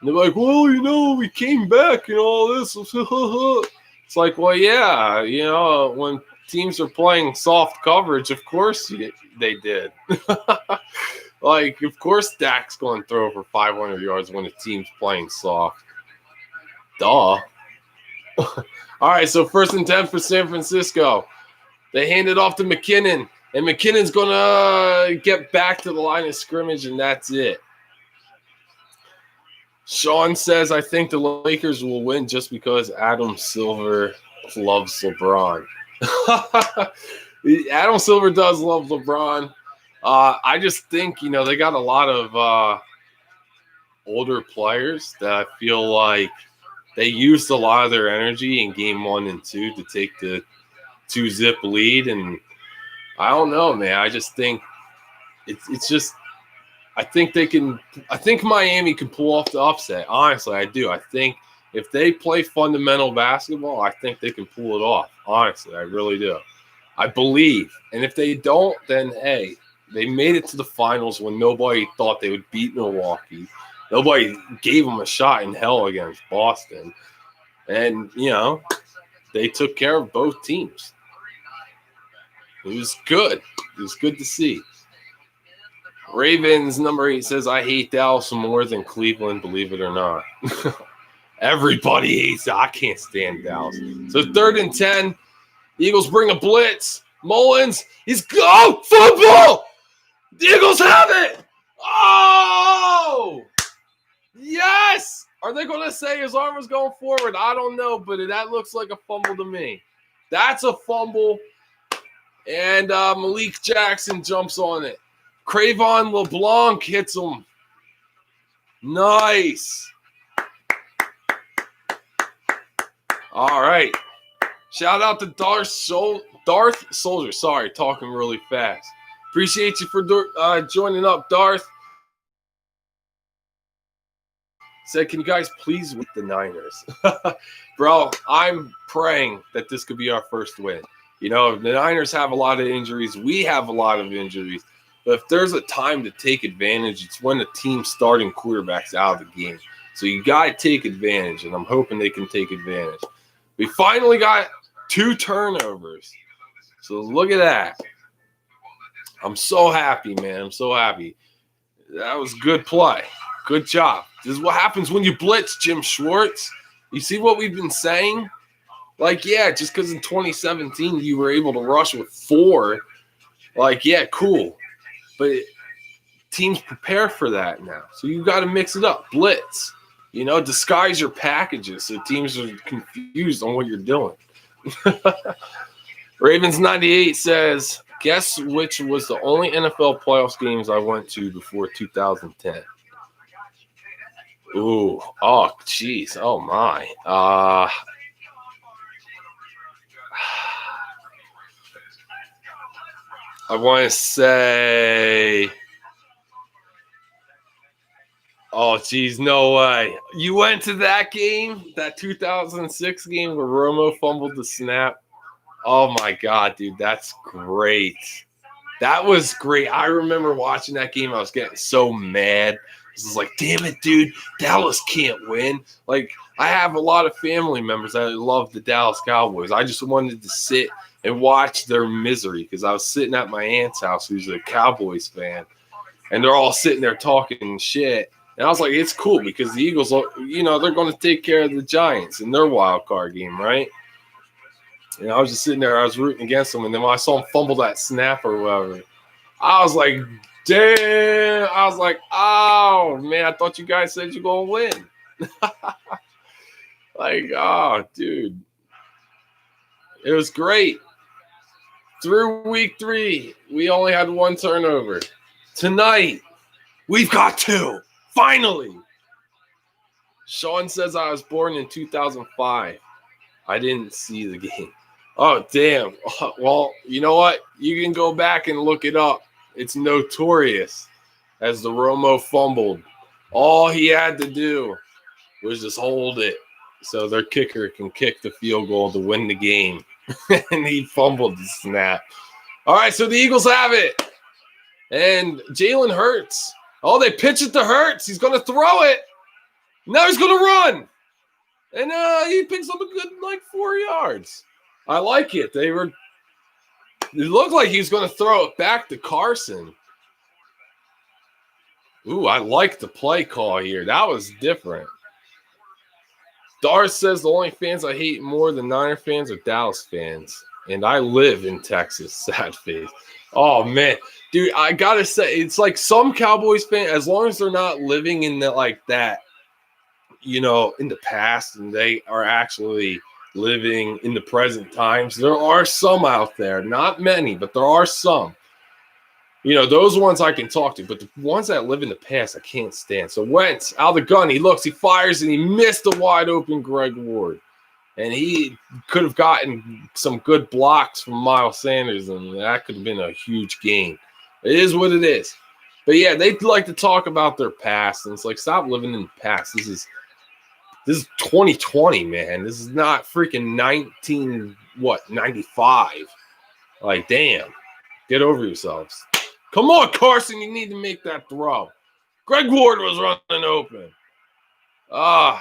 And they're like, well, we came back and all this. It's like, well, yeah, when teams are playing soft coverage, of course they did. Like, of course Dak's going to throw for 500 yards when the team's playing soft. Duh. All right, so 1st and 10 for San Francisco. They hand it off to McKinnon, and McKinnon's going to get back to the line of scrimmage, and that's it. Sean says, I think the Lakers will win just because Adam Silver loves LeBron. Adam Silver does love LeBron. I just think, they got a lot of older players that I feel like they used a lot of their energy in game 1 and 2 to take the 2-zip lead. And I don't know, man. I just think it's just I think Miami can pull off the upset. Honestly, I do. I think if they play fundamental basketball, I think they can pull it off. Honestly, I really do. I believe. And if they don't, then hey, they made it to the finals when nobody thought they would beat Milwaukee. Nobody gave them a shot in hell against Boston. And, they took care of both teams. It was good. It was good to see. Ravens number 8 says, I hate Dallas more than Cleveland, believe it or not. Everybody hates it. I can't stand Dallas. So 3rd and 10. Eagles bring a blitz. Mullins, he's go! Football! The Eagles have it! Oh! Yes! Are they going to say his arm was going forward? I don't know, but that looks like a fumble to me. That's a fumble. And Malik Jackson jumps on it. Cravon LeBlanc hits him. Nice. All right. Shout out to Darth Soldier. Sorry, talking really fast. Appreciate you for joining up, Darth. Said, can you guys please win the Niners? Bro, I'm praying that this could be our first win. The Niners have a lot of injuries. We have a lot of injuries. But if there's a time to take advantage, it's when the team's starting quarterback's out of the game. So you got to take advantage, and I'm hoping they can take advantage. We finally got 2 turnovers. So look at that. I'm so happy, man. I'm so happy. That was good play. Good job. This is what happens when you blitz, Jim Schwartz. You see what we've been saying? Like, yeah, just because in 2017 you were able to rush with 4, like, yeah, cool. But teams prepare for that now. So you got to mix it up. Blitz. Disguise your packages so teams are confused on what you're doing. Ravens 98 says, guess which was the only NFL playoffs games I went to before 2010? Ooh. Oh, jeez. Oh, my. I want to say, oh, geez, no way. You went to that game, that 2006 game where Romo fumbled the snap? Oh, my God, dude, that's great. That was great. I remember watching that game. I was getting so mad. This is like, damn it, dude, Dallas can't win. Like, I have a lot of family members that love the Dallas Cowboys. I just wanted to sit and watch their misery because I was sitting at my aunt's house, who's a Cowboys fan, and they're all sitting there talking shit. And I was like, it's cool because the Eagles, you know, they're going to take care of the Giants in their wild card game, right? And I was just sitting there, I was rooting against them, and then when I saw him fumble that snap or whatever, I was like, damn. I was like, oh, man, I thought you guys said you're going to win. Like, oh, dude. It was great. Through week 3, we only had 1 turnover. Tonight, we've got 2. Finally. Sean says I was born in 2005. I didn't see the game. Oh, damn. Well, you know what? You can go back and look it up. It's notorious as the Romo fumbled. All he had to do was just hold it so their kicker can kick the field goal to win the game. And he fumbled the snap. All right, so the Eagles have it. And Jalen Hurts. Oh, they pitch it to Hurts. He's going to throw it. Now he's going to run. And he picks up a good, 4 yards. I like it. It looked like he was going to throw it back to Carson. Ooh, I like the play call here. That was different. Dar says the only fans I hate more than Niner fans are Dallas fans. And I live in Texas. Sad face. Oh, man. Dude, I got to say, it's like some Cowboys fans, as long as they're not living in that, you know, in the past and they are actually living in the present times, there are some out there. Not many, but there are some. You know, those ones I can talk to, but the ones that live in the past, I can't stand. So Wentz, out of the gun, he looks, he fires, and he missed a wide-open Greg Ward. And he could have gotten some good blocks from Miles Sanders, and that could have been a huge game. It is what it is. But, yeah, they like to talk about their past, and it's like, stop living in the past. This is 2020, man. This is not freaking 95. Like, damn. Get over yourselves. Come on, Carson. You need to make that throw. Greg Ward was running open. All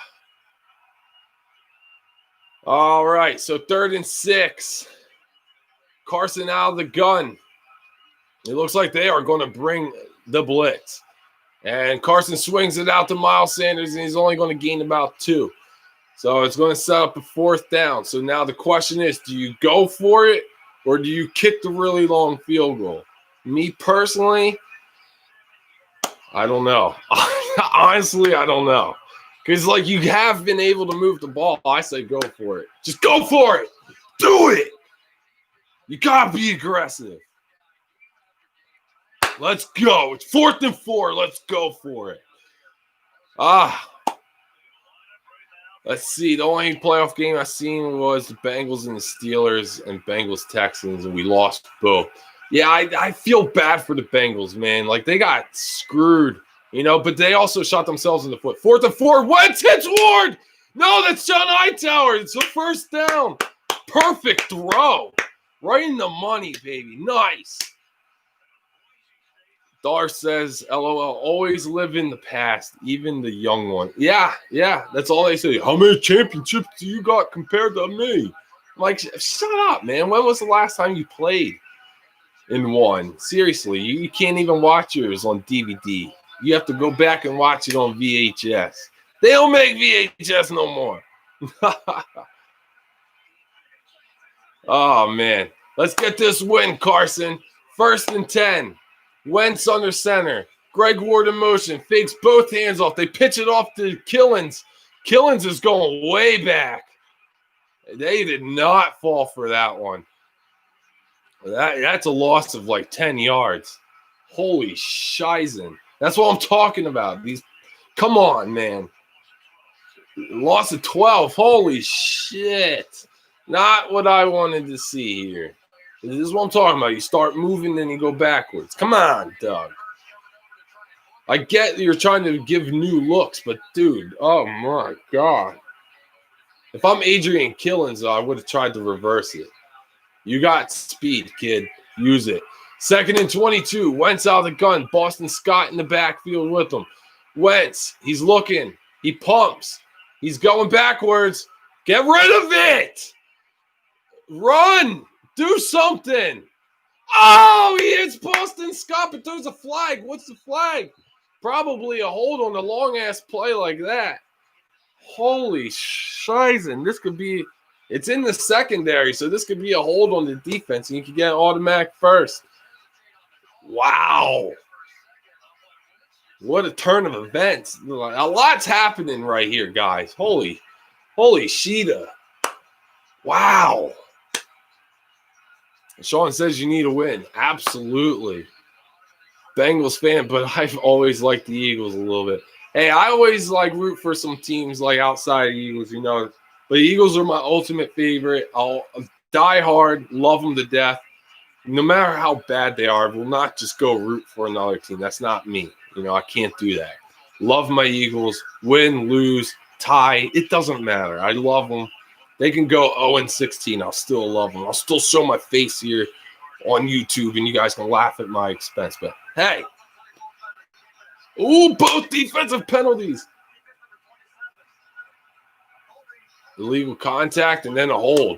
right. So 3rd and 6. Carson out of the gun. It looks like they are going to bring the blitz. And Carson swings it out to Miles Sanders, and he's only going to gain about 2. So it's going to set up a 4th down. So now the question is, do you go for it or do you kick the really long field goal? Me personally, I don't know. Honestly, I don't know. Because, you have been able to move the ball. I say go for it. Just go for it. Do it. You got to be aggressive. Let's go. It's 4th and 4. Let's go for it. Let's see. The only playoff game I seen was the Bengals and the Steelers and Bengals-Texans, and we lost both. Yeah, I feel bad for the Bengals, man. They got screwed, you know, but they also shot themselves in the foot. 4th and 4. Wentz hits Ward. No, that's John Hightower. It's a 1st down. Perfect throw. Right in the money, baby. Nice. Dar says, LOL, always live in the past, even the young one. Yeah, that's all they say. How many championships do you got compared to me? I'm like, shut up, man. When was the last time you played in one? Seriously, you can't even watch yours on DVD. You have to go back and watch it on VHS. They don't make VHS no more. Oh, man. Let's get this win, Carson. 1st and 10. Wentz under center. Greg Ward in motion. Fakes both hands off. They pitch it off to Killins. Killins is going way back. They did not fall for that one. That's a loss of 10 yards. Holy shizen. That's what I'm talking about. Come on, man. Loss of 12. Holy shit. Not what I wanted to see here. This is what I'm talking about. You start moving, then you go backwards. Come on, Doug. I get you're trying to give new looks, but dude, oh my God. If I'm Adrian Killens, I would have tried to reverse it. You got speed, kid. Use it. 2nd and 22. Wentz out of the gun. Boston Scott in the backfield with him. Wentz, he's looking. He pumps. He's going backwards. Get rid of it. Run. Do something. Oh, he hits Boston Scott, but there's a flag. What's the flag? Probably a hold on a long-ass play like that. Holy shizen. This could be – it's in the secondary, so this could be a hold on the defense, and you could get an automatic first. Wow. What a turn of events. A lot's happening right here, guys. Holy Sheeta. Wow. Sean says you need a win. Absolutely. Bengals fan, but I've always liked the Eagles a little bit. Hey, I always like root for some teams like outside of the Eagles, you know. But the Eagles are my ultimate favorite. I'll die hard, love them to death. No matter how bad they are, I will not just go root for another team. That's not me. You know, I can't do that. Love my Eagles. Win, lose, tie. It doesn't matter. I love them. They can go 0-16. I'll still love them. I'll still show my face here on YouTube, and you guys can laugh at my expense. But, hey. Ooh, both defensive penalties. Illegal contact and then a hold.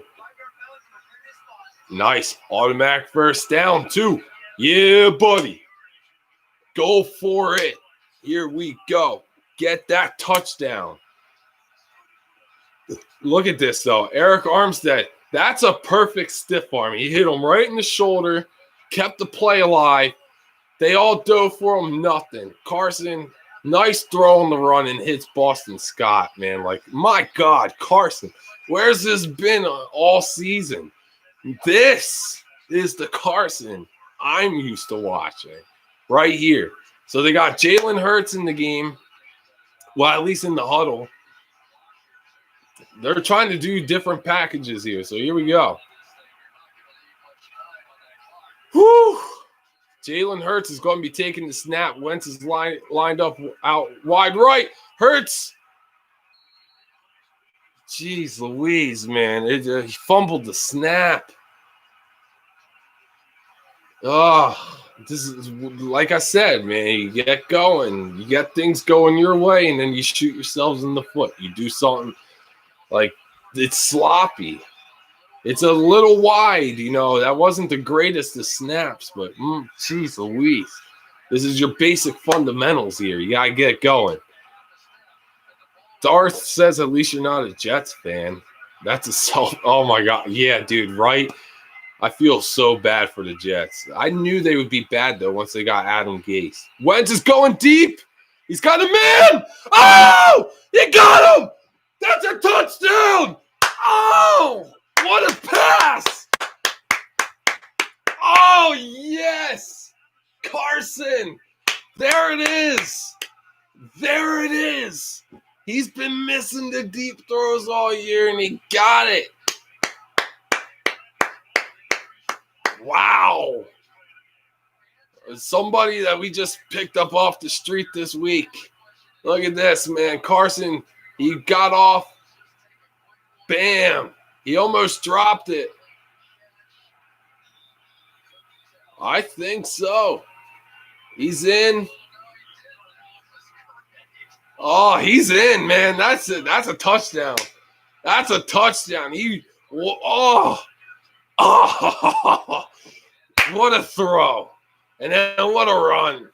Nice. Automatic first down, too. Yeah, buddy. Go for it. Here we go. Get that touchdown. Look at this, though. Eric Armstead. That's a perfect stiff arm. He hit him right in the shoulder, kept the play alive. They all dove for him, nothing. Carson, nice throw on the run and hits Boston Scott, man. Like, my God, Carson, where's this been all season? This is the Carson I'm used to watching right here. So they got Jalen Hurts in the game. Well, at least in the huddle. They're trying to do different packages here. So here we go. Whew. Jalen Hurts is going to be taking the snap. Wentz is lined up out wide right. Hurts. Jeez Louise, man. He fumbled the snap. Oh, this is like I said, man. You get going. You get things going your way, and then you shoot yourselves in the foot. You do something like it's sloppy. It's a little wide, you know. That wasn't the greatest of snaps, but jeez Louise. This is your basic fundamentals here. You got to get going. Darth says at least you're not a Jets fan. That's a self. Oh, my God. Yeah, dude, right? I feel so bad for the Jets. I knew they would be bad, though, once they got Adam Gase. Wentz is going deep. He's got a man. Oh, he got him. That's a touchdown. Oh, what a pass. Oh, yes. Carson. There it is. There it is. He's been missing the deep throws all year, and he got it. Wow. Somebody that we just picked up off the street this week. Look at this, man. Carson, he got off. Bam. He almost dropped it. I think so. He's in. Oh, he's in, man. That's it. That's a touchdown. That's a touchdown. Oh, what a throw. And then what a run.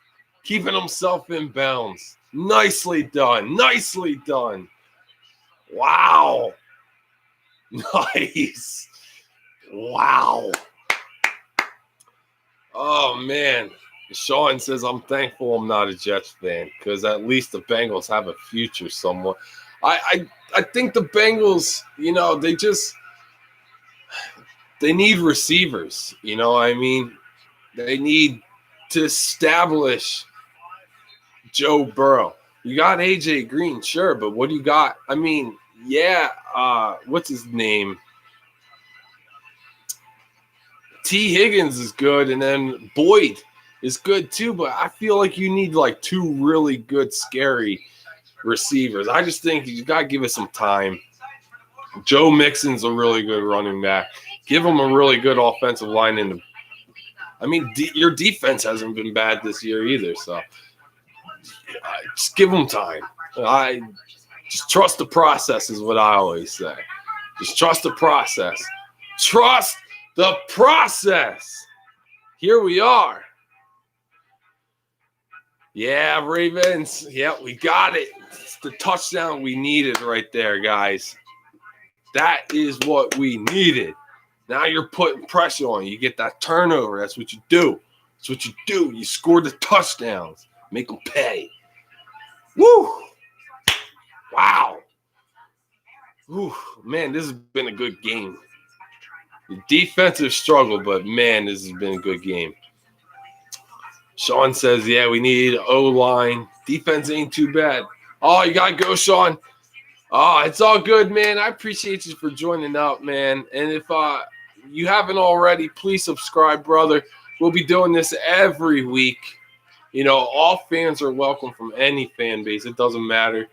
Keeping himself in bounds. Nicely done. Nicely done. Wow. Nice. Wow. Oh, man. Sean says, I'm thankful I'm not a Jets fan because at least the Bengals have a future somewhat. I think the Bengals, you know, they need receivers. You know what I mean? They need to establish Joe Burrow. You got AJ Green, sure, but what do you got? I mean, yeah, what's his name? T. Higgins is good, and then Boyd is good too, but I feel like you need like two really good, scary receivers. I just think you got to give it some time. Joe Mixon's a really good running back. Give him a really good offensive line in the. I mean, your defense hasn't been bad this year either, so just give them time. I just trust the process is what I always say. Just trust the process. Trust the process. Here we are. Yeah, Ravens. Yeah, we got it. It's the touchdown we needed right there, guys. That is what we needed. Now you're putting pressure on. You get that turnover. That's what you do. That's what you do. You score the touchdowns. Make them pay. Woo! Wow. Whew. Man, this has been a good game. The defensive struggle, but man, this has been a good game. Sean says, yeah, we need O-line. Defense ain't too bad. Oh, you got to go, Sean. Oh, it's all good, man. I appreciate you for joining up, man. And if you haven't already, please subscribe, brother. We'll be doing this every week. You know, all fans are welcome from any fan base. It doesn't matter.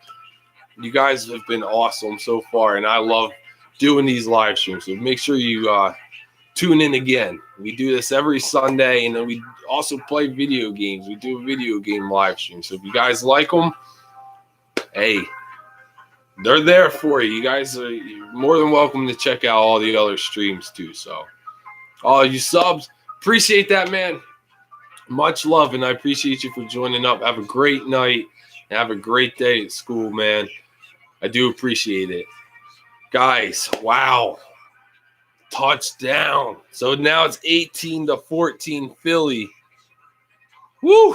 You guys have been awesome so far, and I love doing these live streams. So make sure you tune in again. We do this every Sunday, and then we also play video games. We do a video game live stream. So if you guys like them, hey, they're there for you. You guys are more than welcome to check out all the other streams too. So all you subs, appreciate that, man. Much love, and I appreciate you for joining up. Have a great night. And have a great day at school, man. I do appreciate it. Guys, wow. Touchdown. So now it's 18-14 Philly. Woo!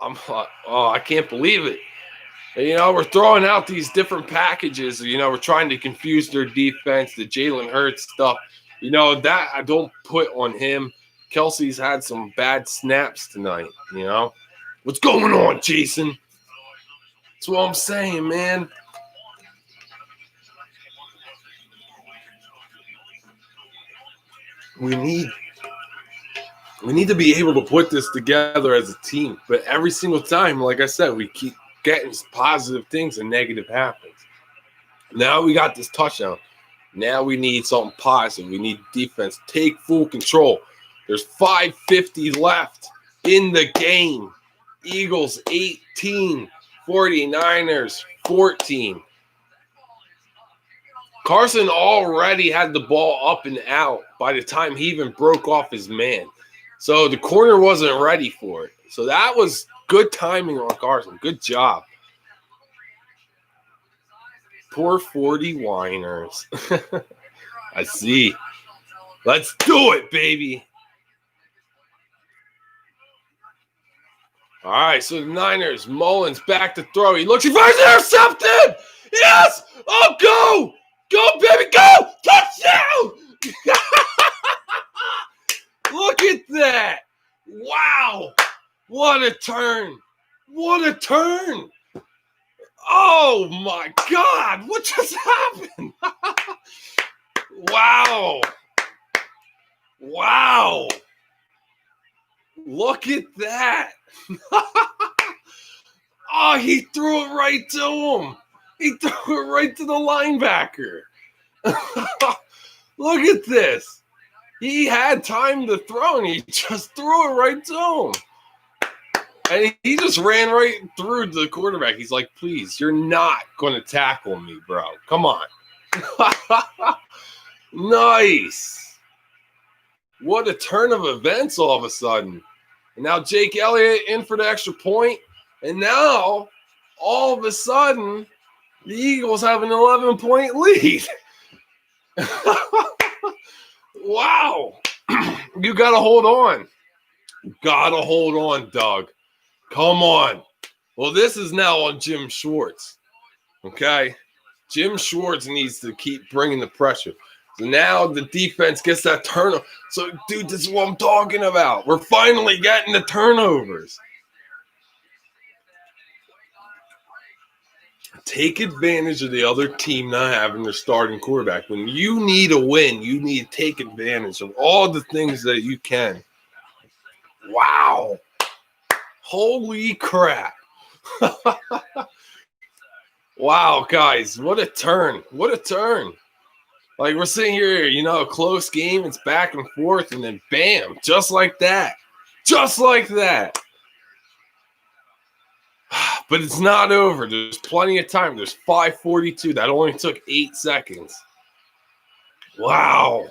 I can't believe it. You know, we're throwing out these different packages. You know, we're trying to confuse their defense, the Jalen Hurts stuff. You know, that I don't put on him. Kelsey's had some bad snaps tonight, you know. What's going on, Jason? That's what I'm saying, man. We need to be able to put this together as a team. But every single time, like I said, we keep getting positive things and negative happens. Now we got this touchdown. Now we need something positive. We need defense. Take full control. There's 5:50 left in the game. Eagles 18, 49ers 14. Carson already had the ball up and out by the time he even broke off his man. So the corner wasn't ready for it. So that was good timing on Carson. Good job. Poor 40 whiners. I see. Let's do it, baby. All right, so the Niners, Mullins back to throw. He looks, he finds intercepted. Yes! Oh, go! Go, baby, go! Touchdown! Look at that. Wow. What a turn. What a turn. Oh, my God. What just happened? Wow. Wow. Look at that. Oh, he threw it right to him. He threw it right to the linebacker. Look at this. He had time to throw, and he just threw it right to him. And he just ran right through the quarterback. He's like, please, you're not going to tackle me, bro. Come on. Nice. What a turn of events all of a sudden. And now Jake Elliott in for the extra point. And now, all of a sudden, the Eagles have an 11-point lead. Wow. You got to hold on. Got to hold on, Doug. Come on. Well, this is now on Jim Schwartz. Okay? Jim Schwartz needs to keep bringing the pressure. So now the defense gets that turnover. So, dude, this is what I'm talking about. We're finally getting the turnovers. Take advantage of the other team not having their starting quarterback. When you need a win, you need to take advantage of all the things that you can. Wow. Holy crap. Wow, guys, what a turn. What a turn. Like, we're sitting here, a close game. It's back and forth, and then bam, just like that. Just like that. But it's not over. There's plenty of time. There's 5:42. That only took 8 seconds. Wow.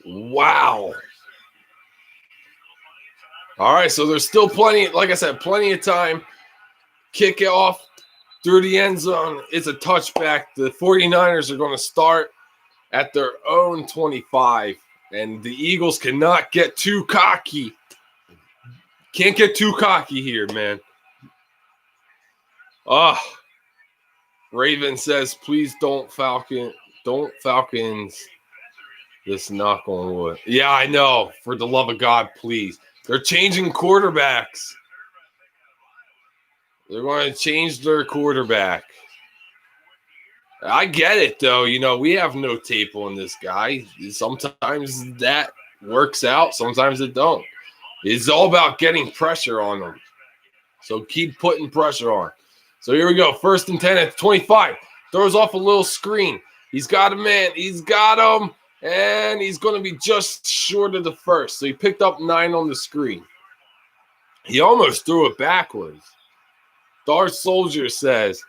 Wow. All right, so there's still plenty, like I said, plenty of time. Kick it off through the end zone. It's a touchback. The 49ers are going to start at their own 25, and the Eagles cannot get too cocky. Can't get too cocky here, man. Raven says, please don't Falcons this knock on wood. Yeah, I know. For the love of God, please. They're changing quarterbacks. They're going to change their quarterback. I get it, though. We have no tape on this guy. Sometimes that works out. Sometimes it don't. It's all about getting pressure on them. So keep putting pressure on. So here we go. 1st and 10 at 25. Throws off a little screen. He's got a man. He's got him. And he's going to be just short of the first. So he picked up 9 on the screen. He almost threw it backwards. Darth Soldier says,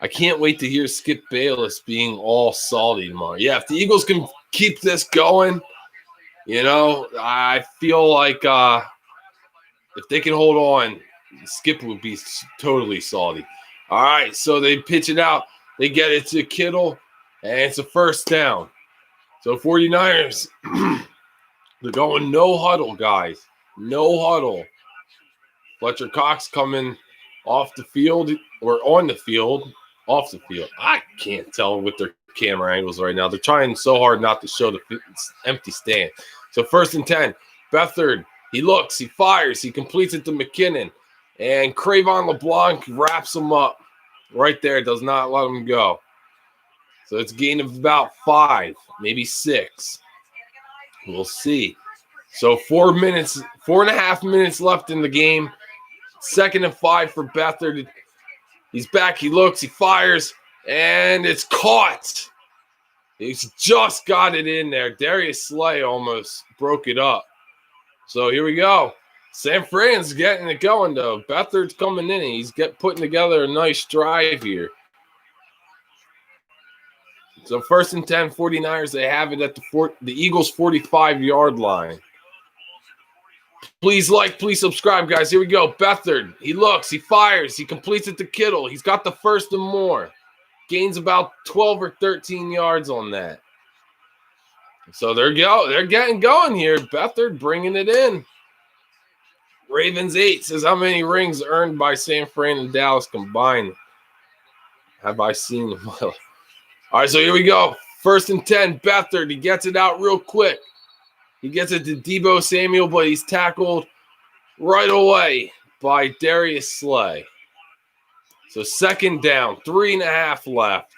I can't wait to hear Skip Bayless being all salty tomorrow. Yeah, if the Eagles can keep this going, I feel like if they can hold on, Skip would be totally salty. All right, so they pitch it out. They get it to Kittle, and it's a 1st down. So 49ers, they're going no huddle, guys. No huddle. Fletcher Cox coming off the field or on the field, off the field. I can't tell with their camera angles right now. They're trying so hard not to show the empty stand. So 1st and 10, Beathard, he looks, he fires, he completes it to McKinnon. And Cravon LeBlanc wraps him up right there, does not let him go. So it's a gain of about 5, maybe 6. We'll see. So 4.5 minutes left in the game. 2nd and 5 for Beathard. He's back, he looks, he fires, and it's caught. He's just got it in there. Darius Slay almost broke it up. So here we go. San Fran's getting it going, though. Beathard's coming in, and he's putting together a nice drive here. So 1st and 10, 49ers, they have it at the Eagles' 45-yard line. Please like, please subscribe, guys. Here we go. Beathard, he looks, he fires, he completes it to Kittle. He's got the 1st and more. Gains about 12 or 13 yards on that. So they're getting going here. Beathard bringing it in. Ravens 8 says, how many rings earned by San Fran and Dallas combined have I seen? All right, so here we go. 1st and 10, Beathard. He gets it out real quick. He gets it to Deebo Samuel, but he's tackled right away by Darius Slay. So 2nd down, 3.5 left.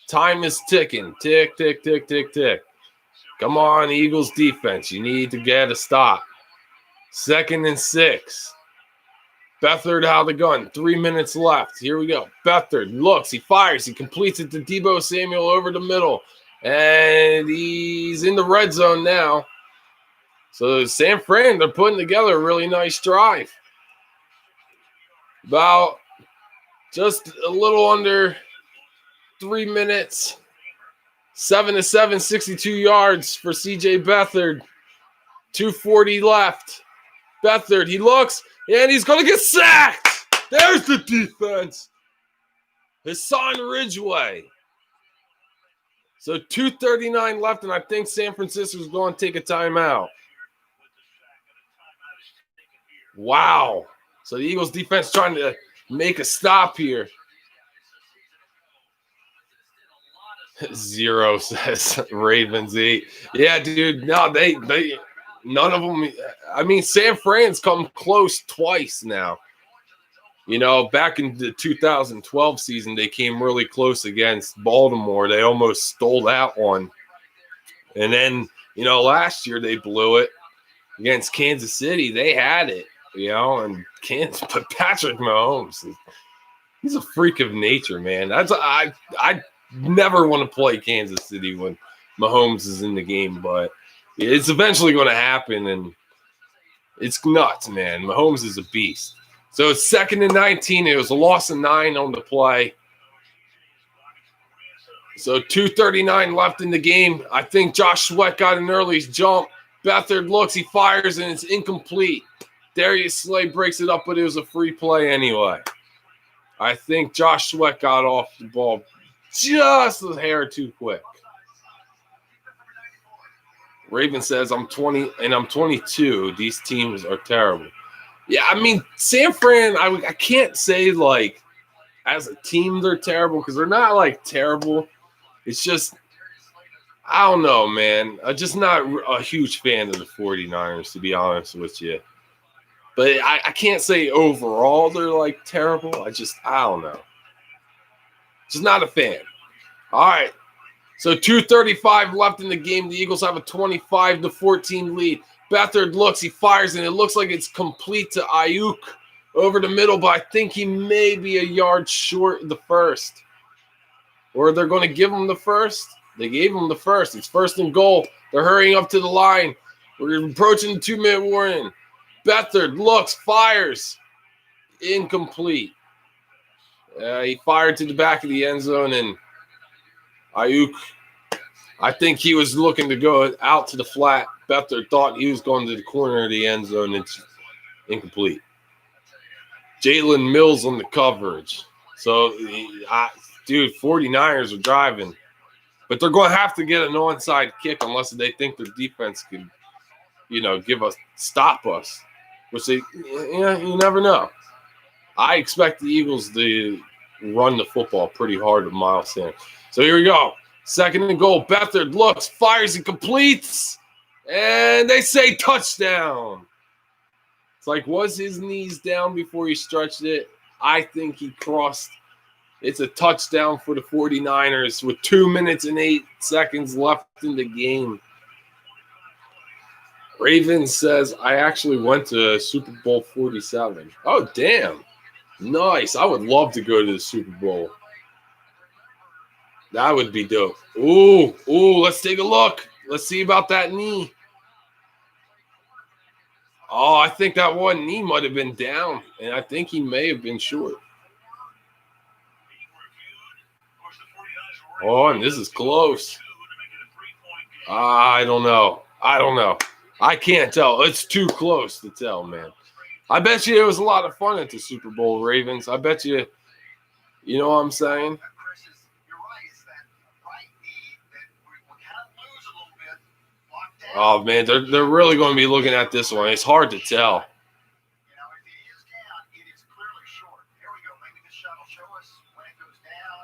Time is ticking. Tick, tick, tick, tick, tick. Come on, Eagles defense. You need to get a stop. 2nd and 6. Beathard out of the gun. 3 minutes left. Here we go. Beathard looks. He fires. He completes it to Deebo Samuel over the middle. And he's in the red zone now. So San Fran, they're putting together a really nice drive. About just a little under 3 minutes. 7-7, 62 yards for C.J. Beathard. 2:40 left. Beathard, he looks, and he's going to get sacked. There's the defense. Hassan Ridgeway. So 2:39 left, and I think San Francisco's going to take a timeout. Wow. So the Eagles defense trying to make a stop here. 0 says Ravens 8. Yeah, dude. No, they none of them. I mean, San Fran's come close twice now. You know, back in the 2012 season, they came really close against Baltimore. They almost stole that one. And then, you know, last year they blew it against Kansas City. They had it, you know, and Kansas, but Patrick Mahomes, he's a freak of nature, man. I never want to play Kansas City when Mahomes is in the game, but it's eventually going to happen, and it's nuts, man. Mahomes is a beast. So it's 2nd and 19. It was a loss of 9 on the play. So 2:39 left in the game. I think Josh Sweat got an early jump. Beathard looks, he fires, and it's incomplete. Darius Slay breaks it up, but it was a free play anyway. I think Josh Sweat got off the ball just a hair too quick. Raven says, I'm 20 and I'm 22. These teams are terrible. Yeah, I mean, San Fran, I can't say, like, as a team they're terrible because they're not, like, terrible. It's just, I don't know, man. I'm just not a huge fan of the 49ers, to be honest with you. But I can't say overall they're, like, terrible. I don't know. Just not a fan. All right. So 2:35 left in the game. The Eagles have a 25-14 lead. Beathard looks, he fires, and it looks like it's complete to Ayuk over the middle, but I think he may be a yard short of the first. Or they're going to give him the first. They gave him the first. It's 1st and goal. They're hurrying up to the line. We're approaching the 2-minute warning. Beathard looks, fires. Incomplete. He fired to the back of the end zone, and Ayuk, I think he was looking to go out to the flat. Beathard thought he was going to the corner of the end zone. It's incomplete. Jalen Mills on the coverage. So, dude, 49ers are driving. But they're going to have to get an onside kick unless they think their defense can, you know, stop us. Which you never know. I expect the Eagles to run the football pretty hard with Miles Sanders. So here we go. 2nd and goal. Beathard looks, fires, and completes. And they say touchdown. It's like, was his knees down before he stretched it? I think he crossed. It's a touchdown for the 49ers with 2 minutes and 8 seconds left in the game. Raven says, I actually went to Super Bowl 47. Oh, damn. Nice. I would love to go to the Super Bowl. That would be dope. Ooh, let's take a look. Let's see about that knee. Oh, I think that one knee might have been down, and I think he may have been short. Oh, and this is close. I don't know. I can't tell. It's too close to tell, man. I bet you it was a lot of fun at the Super Bowl, Ravens. I bet you, you know what I'm saying? Oh, man, they're really going to be looking at this one. It's hard to tell.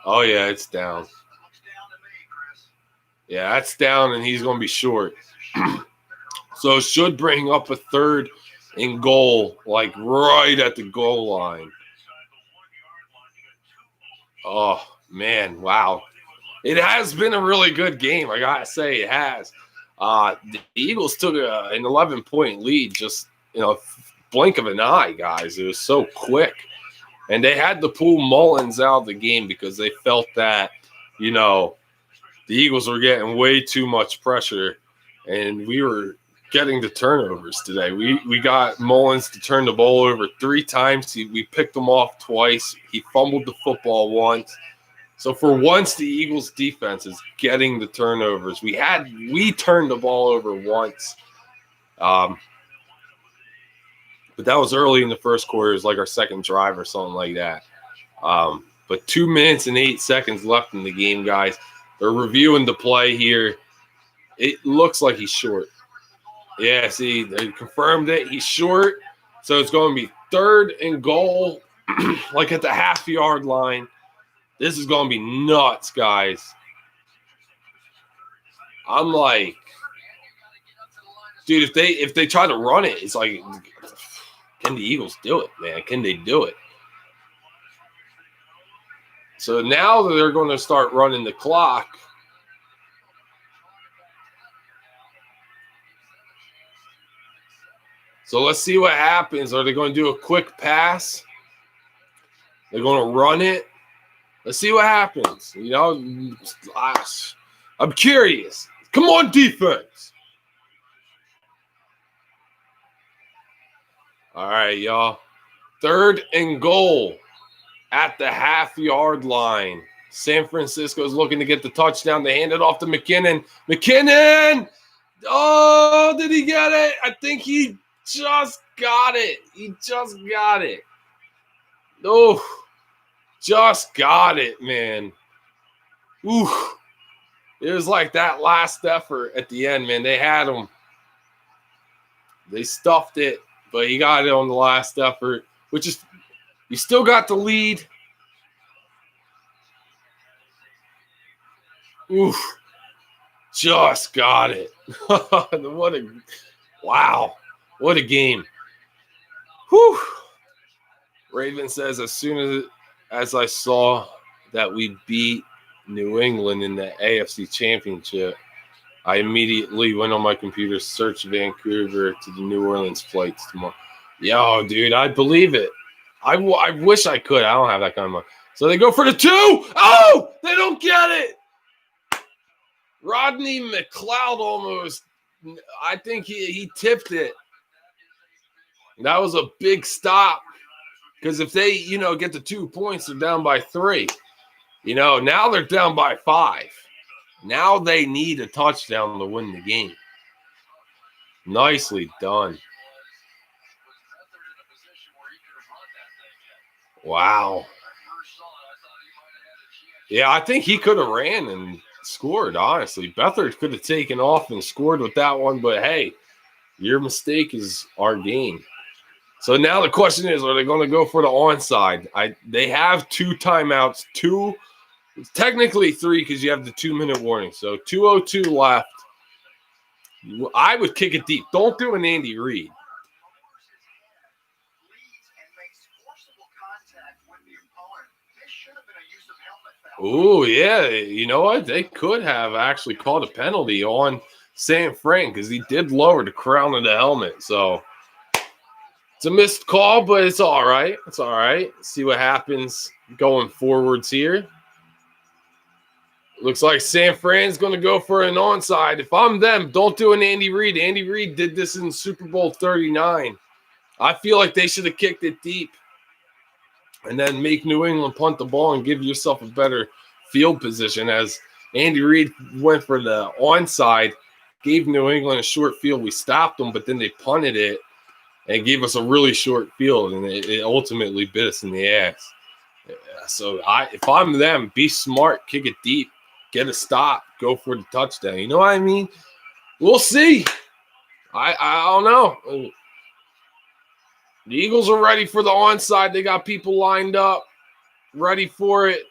Oh, yeah, it's down. Yeah, that's down, and he's going to be short. So it should bring up a 3rd and goal, like right at the goal line. Oh, man, wow. It has been a really good game. I got to say, it has. The Eagles took an 11-point lead just, blink of an eye, guys. It was so quick. And they had to pull Mullins out of the game because they felt that, the Eagles were getting way too much pressure, and we were getting the turnovers today. We got Mullins to turn the ball over 3 times. We picked him off twice. He fumbled the football once. So for once, the Eagles' defense is getting the turnovers. We turned the ball over once. But that was early in the first quarter. It was like our second drive or something like that. But 2 minutes and 8 seconds left in the game, guys. They're reviewing the play here. It looks like he's short. Yeah, see, they confirmed it. He's short. So it's going to be 3rd and goal, like at the half-yard line. This is going to be nuts, guys. I'm like, dude, if they try to run it, it's like, can the Eagles do it, man? Can they do it? So now they're going to start running the clock. So let's see what happens. Are they going to do a quick pass? They're going to run it. Let's see what happens. You know, I'm curious. Come on, defense. All right, y'all. 3rd and goal at the half-yard line. San Francisco's looking to get the touchdown. They hand it off to McKinnon. McKinnon! Oh, did he get it? I think he just got it. He just got it. Oh, just got it, man. Ooh. It was like that last effort at the end, man. They had him. They stuffed it, but he got it on the last effort, which is, you still got the lead. Oof. Just got it. Wow. What a game. Whew. Raven says, as soon as I saw that we beat New England in the AFC Championship, I immediately went on my computer, searched Vancouver to the New Orleans flights tomorrow. Yo, dude, I believe it. I wish I could. I don't have that kind of money. So they go for the 2. Oh, they don't get it. Rodney McLeod almost, I think he tipped it. That was a big stop. Because if they, get the 2 points, they're down by 3. Now they're down by 5. Now they need a touchdown to win the game. Nicely done. Wow. Yeah, I think he could have ran and scored, honestly. Beathard could have taken off and scored with that one, but hey, your mistake is our game. So now the question is, are they going to go for the onside? They have 2 timeouts, 2, technically 3 because you have the 2-minute warning. So 2:02 left. I would kick it deep. Don't do an Andy Reid. Oh, yeah. You know what? They could have actually called a penalty on San Fran because he did lower the crown of the helmet. So it's a missed call, but it's all right. It's all right. See what happens going forwards here. Looks like San Fran's going to go for an onside. If I'm them, don't do an Andy Reid. Andy Reid did this in Super Bowl 39. I feel like they should have kicked it deep and then make New England punt the ball and give yourself a better field position, as Andy Reid went for the onside, gave New England a short field. We stopped them, but then they punted it and gave us a really short field, and it ultimately bit us in the ass. So if I'm them, be smart, kick it deep, get a stop, go for the touchdown. You know what I mean? We'll see. I don't know. The Eagles are ready for the onside. They got people lined up, ready for it.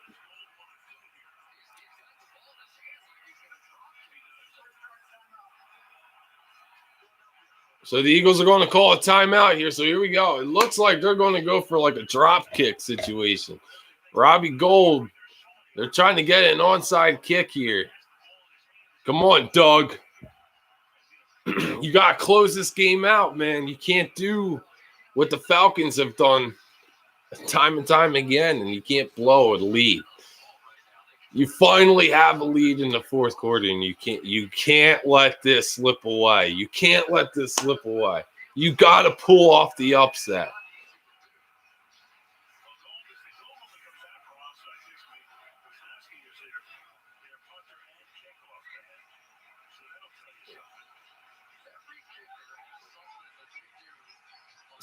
So the Eagles are going to call a timeout here. So here we go. It looks like they're going to go for like a drop kick situation. Robbie Gould, they're trying to get an onside kick here. Come on, Doug. You got to close this game out, man. You can't do what the Falcons have done time and time again, and you can't blow a lead. You finally have a lead in the fourth quarter, and you can't let this slip away. You can't let this slip away. You got to pull off the upset.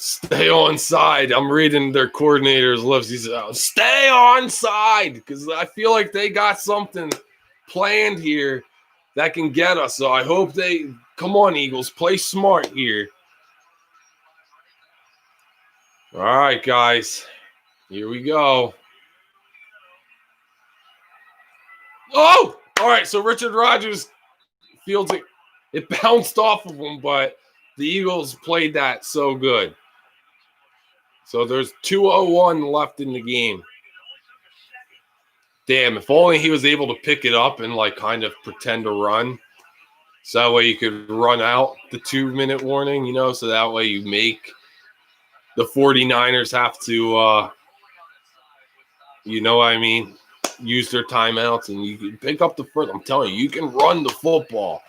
Stay on side. I'm reading their coordinator's lips. He said, stay on side, because I feel like they got something planned here that can get us. So I hope come on, Eagles, play smart here. All right, guys. Here we go. Oh! All right, so Richard Rodgers fields it. It bounced off of him, but the Eagles played that so good. So there's 2:01 left in the game. Damn, if only he was able to pick it up and like kind of pretend to run. So that way you could run out the 2-minute warning, you know, so that way you make the 49ers have to, you know what I mean, use their timeouts and you can pick up the first. I'm telling you, you can run the football.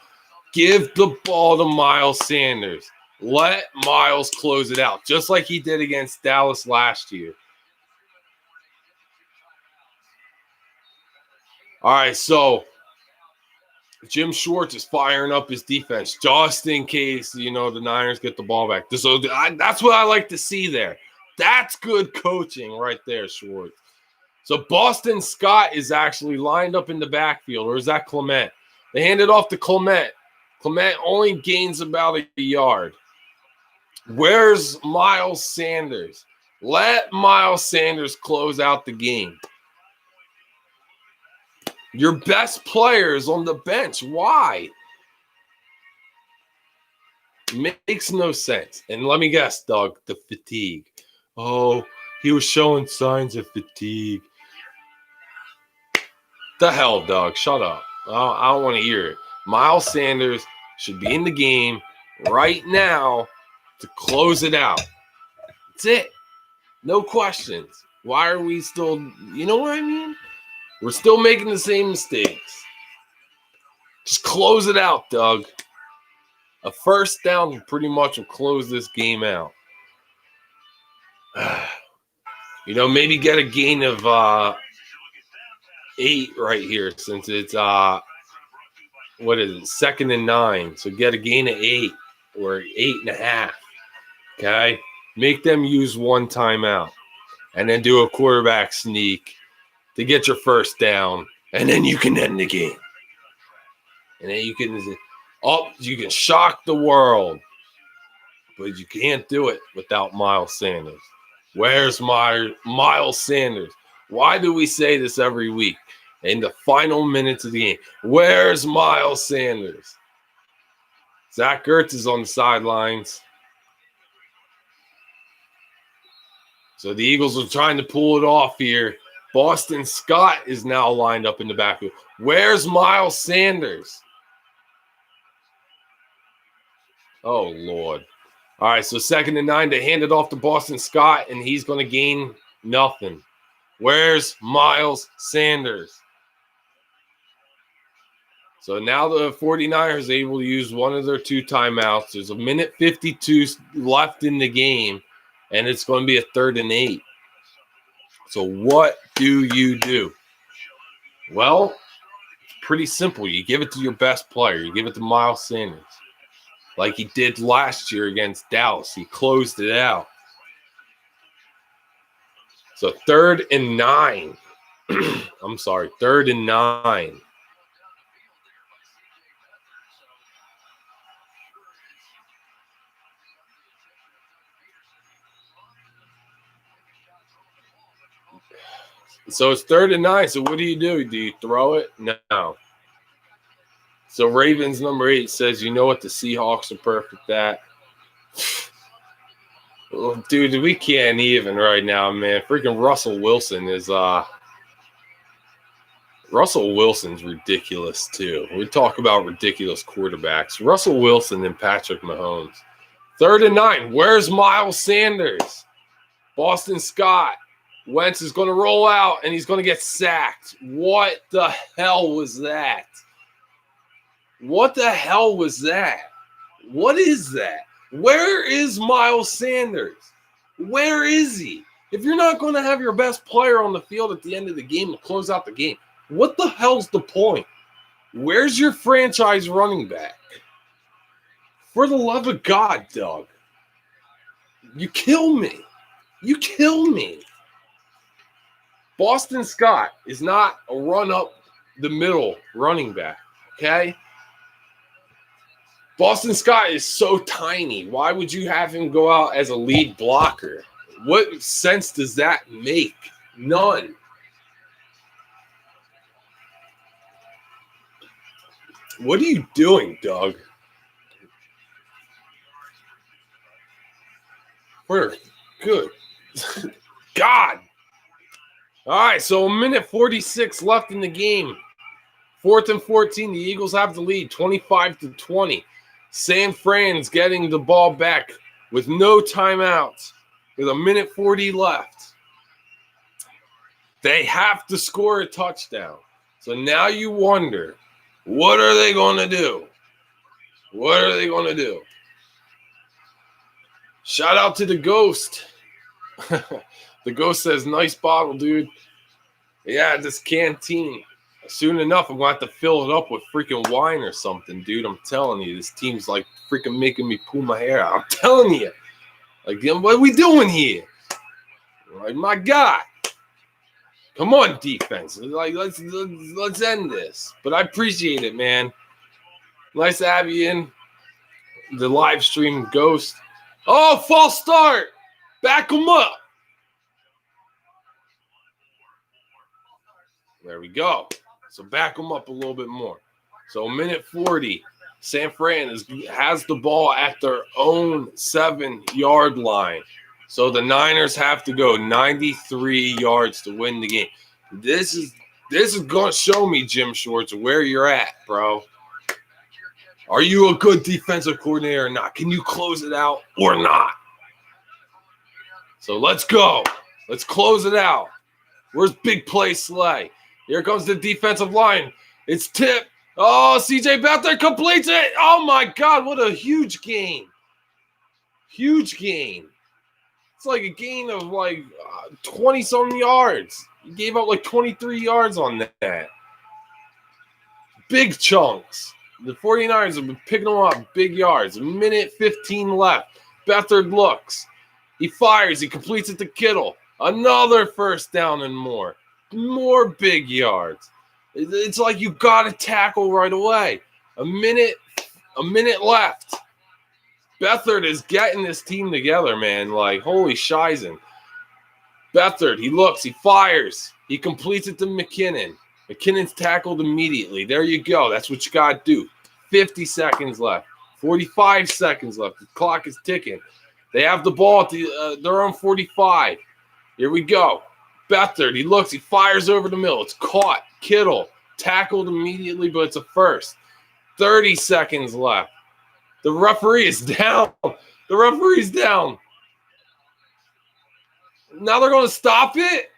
Give the ball to Miles Sanders. Let Miles close it out, just like he did against Dallas last year. All right, so Jim Schwartz is firing up his defense just in case, you know, the Niners get the ball back. So that's what I like to see there. That's good coaching right there, Schwartz. So Boston Scott is actually lined up in the backfield, or is that Clement? They hand it off to Clement. Clement only gains about a yard. Where's Miles Sanders? Let Miles Sanders close out the game. Your best players on the bench. Why? Makes no sense. And let me guess, Doug, the fatigue. Oh, he was showing signs of fatigue. The hell, Doug. Shut up. I don't want to hear it. Miles Sanders should be in the game right now to close it out. That's it. No questions. Why are we still, you know what I mean? We're still making the same mistakes. Just close it out, Doug. A first down pretty much will close this game out. You know, maybe get a gain of 8 right here since it's what is it, 2nd and 9. So get a gain of 8 or 8.5. Okay, make them use one timeout, and then do a quarterback sneak to get your first down, and then you can end the game. And then you can shock the world, but you can't do it without Miles Sanders. Where's Miles Sanders? Why do we say this every week in the final minutes of the game? Where's Miles Sanders? Zach Ertz is on the sidelines. So the Eagles are trying to pull it off here. Boston Scott is now lined up in the backfield. Where's Miles Sanders? Oh, Lord. All right, so 2nd and 9. They hand it off to Boston Scott, and he's going to gain nothing. Where's Miles Sanders? So now the 49ers are able to use one of their 2 timeouts. There's a minute 52 left in the game, and it's going to be a 3rd and 8. So what do you do? Well, it's pretty simple. You give it to your best player. You give it to Miles Sanders. Like he did last year against Dallas. He closed it out. So 3rd and 9. I'm sorry, 3rd and 9. So it's 3rd and 9. So what do? Do you throw it? No. So Ravens number 8 says, you know what, the Seahawks are perfect at. Well, dude, we can't even right now, man. Freaking Russell Wilson's ridiculous too. We talk about ridiculous quarterbacks. Russell Wilson and Patrick Mahomes. 3rd and 9. Where's Miles Sanders? Boston Scott. Wentz is going to roll out, and he's going to get sacked. What the hell was that? What the hell was that? What is that? Where is Miles Sanders? Where is he? If you're not going to have your best player on the field at the end of the game to close out the game, what the hell's the point? Where's your franchise running back? For the love of God, Doug. You kill me. You kill me. Boston Scott is not a run-up-the-middle running back, okay? Boston Scott is so tiny. Why would you have him go out as a lead blocker? What sense does that make? None. What are you doing, Doug? Where? Good. God. All right, so a minute 46 left in the game. 4th and 14. The Eagles have the lead, 25-20. San Fran's getting the ball back with no timeouts, with a minute 40 left. They have to score a touchdown. So now you wonder, what are they going to do? What are they going to do? Shout out to the Ghost. The Ghost says, nice bottle, dude. Yeah, this canteen. Soon enough, I'm going to have to fill it up with freaking wine or something, dude. I'm telling you, this team's like freaking making me pull my hair out. I'm telling you. Like, what are we doing here? Like, my God. Come on, defense. Like, let's end this. But I appreciate it, man. Nice to have you in the live stream, Ghost. Oh, false start. Back them up. There we go. So back them up a little bit more. So minute 40. San Fran has the ball at their own 7-yard line. So the Niners have to go 93 yards to win the game. This is going to show me, Jim Schwartz, where you're at, bro. Are you a good defensive coordinator or not? Can you close it out or not? So let's go. Let's close it out. Where's Big Play Slay? Here comes the defensive line. It's tipped. Oh, CJ Beathard completes it. Oh, my God. What a huge gain. Huge gain. It's like a gain of like 20-something yards. He gave up like 23 yards on that. Big chunks. The 49ers have been picking them up big yards. A minute 15 left. Beathard looks. He fires. He completes it to Kittle. Another first down and more. More big yards. It's like you got to tackle right away. A minute left. Beathard is getting this team together, man. Like, holy shizen. Beathard, he looks, he fires. He completes it to McKinnon. McKinnon's tackled immediately. There you go. That's what you got to do. 50 seconds left. 45 seconds left. The clock is ticking. They have the ball at their own 45. Here we go. Beathard, he looks, he fires over the middle. It's caught. Kittle, tackled immediately, but it's a first. 30 seconds left. The referee is down. The referee's down. Now they're going to stop it?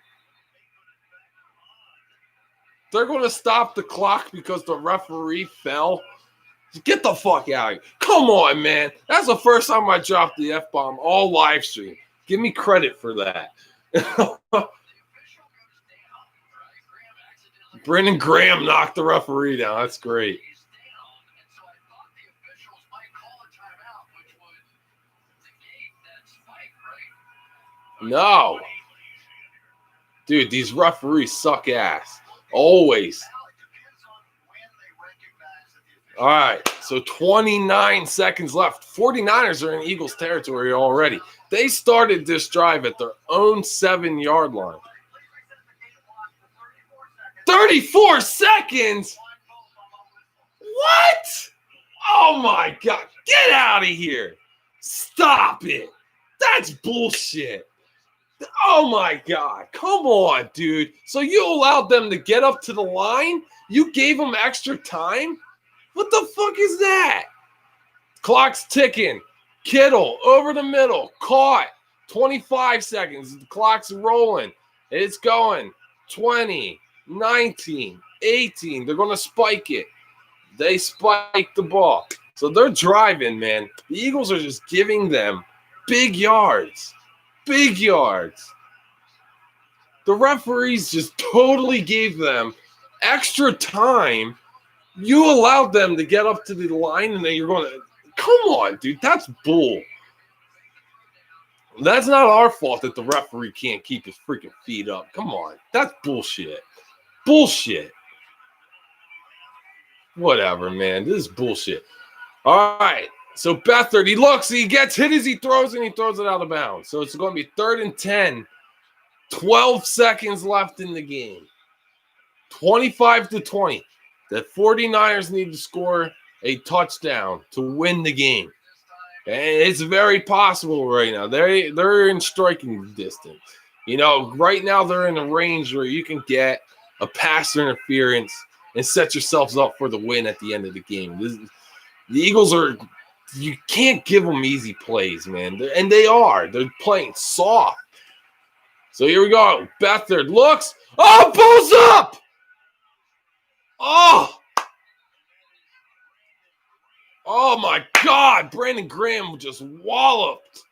They're going to stop the clock because the referee fell? Get the fuck out of here. Come on, man. That's the first time I dropped the F-bomb all live stream. Give me credit for that. Brendan Graham knocked the referee down. That's great. No. Dude, these referees suck ass. Always. All right, so 29 seconds left. 49ers are in Eagles territory already. They started this drive at their own 7-yard line. 34 seconds? What? Oh, my God. Get out of here. Stop it. That's bullshit. Oh, my God. Come on, dude. So you allowed them to get up to the line? You gave them extra time? What the fuck is that? Clock's ticking. Kittle over the middle. Caught. 25 seconds. The clock's rolling. It's going. 20, 19, 18. They're going to spike it. They spike the ball. So they're driving, man. The Eagles are just giving them big yards. Big yards. The referees just totally gave them extra time. You allowed them to get up to the line, and then you're going to – come on, dude. That's bull. That's not our fault that the referee can't keep his freaking feet up. Come on. That's bullshit. Bullshit. Whatever, man. This is bullshit. All right. So Beathard, he looks, he gets hit as he throws, and he throws it out of bounds. So it's going to be 3rd and 10. 12 seconds left in the game. 25-20. The 49ers need to score a touchdown to win the game. And it's very possible right now. They're in striking distance. You know, right now they're in a range where you can get a pass interference and set yourselves up for the win at the end of the game. The Eagles are, you can't give them easy plays, man. And they are. They're playing soft. So here we go. Beathard looks. Oh, pulls up. Oh my God. Brandon Graham just walloped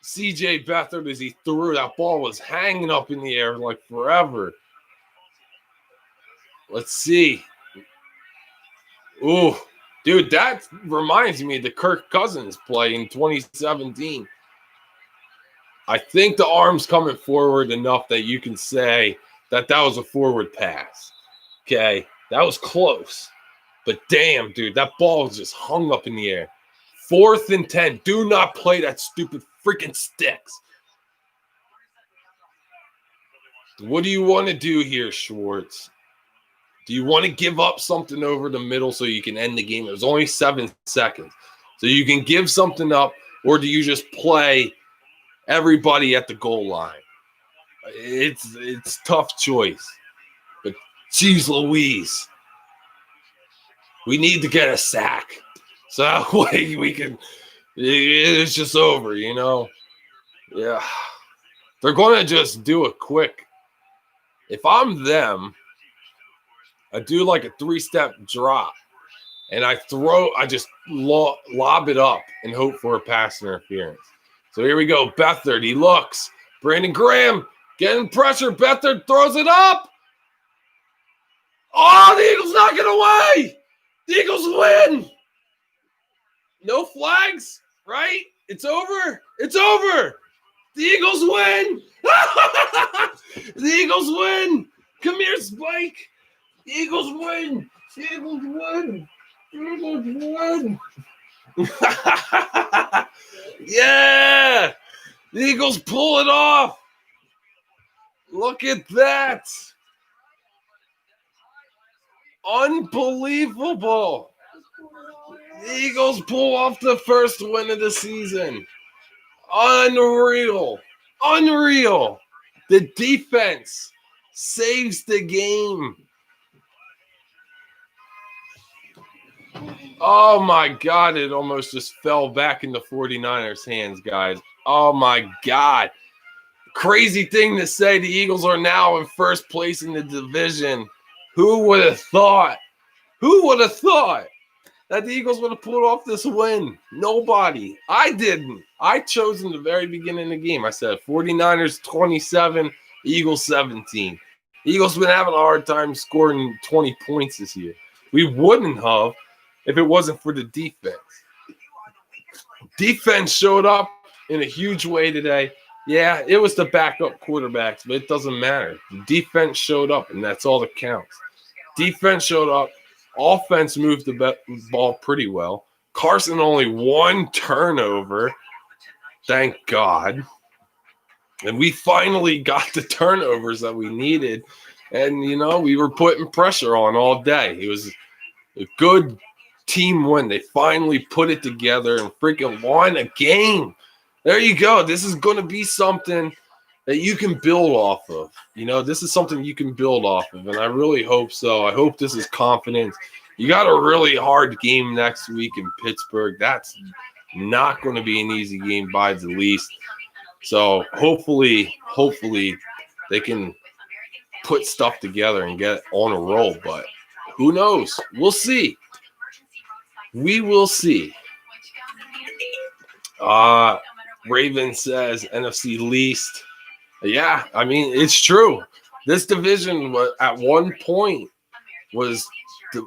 CJ Beathard as he threw. That ball was hanging up in the air like forever. Let's see. Ooh, dude, that reminds me of the Kirk Cousins play in 2017. I think the arm's coming forward enough that you can say that was a forward pass. Okay, that was close. But damn, dude, that ball was just hung up in the air. 4th and 10. Do not play that stupid freaking sticks. What do you want to do here, Schwartz? Do you want to give up something over the middle so you can end the game? It was only 7 seconds. So you can give something up, or do you just play everybody at the goal line? It's tough choice. But geez Louise. We need to get a sack. So that way we can, it's just over, you know? Yeah. They're going to just do it quick. If I'm them, I do like a 3-step drop. And I just lob it up and hope for a pass interference. So here we go. Beathard, he looks. Brandon Graham getting pressure. Beathard throws it up. Oh, the Eagles knock it away. The Eagles win. No flags, right? It's over. It's over. The Eagles win. The Eagles win. Come here, Spike. The Eagles win. The Eagles win. The Eagles win. Yeah. The Eagles pull it off. Look at that. Unbelievable. The Eagles pull off the first win of the season. Unreal. Unreal. The defense saves the game. Oh, my God. It almost just fell back in the 49ers' hands, guys. Oh, my God. Crazy thing to say. The Eagles are now in first place in the division. Who would have thought? Who would have thought that the Eagles would have pulled off this win? Nobody. I didn't. I chose in the very beginning of the game. I said 49ers 27, Eagles 17. The Eagles been having a hard time scoring 20 points this year. We wouldn't have if it wasn't for the defense. Defense showed up in a huge way today. Yeah, it was the backup quarterbacks, but it doesn't matter. The defense showed up, and that's all that counts. Defense showed up. Offense moved the ball pretty well. Carson only 1 turnover. Thank God. And we finally got the turnovers that we needed. And, you know, we were putting pressure on all day. It was a good team win. They finally put it together and freaking won a game. There you go. This is going to be something that you can build off of. You know, this is something you can build off of, and I really hope so. I hope this is confidence. You got a really hard game next week in Pittsburgh. That's not going to be an easy game by the least. So hopefully they can put stuff together and get on a roll, but who knows? We'll see. We will see. Raven says NFC least. Yeah, I mean, it's true. This division at one point was the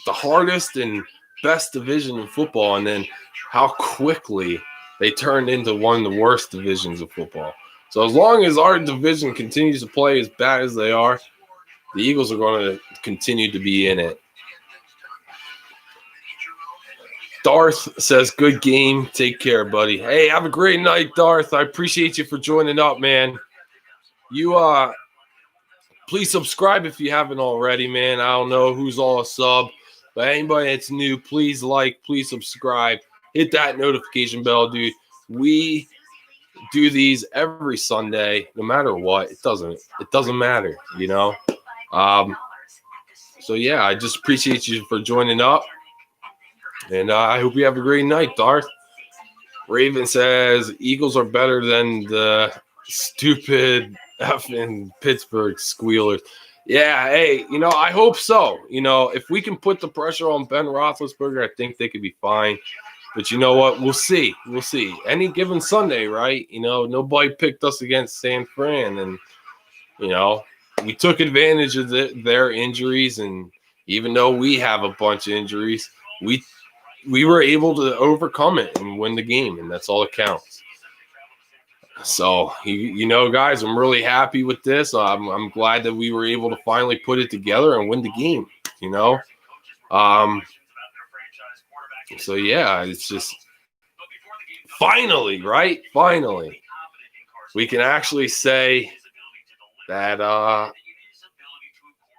hardest and best division in football, and then how quickly they turned into one of the worst divisions of football. So as long as our division continues to play as bad as they are, the Eagles are going to continue to be in it. Darth says, good game. Take care, buddy. Hey, have a great night, Darth. I appreciate you for joining up, man. You please subscribe if you haven't already, man. I don't know who's all a sub, but anybody that's new, please like, please subscribe. Hit that notification bell, dude. We do these every Sunday, no matter what. It doesn't matter, you know. So yeah, I just appreciate you for joining up, and I hope you have a great night, Darth. Raven says Eagles are better than the stupid effing Pittsburgh Squealers. Yeah, hey, you know, I hope so. You know, if we can put the pressure on Ben Roethlisberger, I think they could be fine. But you know what? We'll see. We'll see. Any given Sunday, right? You know, nobody picked us against San Fran, and you know, we took advantage of their injuries, and even though we have a bunch of injuries, we were able to overcome it and win the game, and that's all that counts. So, you know, guys, I'm really happy with this. I'm glad that we were able to finally put it together and win the game, you know. So, yeah, it's just finally, right? Finally, we can actually say that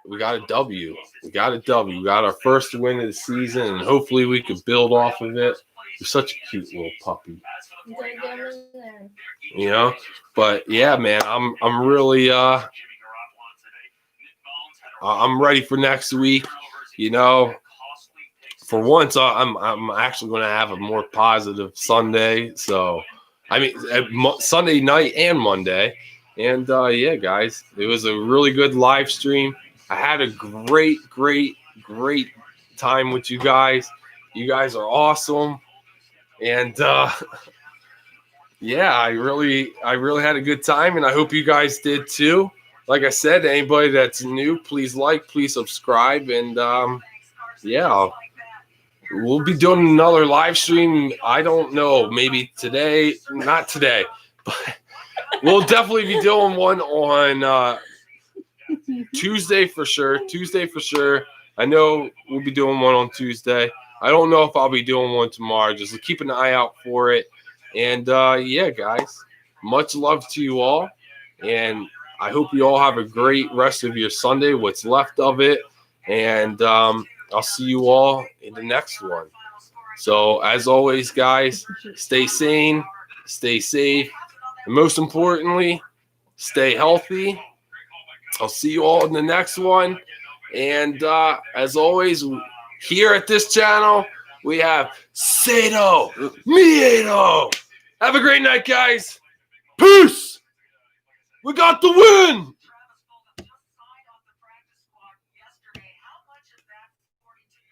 we got a W. We got a W. We got our first win of the season, and hopefully we could build off of it. You're such a cute little puppy. You know, but yeah, man, I'm really I'm ready for next week. You know, for once, I'm actually going to have a more positive Sunday. So, I mean, Sunday night and Monday, and yeah, guys, it was a really good live stream. I had a great time with you guys. You guys are awesome, and yeah, I really had a good time, and I hope you guys did too. Like I said, anybody that's new, please like, please subscribe, and yeah, we'll be doing another live stream. I don't know, maybe today, not today, but we'll definitely be doing one on Tuesday for sure. I know we'll be doing one on Tuesday. I don't know if I'll be doing one tomorrow. Just keep an eye out for it. And yeah, guys, much love to you all. And I hope you all have a great rest of your Sunday, what's left of it. And I'll see you all in the next one. So as always, guys, stay sane, stay safe, and most importantly, stay healthy. I'll see you all in the next one. And as always, here at this channel, we have Sato Miedo. Have a great night, guys. Peace. We got the win.